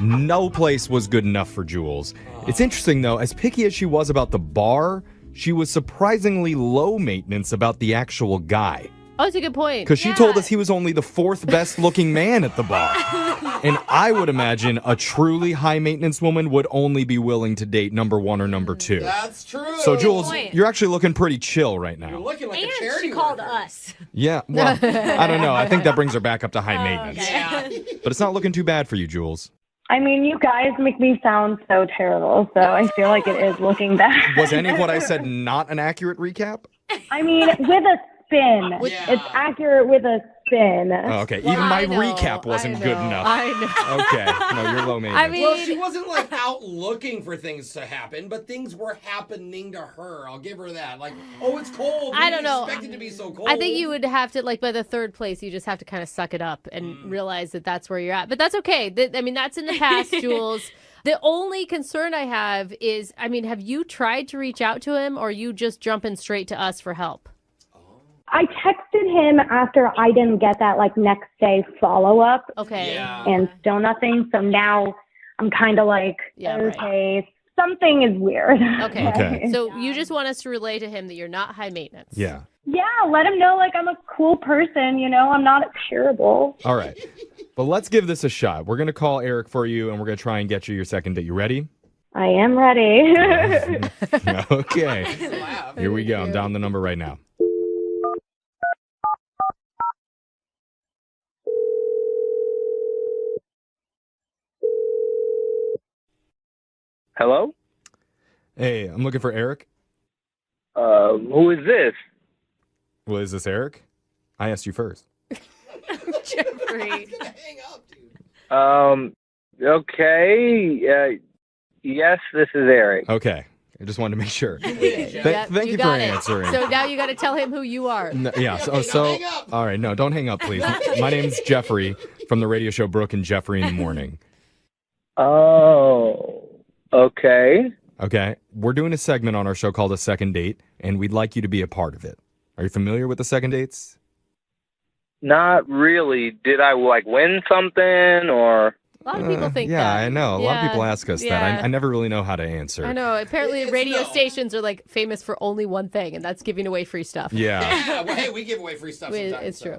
Speaker 18: no place was good enough for Jules. It's interesting, though, as picky as she was about the bar, she was surprisingly low maintenance about the actual guy.
Speaker 4: Oh, that's a good point.
Speaker 18: Because she told us he was only the 4th best looking man at the bar. And I would imagine a truly high maintenance woman would only be willing to date number 1 or number 2.
Speaker 5: That's true.
Speaker 18: So, Jules, you're actually looking pretty chill right now.
Speaker 5: You're looking like
Speaker 20: And
Speaker 5: a charity
Speaker 20: she called us.
Speaker 18: Yeah, well, I don't know. I think that brings her back up to high maintenance.
Speaker 20: Okay.
Speaker 18: But it's not looking too bad for you, Jules.
Speaker 19: I mean, you guys make me sound so terrible, so I feel like it is looking bad.
Speaker 18: Was any of what I said not an accurate recap?
Speaker 19: I mean, with a spin. It's accurate with a spin.
Speaker 18: Oh, okay. Even my recap wasn't good enough.
Speaker 4: I know.
Speaker 18: Okay. No, you're low maintenance.
Speaker 5: Well, she wasn't like out looking for things to happen, but things were happening to her. I'll give her that. Like, oh, it's cold.
Speaker 4: I don't know.
Speaker 5: Expect it to be so cold.
Speaker 4: I think you would have to, like, by the 3rd place, you just have to kind of suck it up and realize that that's where you're at. But that's okay. I mean, that's in the past, Jules. The only concern I have is, I mean, have you tried to reach out to him, or are you just jumping straight to us for help?
Speaker 19: I texted him after I didn't get that like next day follow up.
Speaker 4: Okay.
Speaker 19: And still nothing. So now I'm kind of like, okay, something is weird.
Speaker 4: Okay. So you just want us to relay to him that you're not high maintenance.
Speaker 18: Yeah.
Speaker 19: Yeah, let him know like I'm a cool person, I'm not terrible.
Speaker 18: All right. But let's give this a shot. We're going to call Eric for you, and we're going to try and get you your second date. You ready?
Speaker 19: I am ready.
Speaker 18: Okay. Here we go. I'm down the number right now.
Speaker 9: Hello?
Speaker 18: Hey, I'm looking for Eric.
Speaker 9: Who is this?
Speaker 18: Well, is this Eric? I asked you first.
Speaker 4: Jeffrey.
Speaker 9: Okay. Yes, this is Eric.
Speaker 18: Okay. I just wanted to make sure. Thank you for
Speaker 4: got it.
Speaker 18: answering.
Speaker 4: So now you got to tell him who you are.
Speaker 18: No, yeah. So all right. No, don't hang up, please. My name's Jeffrey from the radio show Brooke and Jeffrey in the Morning.
Speaker 9: Oh, okay.
Speaker 18: Okay. We're doing a segment on our show called A Second Date, and we'd like you to be a part of it. Are you familiar with the second dates?
Speaker 9: Not really. Did I win something or?
Speaker 4: A lot of people think
Speaker 18: yeah,
Speaker 4: that.
Speaker 18: I know. A lot of
Speaker 4: Yeah.
Speaker 18: people ask us
Speaker 4: Yeah.
Speaker 18: that. I never really know how to answer.
Speaker 4: I know. Apparently,
Speaker 5: It's
Speaker 4: radio
Speaker 5: no.
Speaker 4: stations are like famous for only one thing, and that's giving away free stuff.
Speaker 18: Yeah.
Speaker 5: Yeah, well, hey, we give away free stuff sometimes.
Speaker 4: It's true.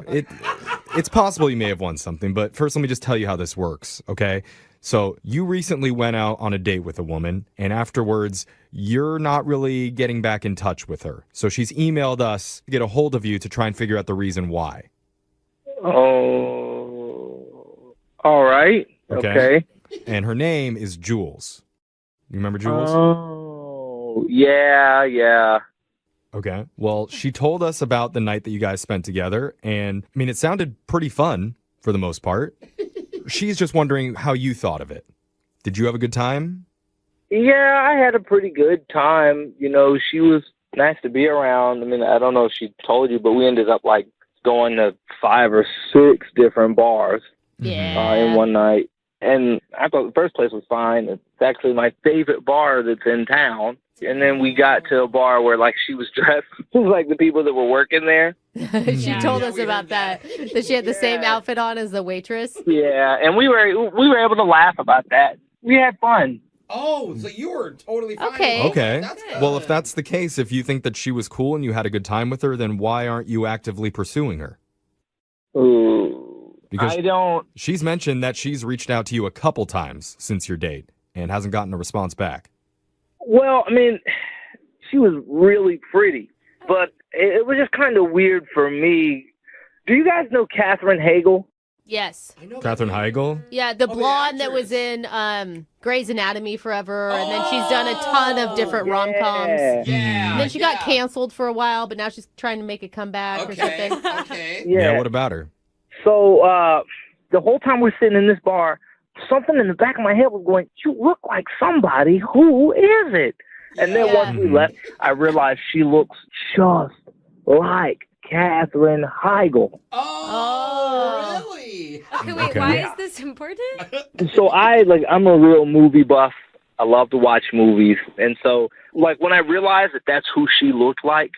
Speaker 18: It's possible you may have won something, but first let me just tell you how this works, okay? So you recently went out on a date with a woman, and afterwards, you're not really getting back in touch with her. So she's emailed us to get a hold of you to try and figure out the reason why.
Speaker 13: Oh, all right. Okay.
Speaker 18: And her name is Jules. You remember Jules?
Speaker 13: Oh, yeah.
Speaker 18: Okay. Well, she told us about the night that you guys spent together, and I mean, it sounded pretty fun for the most part. She's just wondering how you thought of it. Did you have a good time?
Speaker 13: Yeah, I had a pretty good time. You know, she was nice to be around. I mean, I don't know if she told you, but we ended up like going to 5 or 6 different bars in one night. And I thought the first place was fine. It's actually my favorite bar that's in town. And then we got to a bar where like she was dressed like the people that were working there.
Speaker 4: She told us about that she had the same outfit on as the waitress.
Speaker 13: Yeah, and we were able to laugh about that. We had fun.
Speaker 5: Oh, so you were totally fine.
Speaker 18: Okay.
Speaker 5: That's good.
Speaker 18: Well, if that's the case, if you think that she was cool and you had a good time with her, then why aren't you actively pursuing her?
Speaker 13: Ooh,
Speaker 18: Because
Speaker 13: I don't.
Speaker 18: She's mentioned that she's reached out to you a couple times since your date and hasn't gotten a response back.
Speaker 13: Well, I mean, she was really pretty, but it was just kind of weird for me. Do you guys know Katherine Hagel?
Speaker 4: Yes.
Speaker 18: Katherine Heigl?
Speaker 4: Yeah, the blonde that was in Grey's Anatomy forever, and then she's done a ton of different rom-coms.
Speaker 5: Yeah.
Speaker 4: And then she got canceled for a while, but now she's trying to make a comeback or something.
Speaker 5: Okay.
Speaker 18: Yeah, what about her?
Speaker 13: So the whole time we're sitting in this bar, something in the back of my head was going, you look like somebody. Who is it? And then once we left, I realized she looks just like Katherine Heigl.
Speaker 5: Oh, really?
Speaker 20: Okay, wait, why is this important?
Speaker 13: So I'm a real movie buff. I love to watch movies. And so, like, when I realized that that's who she looked like,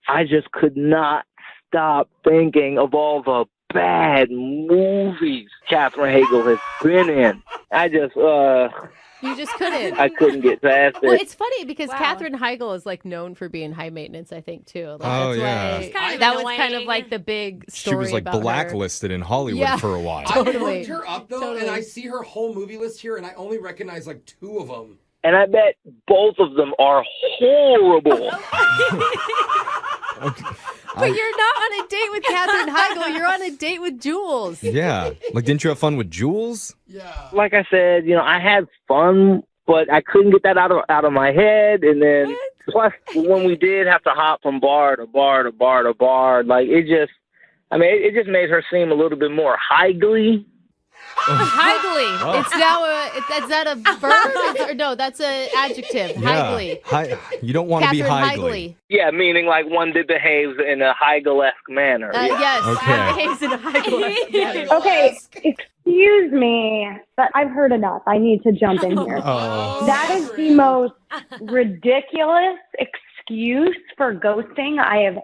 Speaker 13: I just could not stop thinking of all the bad movies Katherine Hagel has been in. I just,
Speaker 4: You just couldn't.
Speaker 13: I couldn't get past it.
Speaker 4: Well, it's funny because Katherine Heigl is like known for being high maintenance, I think, too. Like,
Speaker 18: Oh,
Speaker 4: that's
Speaker 18: yeah.
Speaker 4: why
Speaker 18: She's
Speaker 20: kind of
Speaker 4: that was
Speaker 20: annoying.
Speaker 4: kind of like the big story
Speaker 18: She was like
Speaker 4: about her.
Speaker 18: blacklisted in Hollywood
Speaker 4: Yeah.
Speaker 18: for a while.
Speaker 5: I
Speaker 4: Totally.
Speaker 5: looked her up, though,
Speaker 4: Totally.
Speaker 5: and I see her whole movie list here, and I only recognize like 2 of them.
Speaker 13: And I bet both of them are horrible.
Speaker 4: But you're not on a date with Katherine Heigl. You're on a date with Jules.
Speaker 18: Yeah. Like, didn't you have fun with Jules?
Speaker 13: Like I said, you know, I had fun, but I couldn't get that out of my head. And then plus, when we did have to hop from bar to bar to bar to bar, like it just made her seem a little bit more Heigly.
Speaker 4: Heigly.
Speaker 18: Oh.
Speaker 4: It's now is that a verb? Or no, that's an adjective. Heigly.
Speaker 18: You don't want to be
Speaker 4: Katherine
Speaker 18: Heigly.
Speaker 13: Yeah, meaning like one that behaves in a Heigl-esque manner.
Speaker 4: Yes.
Speaker 18: Okay.
Speaker 4: Behaves in a Heigl-esque manner.
Speaker 19: Okay, excuse me, but I've heard enough. I need to jump in here.
Speaker 18: Oh.
Speaker 19: That is the most ridiculous excuse for ghosting I have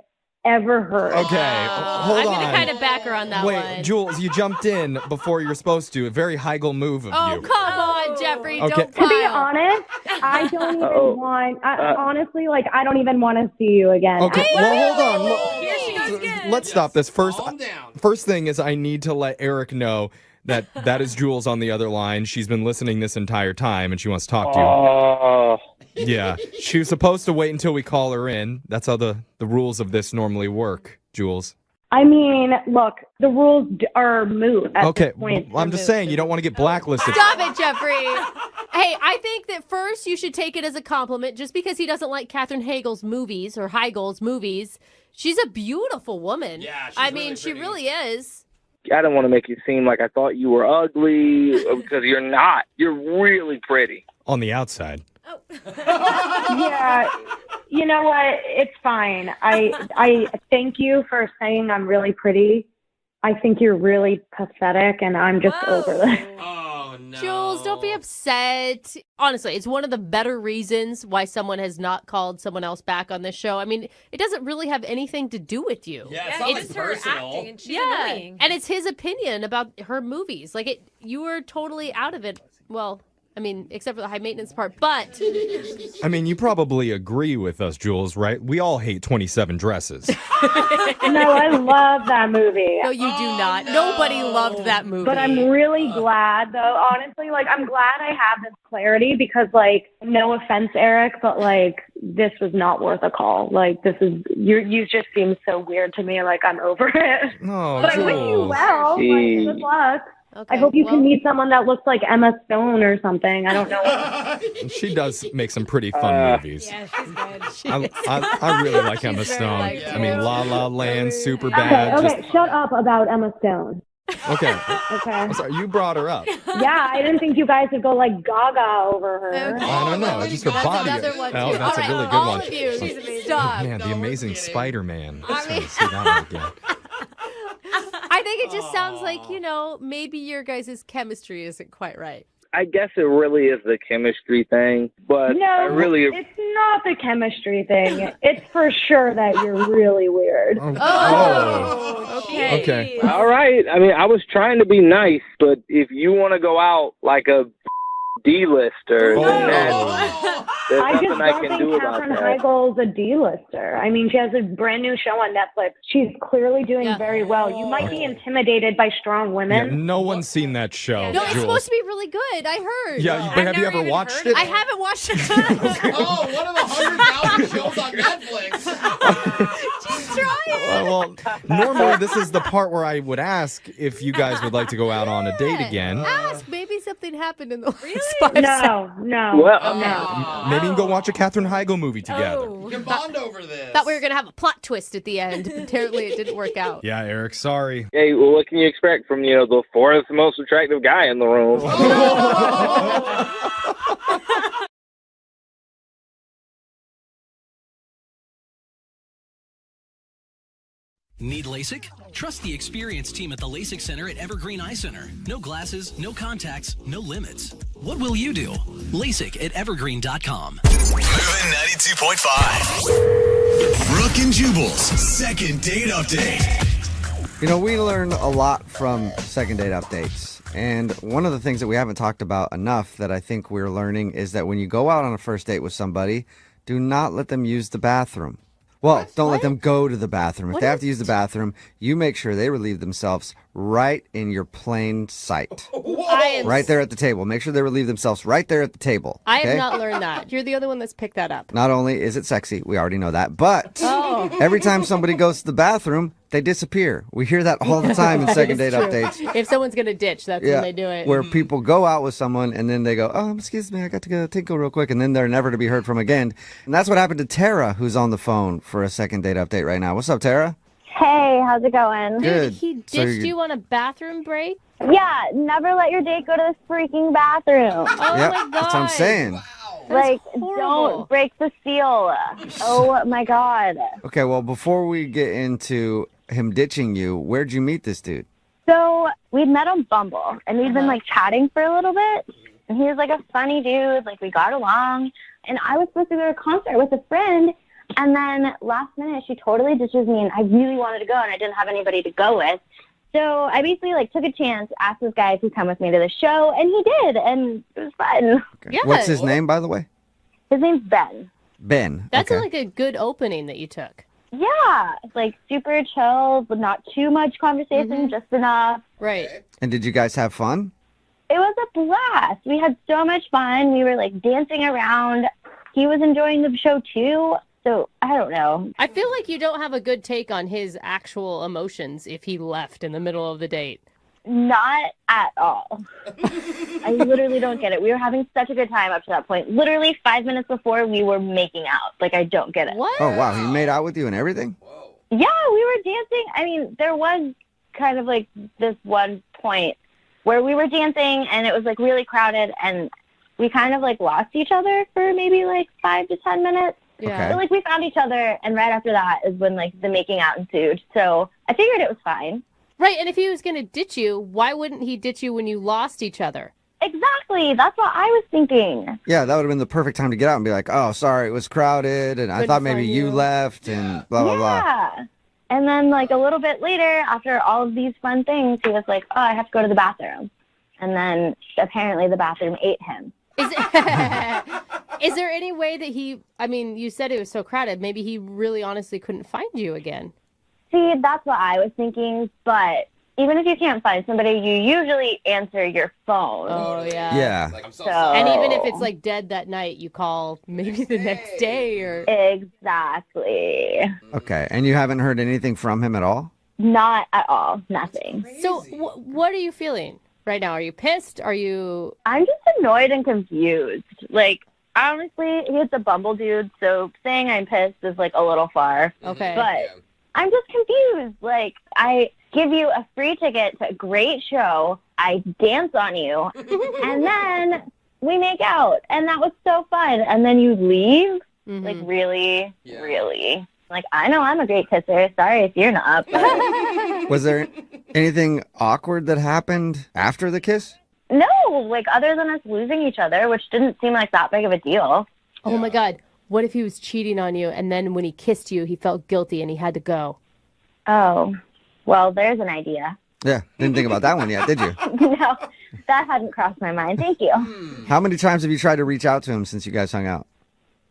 Speaker 19: ever heard.
Speaker 18: Okay, hold
Speaker 4: I'm
Speaker 18: on.
Speaker 4: going to kind of back her on that
Speaker 18: Wait,
Speaker 4: one.
Speaker 18: Jules, you jumped in before you were supposed to. A very Heigl move of
Speaker 4: Oh,
Speaker 18: you.
Speaker 4: come on, Jeffrey.
Speaker 18: Okay.
Speaker 4: Don't
Speaker 19: To be
Speaker 4: pile.
Speaker 19: honest, I don't even want, honestly, like, I don't even want to see you again.
Speaker 18: Okay, well, hold on.
Speaker 20: Here she goes again.
Speaker 18: Let's stop this.
Speaker 5: Calm down.
Speaker 18: First thing is I need to let Eric know that is Jules on the other line. She's been listening this entire time, and she wants to talk to you.
Speaker 13: Oh.
Speaker 18: Yeah, she was supposed to wait until we call her in. That's how the rules of this normally work, Jules.
Speaker 19: I mean, look, the rules are moot at
Speaker 18: Okay,
Speaker 19: this point.
Speaker 18: well, I'm just saying you don't want to get blacklisted.
Speaker 4: Stop it, Jeffrey. Hey, I think that first you should take it as a compliment. Just because he doesn't like Katherine Heigl's movies or Heigl's movies, she's a beautiful woman.
Speaker 5: Yeah, she's
Speaker 4: I
Speaker 5: really
Speaker 4: mean, she
Speaker 5: pretty.
Speaker 4: really is.
Speaker 13: I don't want to make you seem like I thought you were ugly because you're not. You're really pretty.
Speaker 18: On the outside.
Speaker 19: Yeah, you know what? It's fine. I thank you for saying I'm really pretty. I think you're really pathetic, and I'm just over this.
Speaker 5: Oh,
Speaker 4: Jules, don't be upset. Honestly, it's one of the better reasons why someone has not called someone else back on this show. I mean, it doesn't really have anything to do with you.
Speaker 5: Yeah, it's not like personal.
Speaker 20: Acting, and she's annoying.
Speaker 4: And it's his opinion about her movies. Like, you were totally out of it. Well, I mean, except for the high maintenance part, but...
Speaker 18: I mean, you probably agree with us, Jules, right? We all hate 27 Dresses.
Speaker 19: No, I love that movie.
Speaker 4: No, you do not. No. Nobody loved that movie.
Speaker 19: But I'm really glad, though, honestly. Like, I'm glad I have this clarity because, like, no offense, Eric, but, like, this was not worth a call. Like, this is... You just seem so weird to me. Like, I'm over it.
Speaker 18: Oh,
Speaker 19: but
Speaker 18: Jules.
Speaker 19: I wish you well. Like, good luck.
Speaker 4: Okay,
Speaker 19: I hope you can meet someone that looks like Emma Stone or something. I don't know.
Speaker 18: She does make some pretty fun movies.
Speaker 20: Yeah, she's good.
Speaker 18: I really like Emma Stone. I mean, La La Land, super bad.
Speaker 19: Okay, shut up about Emma Stone.
Speaker 18: Okay.
Speaker 19: Okay.
Speaker 18: I'm sorry, you brought her up.
Speaker 19: Yeah, I didn't think you guys would go like gaga over her.
Speaker 18: I don't know. Just her body.
Speaker 4: another one,
Speaker 18: Oh,
Speaker 4: too.
Speaker 18: that's
Speaker 4: All
Speaker 18: a really
Speaker 4: right,
Speaker 18: good
Speaker 4: all
Speaker 18: one.
Speaker 4: of you,
Speaker 20: She's amazing.
Speaker 4: stop.
Speaker 18: Man, the Amazing Spider-Man.
Speaker 4: I mean-
Speaker 18: See that one again.
Speaker 4: I think it just sounds like, maybe your guys' chemistry isn't quite right.
Speaker 9: I guess it really is the chemistry thing, but
Speaker 19: No,
Speaker 9: I really
Speaker 19: it's not the chemistry thing. It's for sure that you're really weird.
Speaker 4: Oh, okay.
Speaker 18: Okay.
Speaker 9: all right. I mean, I was trying to be nice, but if you want to go out like a D-lister, then there's
Speaker 19: I
Speaker 9: nothing
Speaker 19: just
Speaker 9: I
Speaker 19: don't
Speaker 9: can
Speaker 19: think
Speaker 9: do about
Speaker 19: Katherine
Speaker 9: that.
Speaker 19: Heigl's a D-lister. I mean, she has a brand new show on Netflix. She's clearly doing very well. You might be intimidated by strong
Speaker 18: Yeah,
Speaker 19: women.
Speaker 18: no one's seen that show,
Speaker 4: No, it's
Speaker 18: Jules.
Speaker 4: supposed to be really good. I heard.
Speaker 18: Yeah, but have you ever watched it?
Speaker 4: I haven't watched it.
Speaker 5: Oh, one of the 100,000 shows on Netflix.
Speaker 4: Just try it.
Speaker 18: Well, normally this is the part where I would ask if you guys would like to go out on a date again.
Speaker 4: Ask. Maybe something happened in the last 5 seconds.
Speaker 19: No.
Speaker 9: Well,
Speaker 19: no.
Speaker 18: Maybe you can go watch a Katherine Heigl movie together.
Speaker 5: You can bond over this.
Speaker 4: Thought we were going to have a plot twist at the end. Apparently, it didn't work out.
Speaker 18: Yeah, Eric, sorry.
Speaker 9: Hey, well, what can you expect from, the fourth most attractive guy in the room?
Speaker 21: Need LASIK? Trust the experienced team at the LASIK Center at Evergreen Eye Center. No glasses, no contacts, no limits. What will you do? LASIK at evergreen.com.
Speaker 1: Moving 92.5. Brooke and Jubal's second date update.
Speaker 2: We learn a lot from second date updates. And one of the things that we haven't talked about enough that I think we're learning is that when you go out on a first date with somebody, do not let them use the bathroom. Well, don't let them go to the bathroom. If they have to use the bathroom, you make sure they relieve themselves right in your plain sight. Right there at the table. Make sure they relieve themselves right there at the table.
Speaker 4: I
Speaker 2: okay?
Speaker 4: have not learned that. You're the other one that's picked that up.
Speaker 2: Not only is it sexy, we already know that, but every time somebody goes to the bathroom, they disappear. We hear that all the time in second date updates.
Speaker 4: If someone's going to ditch, that's when they do it.
Speaker 2: Where people go out with someone and then they go, oh, excuse me, I got to go tinkle real quick. And then they're never to be heard from again. And that's what happened to Tara, who's on the phone for a second date update right now. What's up, Tara?
Speaker 22: Hey, how's it going?
Speaker 2: Good.
Speaker 4: He ditched you on a bathroom break?
Speaker 22: Yeah, never let your date go to the freaking bathroom.
Speaker 4: Oh,
Speaker 2: Yep,
Speaker 4: my God.
Speaker 2: that's what I'm saying.
Speaker 22: Like,
Speaker 4: horrible.
Speaker 22: don't break the seal. Oh, my God.
Speaker 2: Okay, well, before we get into him ditching you, where'd you meet this dude?
Speaker 22: So, we'd met on Bumble, and we'd been, chatting for a little bit. And he was, a funny dude. We got along. And I was supposed to go to a concert with a friend. And then last minute, she totally ditches me, and I really wanted to go, and I didn't have anybody to go with. So I basically took a chance, asked this guy if he'd come with me to the show, and he did, and it was fun.
Speaker 2: Okay. Yeah. What's his name, by the way?
Speaker 22: His name's Ben.
Speaker 2: Ben.
Speaker 4: That's
Speaker 2: okay.
Speaker 4: a good opening that you took.
Speaker 22: Yeah, super chill, but not too much conversation, just enough.
Speaker 4: Right.
Speaker 2: And did you guys have fun?
Speaker 22: It was a blast. We had so much fun. We were dancing around. He was enjoying the show too. So, I don't know.
Speaker 4: I feel like you don't have a good take on his actual emotions if he left in the middle of the date.
Speaker 22: Not at all. I literally don't get it. We were having such a good time up to that point. Literally 5 minutes before, we were making out. I don't get it.
Speaker 4: What?
Speaker 2: Oh, wow. He made out with you and everything?
Speaker 22: Yeah, we were dancing. I mean, there was kind of this one point where we were dancing, and it was really crowded, and we kind of lost each other for maybe 5 to 10 minutes.
Speaker 4: Yeah.
Speaker 22: But we found each other, and right after that is when the making out ensued. So I figured it was fine.
Speaker 4: Right, and if he was going to ditch you, why wouldn't he ditch you when you lost each other?
Speaker 22: Exactly. That's what I was thinking.
Speaker 2: Yeah, that would have been the perfect time to get out and be like, oh, sorry, it was crowded, and I
Speaker 22: Couldn't
Speaker 2: thought maybe
Speaker 22: find
Speaker 2: you
Speaker 22: you.
Speaker 2: left, and blah, blah, blah.
Speaker 22: Yeah. And then, like, a little bit later, after all of these fun things, he was like, oh, I have to go to the bathroom. And then apparently the bathroom ate him.
Speaker 4: Is there any way that you said it was so crowded, maybe he really honestly couldn't find you again?
Speaker 22: See, that's what I was thinking, but even if you can't find somebody, you usually answer your phone.
Speaker 4: Oh, yeah.
Speaker 2: Yeah.
Speaker 5: Like, I'm so
Speaker 22: So-
Speaker 5: sorry.
Speaker 4: And even if it's like dead that night, you call maybe the next day or...
Speaker 22: Exactly.
Speaker 2: Okay, and you haven't heard anything from him at all?
Speaker 22: Not at all. Nothing.
Speaker 4: So what are you feeling right now? Are you pissed? Are you...
Speaker 22: I'm just annoyed and confused. Like, honestly, he's a Bumble dude, so saying I'm pissed is, like, a little far.
Speaker 4: Okay.
Speaker 22: But I'm just confused. Like, I give you a free ticket to a great show, I dance on you, and then we make out. And that was so fun. And then you leave? Like, really? Really? Like, I know I'm a great kisser. Sorry if you're not. But...
Speaker 2: Was there anything awkward that happened after the kiss?
Speaker 22: No, like, other than us losing each other, which didn't seem like that big of a deal.
Speaker 4: Oh, my God. What if he was cheating on you, and then when he kissed you, he felt guilty and he had to go?
Speaker 22: Oh, well, there's an idea.
Speaker 2: Yeah, didn't think about that one yet, did you?
Speaker 22: No, that hadn't crossed my mind. Thank you.
Speaker 2: How many times have you tried to reach out to him since you guys hung out?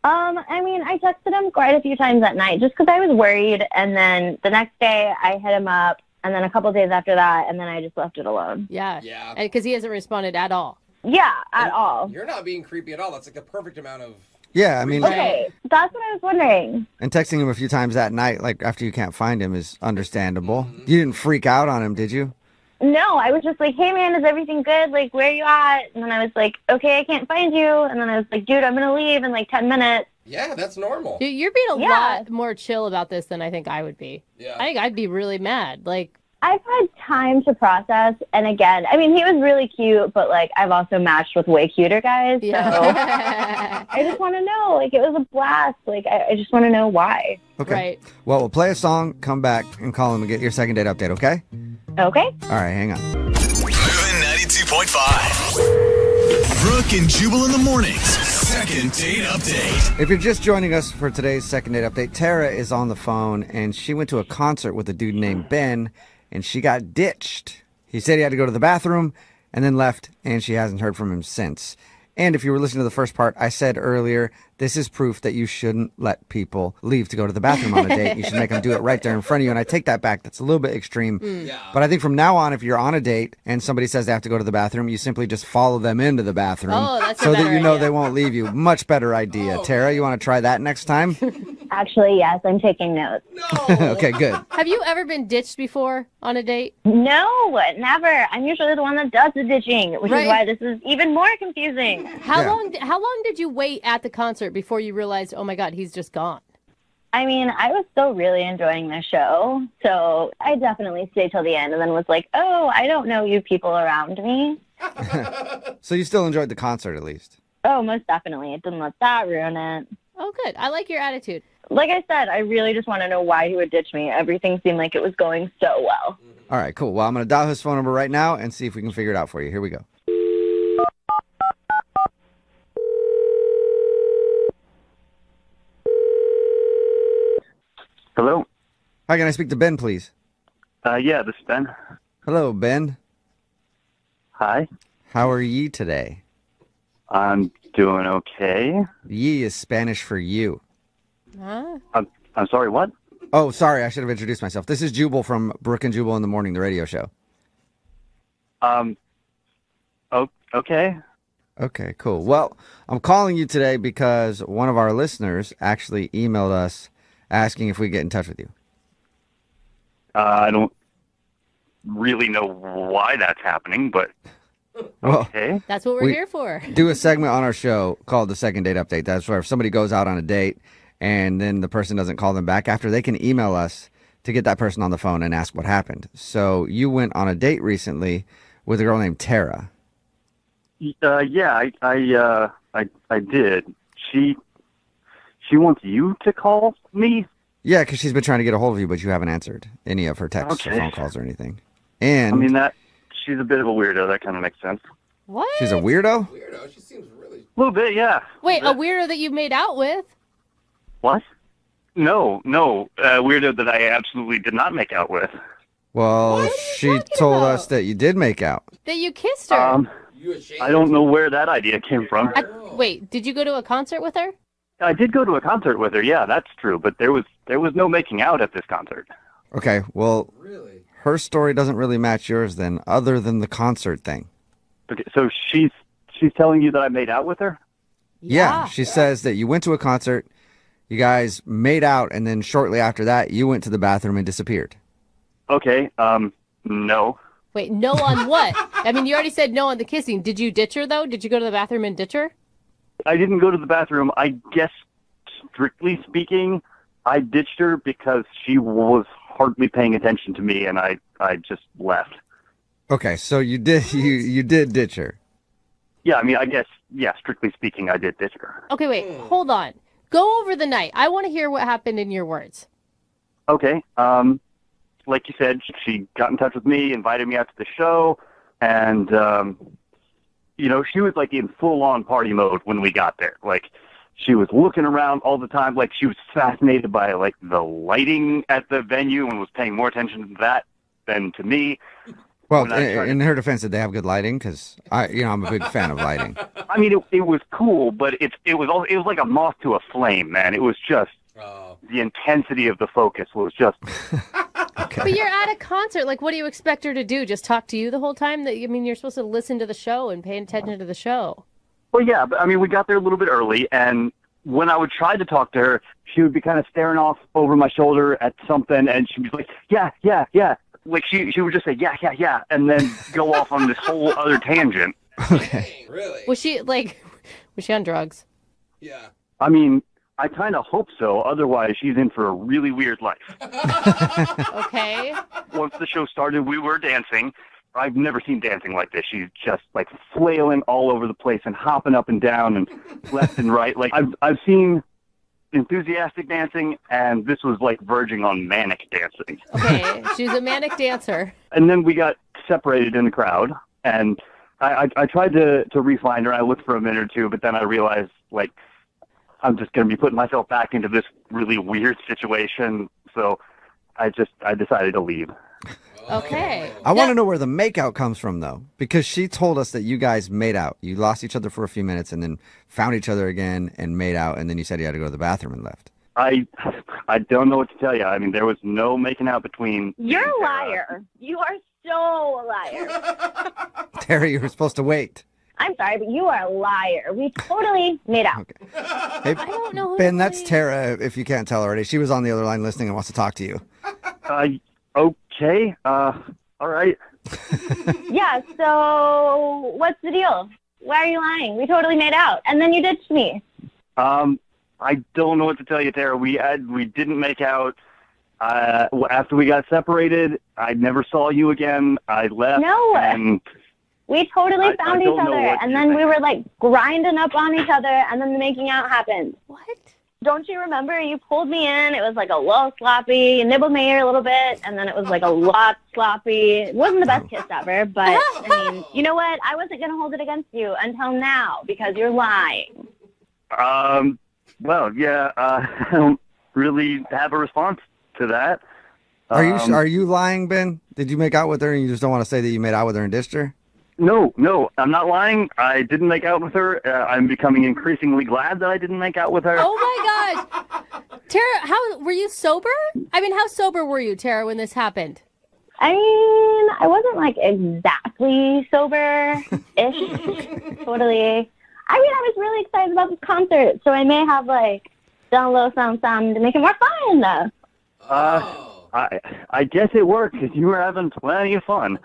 Speaker 22: I mean, I texted him quite a few times that night just because I was worried. And then the next day I hit him up. And then a couple days after that, and then I just left it alone.
Speaker 4: Yeah.
Speaker 5: Yeah.
Speaker 4: And because he hasn't responded at all.
Speaker 22: Yeah, at all.
Speaker 5: You're not being creepy at all. That's like the perfect amount of...
Speaker 2: Yeah, I mean,
Speaker 22: Okay, that's what I was wondering.
Speaker 2: and texting him a few times that night, like after you can't find him, is understandable. You didn't freak out on him, did you?
Speaker 22: No, I was just like, hey, man, is everything good? Like, where are you at? And then I was like, okay, I can't find you. And then I was like, dude, I'm going to leave in like 10 minutes.
Speaker 5: Yeah, that's normal.
Speaker 4: Dude, you're being a
Speaker 22: Yeah.
Speaker 4: lot more chill about this than I think I would be.
Speaker 5: Yeah.
Speaker 4: I think I'd be really mad. Like,
Speaker 22: I've had time to process. And again, I mean, he was really cute, but like, I've also matched with way cuter guys. So I just want to know, like, it was a blast. Like, I just want to know why.
Speaker 2: Okay.
Speaker 4: Right.
Speaker 2: Well, we'll play a song, come back, and call him and get your second date update, okay?
Speaker 22: Okay.
Speaker 2: All right, hang on.
Speaker 1: Moving 92.5. Brooke and Jubal in the mornings. Second date update.
Speaker 2: If you're just joining us for today's second date update, Tara is on the phone, and she went to a concert with a dude named Ben, and she got ditched. He said he had to go to the bathroom and then left, and she hasn't heard from him since. And if you were listening to the first part, I said earlier, this is proof that you shouldn't let people leave to go to the bathroom on a date. You should make them do it right there in front of you. And I take that back. That's a little bit extreme. But I think from now on, if you're on a date and somebody says they have to go to the bathroom, you simply just follow them into the bathroom
Speaker 22: Oh, that's a
Speaker 2: so that
Speaker 22: better
Speaker 2: you know
Speaker 22: idea.
Speaker 2: they won't leave you. Much better idea. Tara, you want to try that next time?
Speaker 22: Actually, yes, I'm taking notes.
Speaker 2: Okay, good.
Speaker 4: have you ever been ditched before on a date?
Speaker 22: No, never. I'm usually the one that does the ditching, which
Speaker 4: Right.
Speaker 22: is why this is even more confusing.
Speaker 4: How long did you wait at the concert before you realized, oh my God, he's just gone?
Speaker 22: I mean, I was still really enjoying the show, so I definitely stayed till the end and then was like, oh, I don't know you people around me.
Speaker 2: So you still enjoyed the concert at least?
Speaker 22: Oh, most definitely. It didn't let that ruin it.
Speaker 4: Oh, good. I like your attitude.
Speaker 22: Like I said, I really just want to know why he would ditch me. Everything seemed like it was going so well.
Speaker 2: All right, cool. Well, I'm going to dial his phone number right now and see if we can figure it out for you. Here we go.
Speaker 3: Hello.
Speaker 2: Hi, can I speak to Ben, please?
Speaker 3: Yeah, this is Ben.
Speaker 2: Hello, Ben.
Speaker 3: Hi.
Speaker 2: How are ye today?
Speaker 3: I'm doing okay.
Speaker 2: Ye is Spanish for you.
Speaker 4: Huh?
Speaker 3: I'm sorry, what?
Speaker 2: Oh, sorry. I should have introduced myself. This is Jubal from Brooke and Jubal in the Morning, the radio show.
Speaker 3: Okay.
Speaker 2: Okay, cool. Well, I'm calling you today because one of our listeners actually emailed us asking if we get in touch with you.
Speaker 3: I don't really know why that's happening, but
Speaker 2: Well,
Speaker 3: okay.
Speaker 4: That's what we're here for.
Speaker 2: Do a segment on our show called the Second Date Update. That's where if somebody goes out on a date and then the person doesn't call them back after, they can email us to get that person on the phone and ask what happened. So you went on a date recently with a girl named Tara.
Speaker 3: Yeah, I did. She wants you to call me?
Speaker 2: Yeah, because she's been trying to get a hold of you, but you haven't answered any of her texts or
Speaker 3: Okay.
Speaker 2: phone calls or anything. And
Speaker 3: I mean, she's a bit of a weirdo. That kind of makes sense.
Speaker 4: What?
Speaker 2: She's a weirdo?
Speaker 5: Weirdo. She seems really.
Speaker 3: A little bit, yeah.
Speaker 4: Wait, a weirdo that you made out with?
Speaker 3: What? No. Weirdo that I absolutely did not make out with.
Speaker 2: Well, she told us that you did make out.
Speaker 4: That you kissed her?
Speaker 3: I don't know where that idea came from.
Speaker 4: Wait, did you go to a concert with her?
Speaker 3: I did go to a concert with her. Yeah, that's true. But there was no making out at this concert.
Speaker 2: Okay, well, her story doesn't really match yours then, other than the concert thing.
Speaker 3: Okay, so she's telling you that I made out with her?
Speaker 2: Yeah, she says that you went to a concert, you guys made out, and then shortly after that, you went to the bathroom and disappeared.
Speaker 3: Okay, no.
Speaker 4: Wait, no on what? I mean, you already said no on the kissing. Did you ditch her, though? Did you go to the bathroom and ditch her?
Speaker 3: I didn't go to the bathroom. I guess, strictly speaking, I ditched her because she was hardly paying attention to me, and I just left.
Speaker 2: Okay, so you did ditch her.
Speaker 3: Yeah, I mean, I guess, yeah, strictly speaking, I did ditch her.
Speaker 4: Okay, wait, hold on. Go over the night. I want to hear what happened in your words.
Speaker 3: Okay, like you said, she got in touch with me, invited me out to the show, and, she was, like, in full-on party mode when we got there. Like, she was looking around all the time. Like, she was fascinated by, like, the lighting at the venue and was paying more attention to that than to me.
Speaker 2: Well, in her defense, did they have good lighting? Because I'm a big fan of lighting.
Speaker 3: I mean, it was cool, but it was like a moth to a flame, man. It was just the intensity of the focus was just.
Speaker 2: Okay.
Speaker 4: But you're at a concert. Like, what do you expect her to do? Just talk to you the whole time? You're supposed to listen to the show and pay attention to the show.
Speaker 3: Well, yeah, but I mean, we got there a little bit early, and when I would try to talk to her, she would be kind of staring off over my shoulder at something, and she'd be like, yeah. Like, she would just say, yeah, and then go off on this whole other tangent.
Speaker 2: Okay.
Speaker 5: Really?
Speaker 4: Was she on drugs?
Speaker 5: Yeah.
Speaker 3: I mean, I kind of hope so. Otherwise, she's in for a really weird life.
Speaker 4: Okay.
Speaker 3: Once the show started, we were dancing. I've never seen dancing like this. She's just, like, flailing all over the place and hopping up and down and left and right. Like, I've seen enthusiastic dancing, and this was, like, verging on manic dancing.
Speaker 4: Okay, she was a manic dancer.
Speaker 3: And then we got separated in the crowd, and I tried to re-find her. I looked for a minute or two, but then I realized, like, I'm just going to be putting myself back into this really weird situation, so I decided to leave.
Speaker 4: Okay.
Speaker 2: I want to know where the makeout comes from, though, because she told us that you guys made out. You lost each other for a few minutes and then found each other again and made out, and then you said you had to go to the bathroom and left.
Speaker 3: I don't know what to tell you. I mean, there was no making out between...
Speaker 22: You're a liar. You are so a liar.
Speaker 2: Terry, you were supposed to wait.
Speaker 22: I'm sorry, but you are a liar. We totally made out.
Speaker 2: Hey,
Speaker 4: I don't know who
Speaker 2: Ben, that's Tara, if you can't tell already. She was on the other line listening and wants to talk to you.
Speaker 3: Okay. All right.
Speaker 22: Yeah, so what's the deal? Why are you lying? We totally made out. And then you ditched me.
Speaker 3: I don't know what to tell you, Tara. We didn't make out. After we got separated, I never saw you again. I left.
Speaker 22: No.
Speaker 3: And
Speaker 22: we totally found each
Speaker 3: don't know
Speaker 22: other.
Speaker 3: what
Speaker 22: And
Speaker 3: you
Speaker 22: then
Speaker 3: think.
Speaker 22: we were like grinding up on each other. And then the making out happened.
Speaker 4: What?
Speaker 22: Don't you remember? You pulled me in. It was like a little sloppy. You nibbled my ear a little bit. And then it was like a lot sloppy. It wasn't the best kiss ever. But, I mean, you know what? I wasn't going to hold it against you until now because you're lying.
Speaker 3: Well, yeah, I don't really have a response to that.
Speaker 2: Are you lying, Ben? Did you make out with her and you just don't want to say that you made out with her and ditched her?
Speaker 3: No, I'm not lying. I didn't make out with her. I'm becoming increasingly glad that I didn't make out with her.
Speaker 4: Oh my gosh. Tara, how were you sober? I mean, how sober were you, Tara, when this happened?
Speaker 22: I mean, I wasn't like exactly sober-ish. Totally. I mean, I was really excited about this concert, so I may have like done a little something to make it more fun, though.
Speaker 3: I guess it worked because you were having plenty of fun.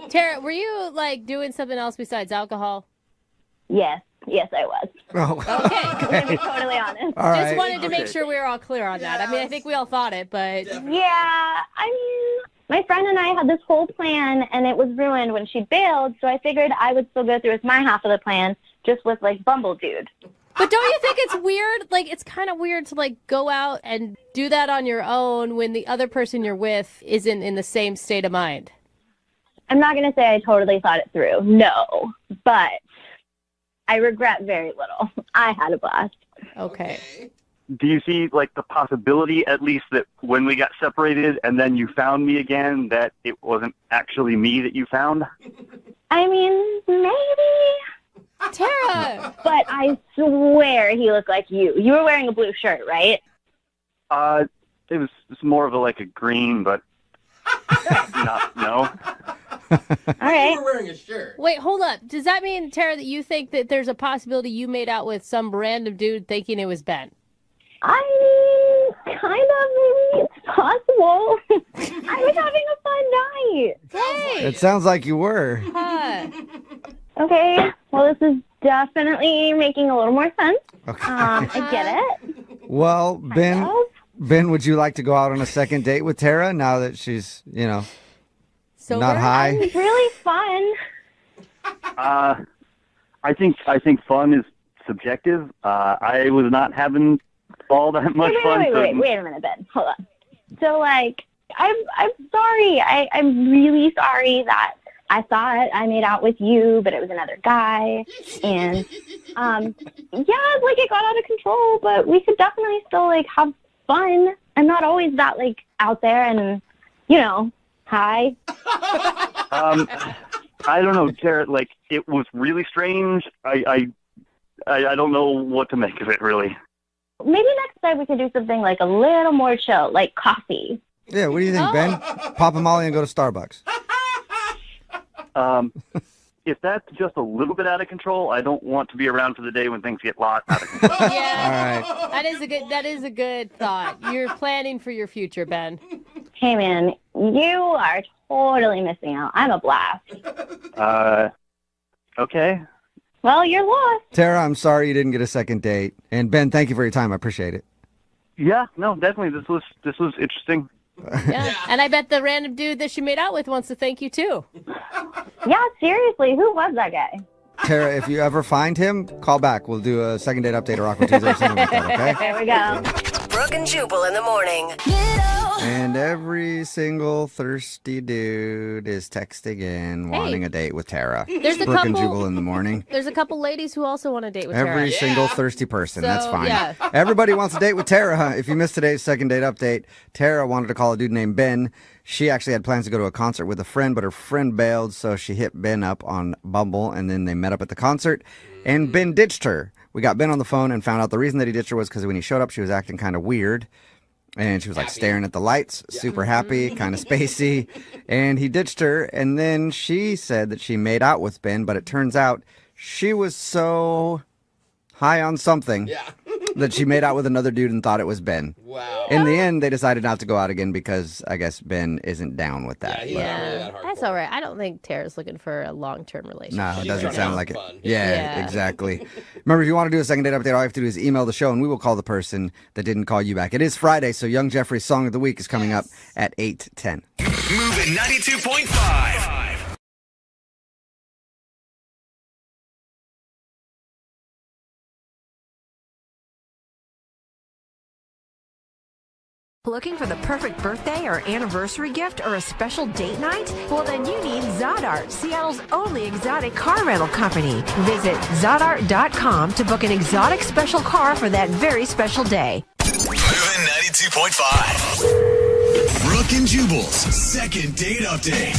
Speaker 4: Tara, were you like doing something else besides alcohol?
Speaker 22: Yes, I was.
Speaker 2: Oh.
Speaker 4: Okay.
Speaker 22: To be totally honest.
Speaker 2: All
Speaker 4: Just
Speaker 2: right.
Speaker 4: wanted to make sure we were all clear on that. I mean, I think we all thought it, but
Speaker 22: Yeah, I mean, my friend and I had this whole plan, and it was ruined when she bailed, so I figured I would still go through with my half of the plan, just with, like, Bumble Dude.
Speaker 4: But don't you think it's weird? Like, it's kind of weird to, like, go out and do that on your own when the other person you're with isn't in the same state of mind.
Speaker 22: I'm not going to say I totally thought it through. No, but I regret very little. I had a blast.
Speaker 4: Okay.
Speaker 3: Do you see like the possibility, at least, that when we got separated and then you found me again, that it wasn't actually me that you found?
Speaker 22: I mean, maybe.
Speaker 4: Tara!
Speaker 22: But I swear he looked like you. You were wearing a blue shirt, right?
Speaker 3: It was more of a green, but no.
Speaker 22: All right.
Speaker 5: You were wearing a shirt.
Speaker 4: Wait, hold up. Does that mean, Tara, that you think that there's a possibility you made out with some random dude thinking it was Ben?
Speaker 22: I mean, kind of, maybe it's possible. I was having a fun night.
Speaker 4: Hey!
Speaker 2: It sounds like you were.
Speaker 22: Okay, well, this is definitely making a little more sense.
Speaker 2: Okay.
Speaker 22: I get it.
Speaker 2: Well, Ben, would you like to go out on a second date with Tara now that she's, not high?
Speaker 22: It's really fun.
Speaker 3: I think fun is subjective. I was not having all that much fun.
Speaker 22: Wait a minute, Ben. Hold on. So, I'm sorry. I'm really sorry that I thought I made out with you, but it was another guy. And, it got out of control, but we could definitely still, have fun. I'm not always that, out there and, high.
Speaker 3: I don't know, Jared. It was really strange. I don't know what to make of it, really.
Speaker 22: Maybe next time we could do something a little more chill, like coffee.
Speaker 2: Yeah, what do you think, Ben? Pop a Molly and go to Starbucks.
Speaker 3: If that's just a little bit out of control, I don't want to be around for the day when things get lost out of control.
Speaker 4: Yeah.
Speaker 2: All right.
Speaker 4: That is a good thought. You're planning for your future, Ben.
Speaker 22: Hey, man, you are totally missing out. I'm a blast.
Speaker 3: Okay.
Speaker 22: Well, you're lost.
Speaker 2: Tara, I'm sorry you didn't get a second date. And Ben, thank you for your time. I appreciate it.
Speaker 3: Yeah, no, definitely. This was interesting.
Speaker 4: Yeah. And I bet the random dude that she made out with wants to thank you, too.
Speaker 22: Yeah, seriously, who was that guy?
Speaker 2: Tara, if you ever find him, call back. We'll do a second date update or Aqua Tuesday or something like that, okay?
Speaker 22: There we go.
Speaker 10: Brooke and Jubal in the morning.
Speaker 2: And every single thirsty dude is texting in wanting a date with Tara.
Speaker 4: There's a
Speaker 2: Brooke and
Speaker 4: couple-
Speaker 2: Jubal in the morning.
Speaker 4: There's a couple ladies who also want to date with Tara.
Speaker 2: Every single thirsty person.
Speaker 4: So,
Speaker 2: That's fine.
Speaker 4: yeah.
Speaker 2: Everybody wants to date with Tara. Huh? If you missed today's second date update, Tara wanted to call a dude named Ben. She actually had plans to go to a concert with a friend, but her friend bailed, so she hit Ben up on Bumble, and then they met up at the concert, and Ben ditched her. We got Ben on the phone and found out the reason that he ditched her was because when he showed up, she was acting kind of weird. And she was staring at the lights, super happy, kind of spacey. And he ditched her. And then she said that she made out with Ben, but it turns out she was so high on something that she made out with another dude and thought it was Ben.
Speaker 5: Wow.
Speaker 2: In the end, they decided not to go out again because I guess Ben isn't down with that.
Speaker 4: Yeah, that's all right. I don't think Tara's looking for a long-term relationship.
Speaker 2: No, it doesn't sound like it. Yeah, exactly. Remember, if you want to do a second date update, all you have to do is email the show, and we will call the person that didn't call you back. It is Friday, so Young Jeffrey's Song of the Week is coming up at 8:10.
Speaker 1: Moving 92.5.
Speaker 7: Looking for the perfect birthday or anniversary gift or a special date night? Well, then you need Zodart, Seattle's only exotic car rental company. Visit Zodart.com to book an exotic special car for that very special day.
Speaker 1: Moving 92.5. Brooke and Jubal's second date update.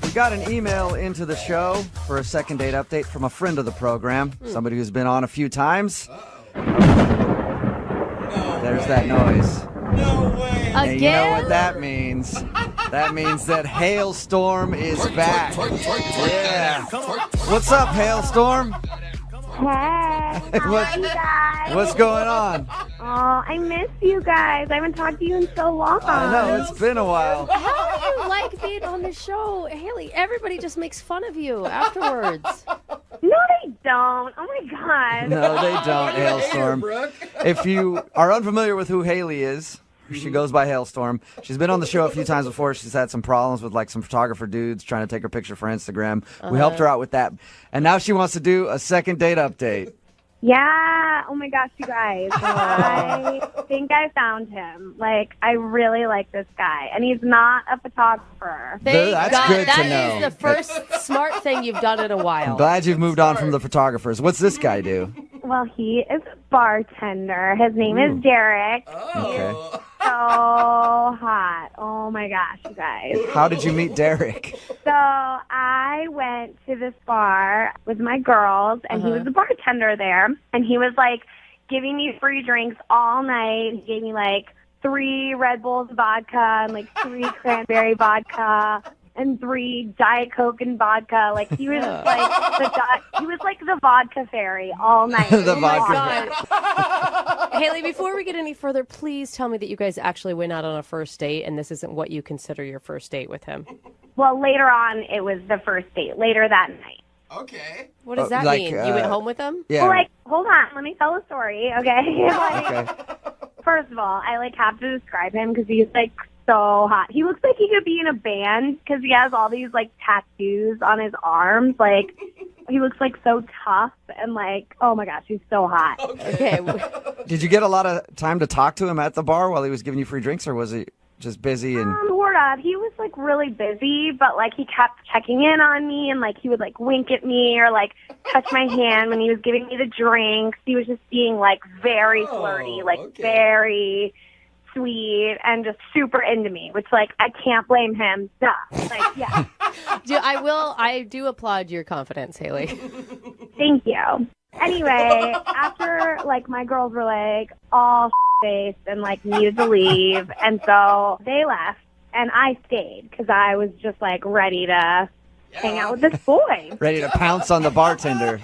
Speaker 2: We got an email into the show for a second date update from a friend of the program, somebody who's been on a few times. There's that noise.
Speaker 5: No way.
Speaker 2: And you know what that means? That means that Hailstorm is back. Yeah. What's up, Hailstorm?
Speaker 22: Hey, how are you guys?
Speaker 2: What's going on?
Speaker 22: Oh, I miss you guys. I haven't talked to you in so long.
Speaker 2: I know, it's been a while.
Speaker 4: How do you like being on the show? Haley, everybody just makes fun of you afterwards.
Speaker 22: No, they don't. Oh, my God.
Speaker 2: No, they don't, Hailstorm. If you are unfamiliar with who Haley is, she goes by Hailstorm. She's been on the show a few times before. She's had some problems with some photographer dudes trying to take her picture for Instagram. We helped her out with that. And now she wants to do a second date update.
Speaker 22: Yeah. Oh my gosh, you guys. I think I found him. Like, I really like this guy, and he's not a photographer.
Speaker 2: That's good to know.
Speaker 4: That is the first smart thing you've done in a while.
Speaker 2: I'm glad you've moved on from the photographers. What's this guy do?
Speaker 22: Well, he is a bartender. His name is Derek.
Speaker 2: Okay.
Speaker 22: So hot. Oh my gosh, you guys.
Speaker 2: How did you meet Derek?
Speaker 22: So I went to this bar with my girls, and he was a bartender there, and he was like giving me free drinks all night. He gave me like 3 Red Bulls vodka and like 3 cranberry vodka and 3 Diet Coke and vodka. Like he was like the vodka fairy all night.
Speaker 2: The vodka
Speaker 4: fairy. Haley, before we get any further, please tell me that you guys actually went out on a first date and this isn't what you consider your first date with him.
Speaker 22: Well, later on, it was the first date. Later that night.
Speaker 5: Okay.
Speaker 4: What does that mean? You went home with him?
Speaker 2: Yeah.
Speaker 22: Well, like, hold on. Let me tell a story, okay?
Speaker 2: Okay.
Speaker 22: First of all, I like have to describe him because he's like so hot. He looks like he could be in a band because he has all these like tattoos on his arms. Like he looks like so tough and like, oh my gosh, he's so hot.
Speaker 4: Okay.
Speaker 2: Did you get a lot of time to talk to him at the bar while he was giving you free drinks, or was he just busy? And
Speaker 22: Sort of. He was like really busy, but like he kept checking in on me and like he would like wink at me or like touch my hand when he was giving me the drinks. He was just being like very flirty, like very sweet and just super into me, which like I can't blame him. Duh. Like, yeah.
Speaker 4: I do applaud your confidence, Haley.
Speaker 22: Thank you. Anyway, after like my girls were like all faced and like needed to leave, and so they left and I stayed because I was just like ready to hang out with this boy.
Speaker 2: Ready to pounce on the bartender.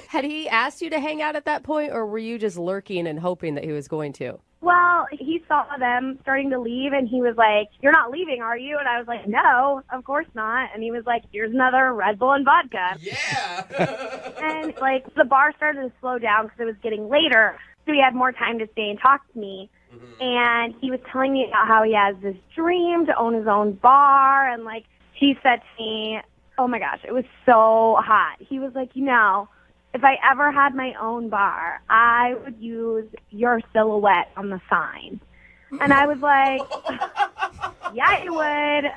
Speaker 4: Had he asked you to hang out at that point, or were you just lurking and hoping that he was going to?
Speaker 22: Well, he saw them starting to leave, and he was like, "You're not leaving, are you?" And I was like, "No, of course not." And he was like, "Here's another Red Bull and vodka."
Speaker 5: Yeah.
Speaker 22: And, like, the bar started to slow down because it was getting later, so he had more time to stay and talk to me. And he was telling me about how he has this dream to own his own bar, and, like, he said to me, oh, my gosh, it was so hot. He was like, if I ever had my own bar, I would use your silhouette on the sign. And I was like, yeah, you would.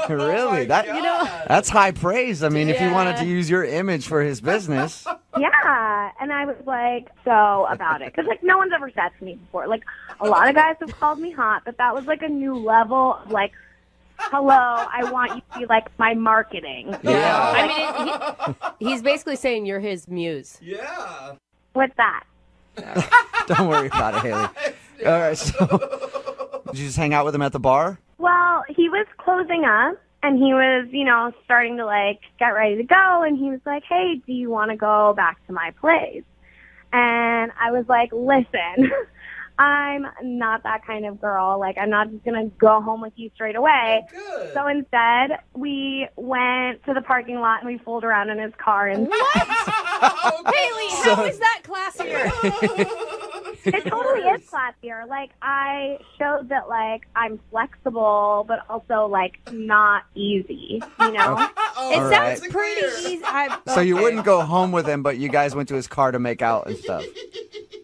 Speaker 2: Really? That's high praise. I mean, if he wanted to use your image for his business.
Speaker 22: Yeah. And I was like, so about it. Because, like, no one's ever said to me before. Like, a lot of guys have called me hot, but that was, like, a new level of, like, hello, I want you to be like my marketing.
Speaker 2: Yeah.
Speaker 4: I mean, he's basically saying you're his muse.
Speaker 5: Yeah.
Speaker 22: What's that?
Speaker 2: Don't worry about it, Haley. All right, so did you just hang out with him at the bar?
Speaker 22: Well, he was closing up, and he was, starting to, like, get ready to go, and he was like, hey, do you want to go back to my place? And I was like, listen, I'm not that kind of girl. Like, I'm not just going to go home with you straight away.
Speaker 5: Good.
Speaker 22: So instead, we went to the parking lot and we fooled around in his car. And
Speaker 4: What? Haley, how is that classier?
Speaker 22: it totally is classier. Like, I showed that, like, I'm flexible, but also, like, not easy,
Speaker 4: It
Speaker 2: All
Speaker 4: sounds
Speaker 2: right.
Speaker 4: pretty easy.
Speaker 2: So you wouldn't go home with him, but you guys went to his car to make out and stuff.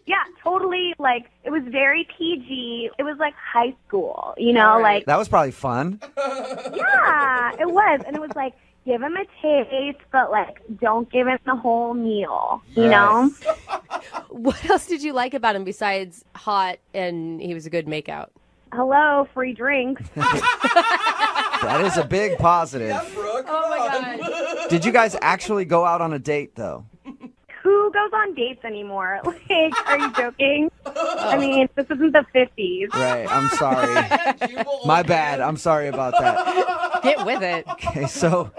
Speaker 22: Yeah, totally. Like, it was very PG. It was like high school, like,
Speaker 2: That was probably fun.
Speaker 22: yeah, it was. And it was like, give him a taste, but, like, don't give him the whole meal, you know?
Speaker 4: What else did you like about him besides hot and he was a good makeout?
Speaker 22: Hello, free drinks.
Speaker 2: That is a big positive.
Speaker 5: Brooke,
Speaker 4: oh, my God.
Speaker 2: Did you guys actually go out on a date, though?
Speaker 22: Who goes on dates anymore? Like, are you joking? I mean, this isn't the 50s.
Speaker 2: Right, I'm sorry. My bad. I'm sorry about that.
Speaker 4: Get with it.
Speaker 2: Okay, so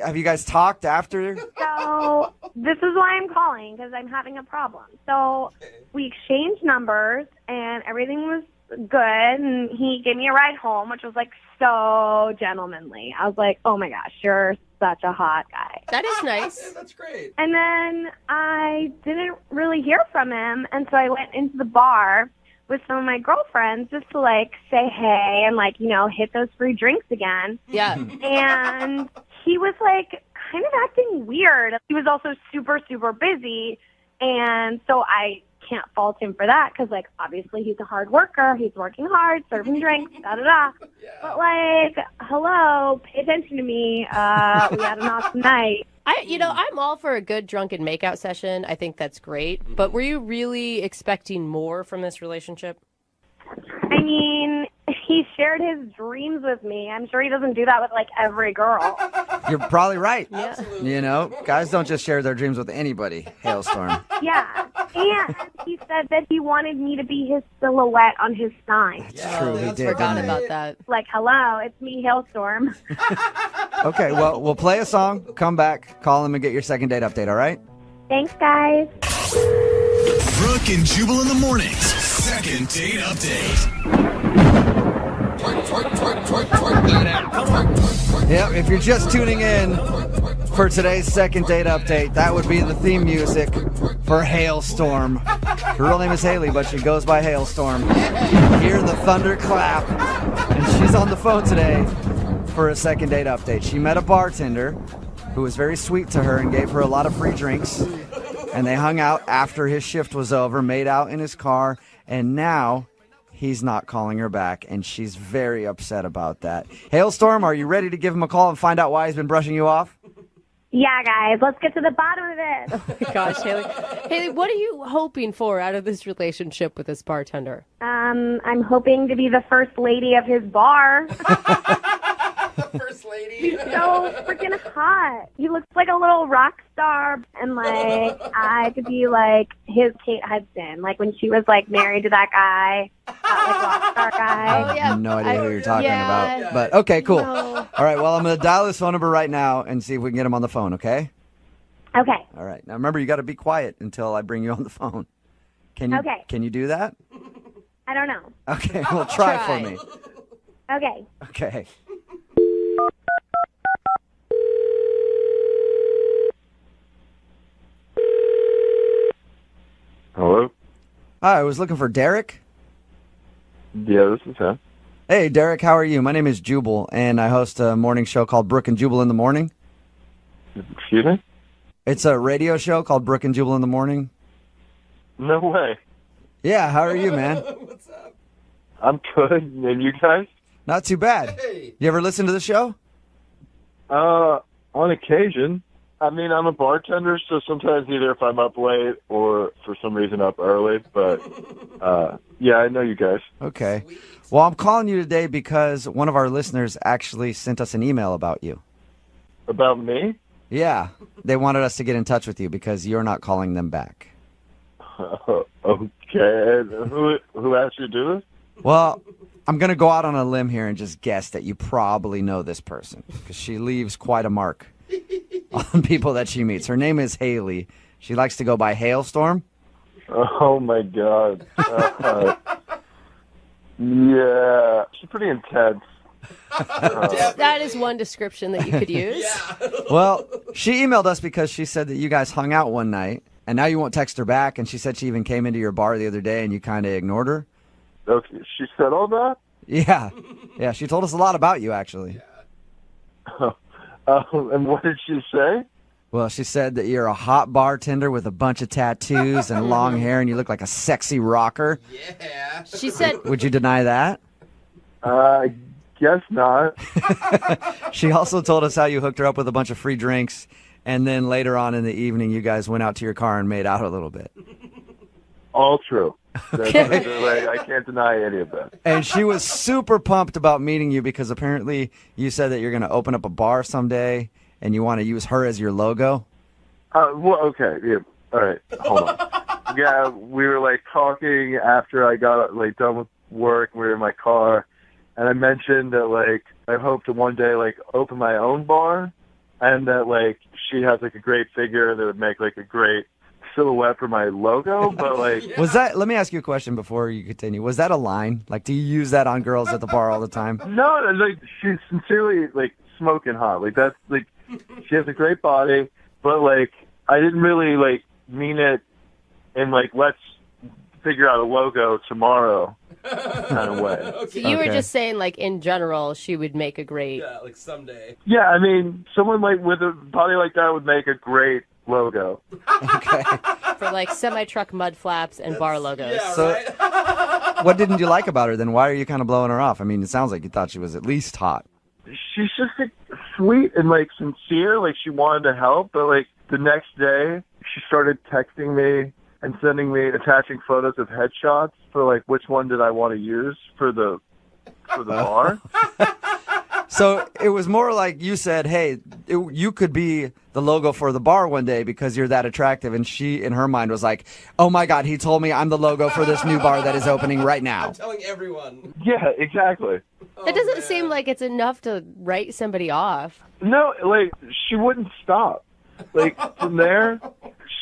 Speaker 2: have you guys talked after?
Speaker 22: So this is why I'm calling, because I'm having a problem. So we exchanged numbers, and everything was good, and he gave me a ride home, which was, like, so gentlemanly. I was like, oh, my gosh, you're such a hot guy.
Speaker 4: That is nice.
Speaker 5: Yeah, that's great.
Speaker 22: And then I didn't really hear from him, and so I went into the bar with some of my girlfriends just to, like, say hey and, like, hit those free drinks again.
Speaker 4: Yeah.
Speaker 22: And he was, like, kind of acting weird. He was also super, super busy, And so I can't fault him for that because, like, obviously he's a hard worker. He's working hard, serving drinks, da-da-da. But, like, hello, pay attention to me. We had an awesome night.
Speaker 4: I'm all for a good drunken makeout session. I think that's great. But were you really expecting more from this relationship?
Speaker 22: I mean, he shared his dreams with me. I'm sure he doesn't do that with, like, every girl.
Speaker 2: You're probably right.
Speaker 4: Yeah.
Speaker 2: You know, guys don't just share their dreams with anybody, Hailstorm.
Speaker 22: Yeah. And he said that he wanted me to be his silhouette on his sign.
Speaker 2: It's true, he did,
Speaker 4: Forgot
Speaker 2: didn't he?
Speaker 4: about that.
Speaker 22: Like, hello, it's me, Hailstorm.
Speaker 2: Okay, well, we'll play a song, come back, call him, and get your second date update, all right?
Speaker 22: Thanks, guys.
Speaker 1: Brooke and Jubal in the mornings. Second date update.
Speaker 2: Yep, if you're just tuning in for today's second date update, that would be the theme music for Hailstorm. Her real name is Haley, but she goes by Hailstorm. Hear the thunder clap, and she's on the phone today for a second date update. She met a bartender who was very sweet to her and gave her a lot of free drinks, and they hung out after his shift was over, made out in his car, and now he's not calling her back, and she's very upset about that. Hailstorm, are you ready to give him a call and find out why he's been brushing you off?
Speaker 22: Yeah, guys, let's get to the bottom of this.
Speaker 4: Oh my gosh, Haley. Haley, what are you hoping for out of this relationship with this bartender?
Speaker 22: I'm hoping to be the first lady of his bar.
Speaker 5: First lady.
Speaker 22: He's so freaking hot. He looks like a little rock star, and like I could be like his Kate Hudson, like when she was like married to that guy, that like rock star guy.
Speaker 4: Oh,
Speaker 2: I have no idea who you're talking
Speaker 4: yeah.
Speaker 2: about. But okay, cool.
Speaker 4: No.
Speaker 2: All right, well, I'm going to dial his phone number right now and see if we can get him on the phone, okay?
Speaker 22: Okay.
Speaker 2: All right. Now remember, you got to be quiet until I bring you on the phone. Can you
Speaker 22: Okay.
Speaker 2: Can you do that?
Speaker 22: I don't know.
Speaker 2: Okay, well, try for me.
Speaker 22: Okay.
Speaker 2: Okay.
Speaker 16: Hello?
Speaker 2: Hi, I was looking for Derek.
Speaker 16: Yeah, this is him.
Speaker 2: Hey, Derek, how are you? My name is Jubal, and I host a morning show called Brooke and Jubal in the Morning.
Speaker 16: Excuse me?
Speaker 2: It's a radio show called Brooke and Jubal in the Morning.
Speaker 16: No way.
Speaker 2: Yeah, how are you, man?
Speaker 5: What's up?
Speaker 16: I'm good. And you guys?
Speaker 2: Not too bad.
Speaker 5: Hey.
Speaker 2: You ever listen to the show?
Speaker 16: On occasion. I mean, I'm a bartender, so sometimes either if I'm up late or for some reason up early, but, yeah, I know you guys.
Speaker 2: Okay. Well, I'm calling you today because one of our listeners actually sent us an email about you.
Speaker 16: About me?
Speaker 2: Yeah. They wanted us to get in touch with you because you're not calling them back.
Speaker 16: Okay. And who asked you to do this?
Speaker 2: Well, I'm going to go out on a limb here and just guess that you probably know this person because she leaves quite a mark on people that she meets. Her name is Haley. She likes to go by Hailstorm.
Speaker 16: Oh, my God. Yeah. She's pretty intense.
Speaker 4: That is one description that you could use.
Speaker 2: Well, she emailed us because she said that you guys hung out one night, and now you won't text her back, and she said she even came into your bar the other day, and you kind of ignored her.
Speaker 16: Okay. She said all that?
Speaker 2: Yeah. Yeah, she told us a lot about you, actually.
Speaker 16: And what did she say?
Speaker 2: Well, she said that you're a hot bartender with a bunch of tattoos and long hair, and you look like a sexy rocker.
Speaker 5: Yeah.
Speaker 4: She said,
Speaker 2: Would you deny that?
Speaker 16: Guess not.
Speaker 2: She also told us how you hooked her up with a bunch of free drinks, and then later on in the evening, you guys went out to your car and made out a little bit.
Speaker 16: All true. I can't deny any of that.
Speaker 2: And she was super pumped about meeting you because apparently you said that you're going to open up a bar someday and you want to use her as your logo.
Speaker 16: Well, okay. Yeah. All right. Hold on. Yeah, we were like talking after I got like done with work. We were in my car, and I mentioned that like I hope to one day like open my own bar, and that like she has like a great figure that would make like a great silhouette for my logo. But like,
Speaker 2: Was that? Let me ask you a question before you continue. Was that a line? Like, do you use that on girls at the bar all the time?
Speaker 16: no, like she's sincerely like smoking hot. Like that's like she has a great body, but like I didn't really like mean it in like let's figure out a logo tomorrow kind of way.
Speaker 4: So you were just saying, like, in general, she would make a great...
Speaker 5: Yeah, like someday.
Speaker 16: Yeah, I mean, someone like with a body like that would make a great logo.
Speaker 2: Okay.
Speaker 4: for like semi-truck mud flaps and bar logos.
Speaker 5: Yeah,
Speaker 2: So-
Speaker 5: right?
Speaker 2: What didn't you like about her then? Why are you kind of blowing her off? I mean, it sounds like you thought she was at least hot.
Speaker 8: She's just like sweet and like sincere, like she wanted to help, but like the next day she started texting me and sending me attaching photos of headshots for like which one did I want to use for the bar.
Speaker 2: So it was more like you said, hey, you could be the logo for the bar one day because you're that attractive. And she, in her mind, was like, oh, my God, he told me I'm the logo for this new bar that is opening right now.
Speaker 5: I'm telling everyone.
Speaker 8: Yeah, exactly.
Speaker 4: That doesn't seem like it's enough to write somebody off.
Speaker 8: No, like she wouldn't stop. Like from there,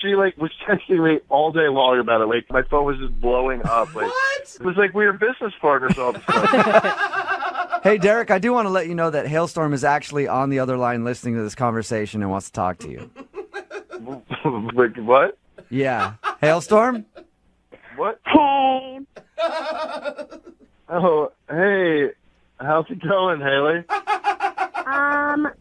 Speaker 8: she like was texting me all day long about it. Like my phone was just blowing up. Like it was like we were business partners all the time.
Speaker 2: Hey, Derek, I do want to let you know that Hailstorm is actually on the other line listening to this conversation and wants to talk to you.
Speaker 8: Like what?
Speaker 2: Yeah. Hailstorm?
Speaker 8: What?
Speaker 22: Hey.
Speaker 8: Oh, hey. How's it going, Haley?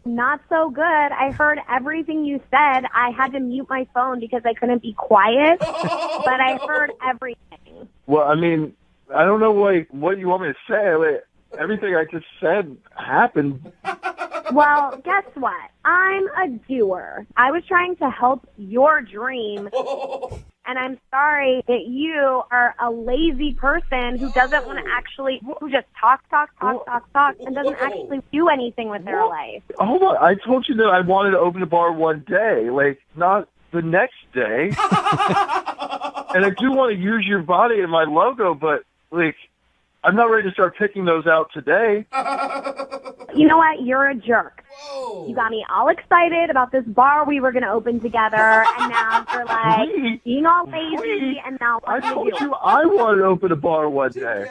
Speaker 22: Not so good. I heard everything you said. I had to mute my phone because I couldn't be quiet, but I heard everything.
Speaker 8: Well, I mean, I don't know like what you want me to say. Like, everything I just said happened.
Speaker 22: Well, guess what? I'm a doer. I was trying to help your dream, and I'm sorry that you are a lazy person who doesn't want to actually, who just talks, and doesn't actually do anything with their life.
Speaker 8: Hold on. I told you that I wanted to open a bar one day, like not the next day. And I do want to use your body and my logo, but like I'm not ready to start picking those out today.
Speaker 22: You know what? You're a jerk. You got me all excited about this bar we were going to open together, and now you're like being all lazy, and now what
Speaker 8: I
Speaker 22: do
Speaker 8: told
Speaker 22: you do?
Speaker 8: you I wanted to open a bar one day.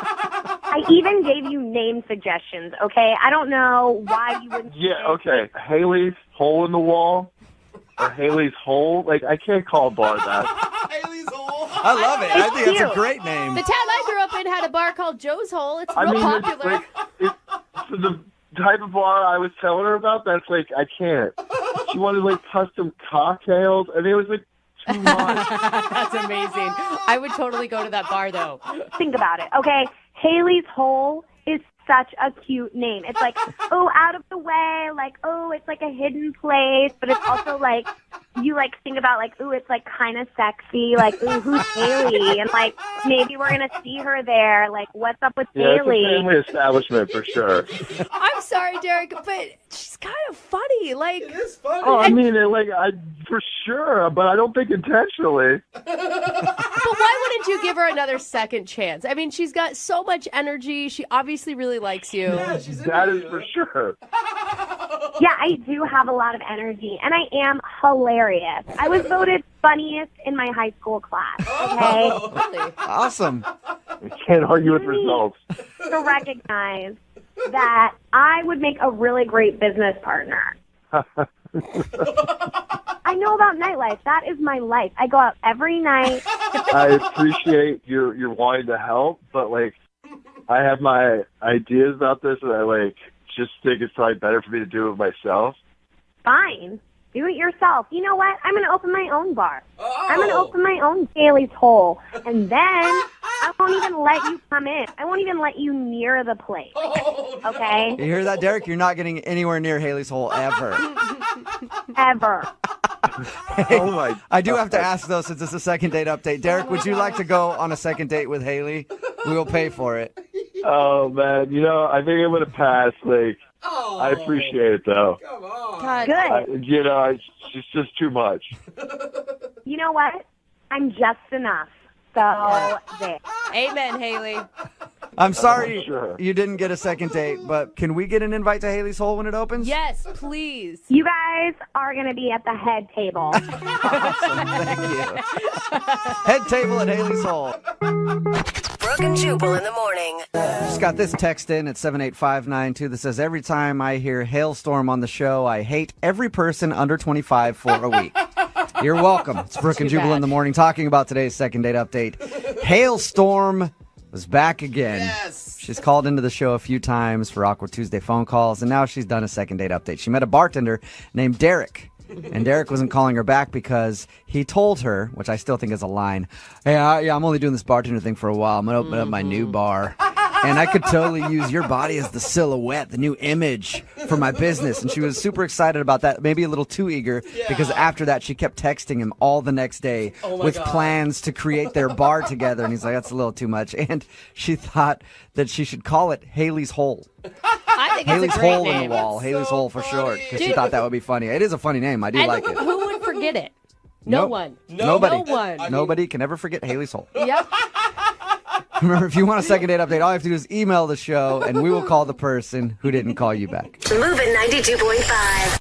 Speaker 22: I even gave you name suggestions, okay? I don't know why you wouldn't.
Speaker 8: Yeah, okay. Haley's Hole in the Wall or Haley's Hole. Like, I can't call a bar that.
Speaker 5: Haley's Hole.
Speaker 2: I love it. I think that's a
Speaker 22: cute.
Speaker 2: great name.
Speaker 4: The town I grew up in had a bar called Joe's Hole. It's
Speaker 8: I
Speaker 4: real
Speaker 8: mean, it's
Speaker 4: popular.
Speaker 8: like, for the type of bar I was telling her about, that's like, I can't. She wanted like custom cocktails. I mean, it was like too much.
Speaker 4: That's amazing. I would totally go to that bar, though.
Speaker 22: Think about it, okay? Haley's Hole is such a cute name. It's like, oh, out of the way, like, oh, it's like a hidden place, but it's also like, you like think about like, ooh, it's like kind of sexy, like, ooh, who's Haley? And like, maybe we're going to see her there. Like, what's up with
Speaker 8: Yeah,
Speaker 22: Haley?
Speaker 8: it's a family establishment for sure.
Speaker 4: I'm sorry, Derek, but she's kind of funny. Like,
Speaker 5: It is funny.
Speaker 8: Oh, I mean, for sure, but I don't think intentionally.
Speaker 4: but why wouldn't you give her another second chance? I mean, she's got so much energy. She obviously really likes you.
Speaker 5: Yeah, she's into
Speaker 8: That is
Speaker 5: you.
Speaker 8: for sure.
Speaker 22: Yeah, I do have a lot of energy, and I am hilarious. I was voted funniest in my high school class, okay?
Speaker 4: Really?
Speaker 2: Awesome.
Speaker 8: I can't argue with results.
Speaker 22: To recognize that I would make a really great business partner. I know about nightlife. That is my life. I go out every night.
Speaker 8: I appreciate your wanting to help, but like, I have my ideas about this, and I like just think it's probably better for me to do it myself.
Speaker 22: Fine. Do it yourself. You know what? I'm going to open my own bar.
Speaker 5: Oh.
Speaker 22: I'm going to open my own Haley's Hole. And then I won't even let you come in. I won't even let you near the place.
Speaker 5: Oh, no.
Speaker 22: Okay?
Speaker 2: You hear that, Derek? You're not getting anywhere near Haley's Hole ever.
Speaker 22: Ever.
Speaker 8: Oh my!
Speaker 2: I do have to ask, though, since it's a second date update. Derek, would you like to go on a second date with Haley? We will pay for it.
Speaker 8: Oh man, I think I'm gonna pass. Like,
Speaker 5: Oh,
Speaker 8: I appreciate it though.
Speaker 5: Come on.
Speaker 4: God.
Speaker 22: Good.
Speaker 8: It's just too much.
Speaker 22: You know what? I'm just enough. So, there.
Speaker 4: Amen, Haley.
Speaker 2: I'm sorry
Speaker 8: Sure.
Speaker 2: you didn't get a second date, but can we get an invite to Haley's Hole when it opens?
Speaker 4: Yes, please.
Speaker 22: You guys are going to be at the head table.
Speaker 2: Awesome. Thank you. Head table at Haley's Hole.
Speaker 10: Brooke and Jubal in the morning.
Speaker 2: Just got this text in at 78592 that says, every time I hear Hailstorm on the show, I hate every person under 25 for a week. You're welcome. It's Brooke and
Speaker 4: Too
Speaker 2: Jubal in
Speaker 4: bad.
Speaker 2: the morning talking about today's second date update. Hailstorm was back again.
Speaker 5: Yes.
Speaker 2: She's called into the show a few times for Awkward Tuesday phone calls, and now she's done a second date update. She met a bartender named Derek. And Derek wasn't calling her back because he told her, which I still think is a line, hey, I'm only doing this bartender thing for a while. I'm going to open up my new bar. And I could totally use your body as the silhouette, the new image for my business. And she was super excited about that, maybe a little too eager, because after that she kept texting him all the next day with plans to create their bar together. And he's like, that's a little too much. And she thought that she should call it Haley's Hole.
Speaker 4: I think
Speaker 2: Haley's
Speaker 4: it's a great
Speaker 2: Hole
Speaker 4: name.
Speaker 2: in the Wall. Haley's Hole for short, because she
Speaker 4: Dude.
Speaker 2: thought that would be funny. It is a funny name. I do
Speaker 4: And
Speaker 2: like it.
Speaker 4: who would forget it? No
Speaker 2: Nope.
Speaker 4: one.
Speaker 2: Nobody.
Speaker 4: No one.
Speaker 2: Nobody can ever forget Haley's Hole.
Speaker 4: Yep.
Speaker 2: Remember, if you want a second date update, all you have to do is email the show, and we will call the person who didn't call you back.
Speaker 10: Moving 92.5.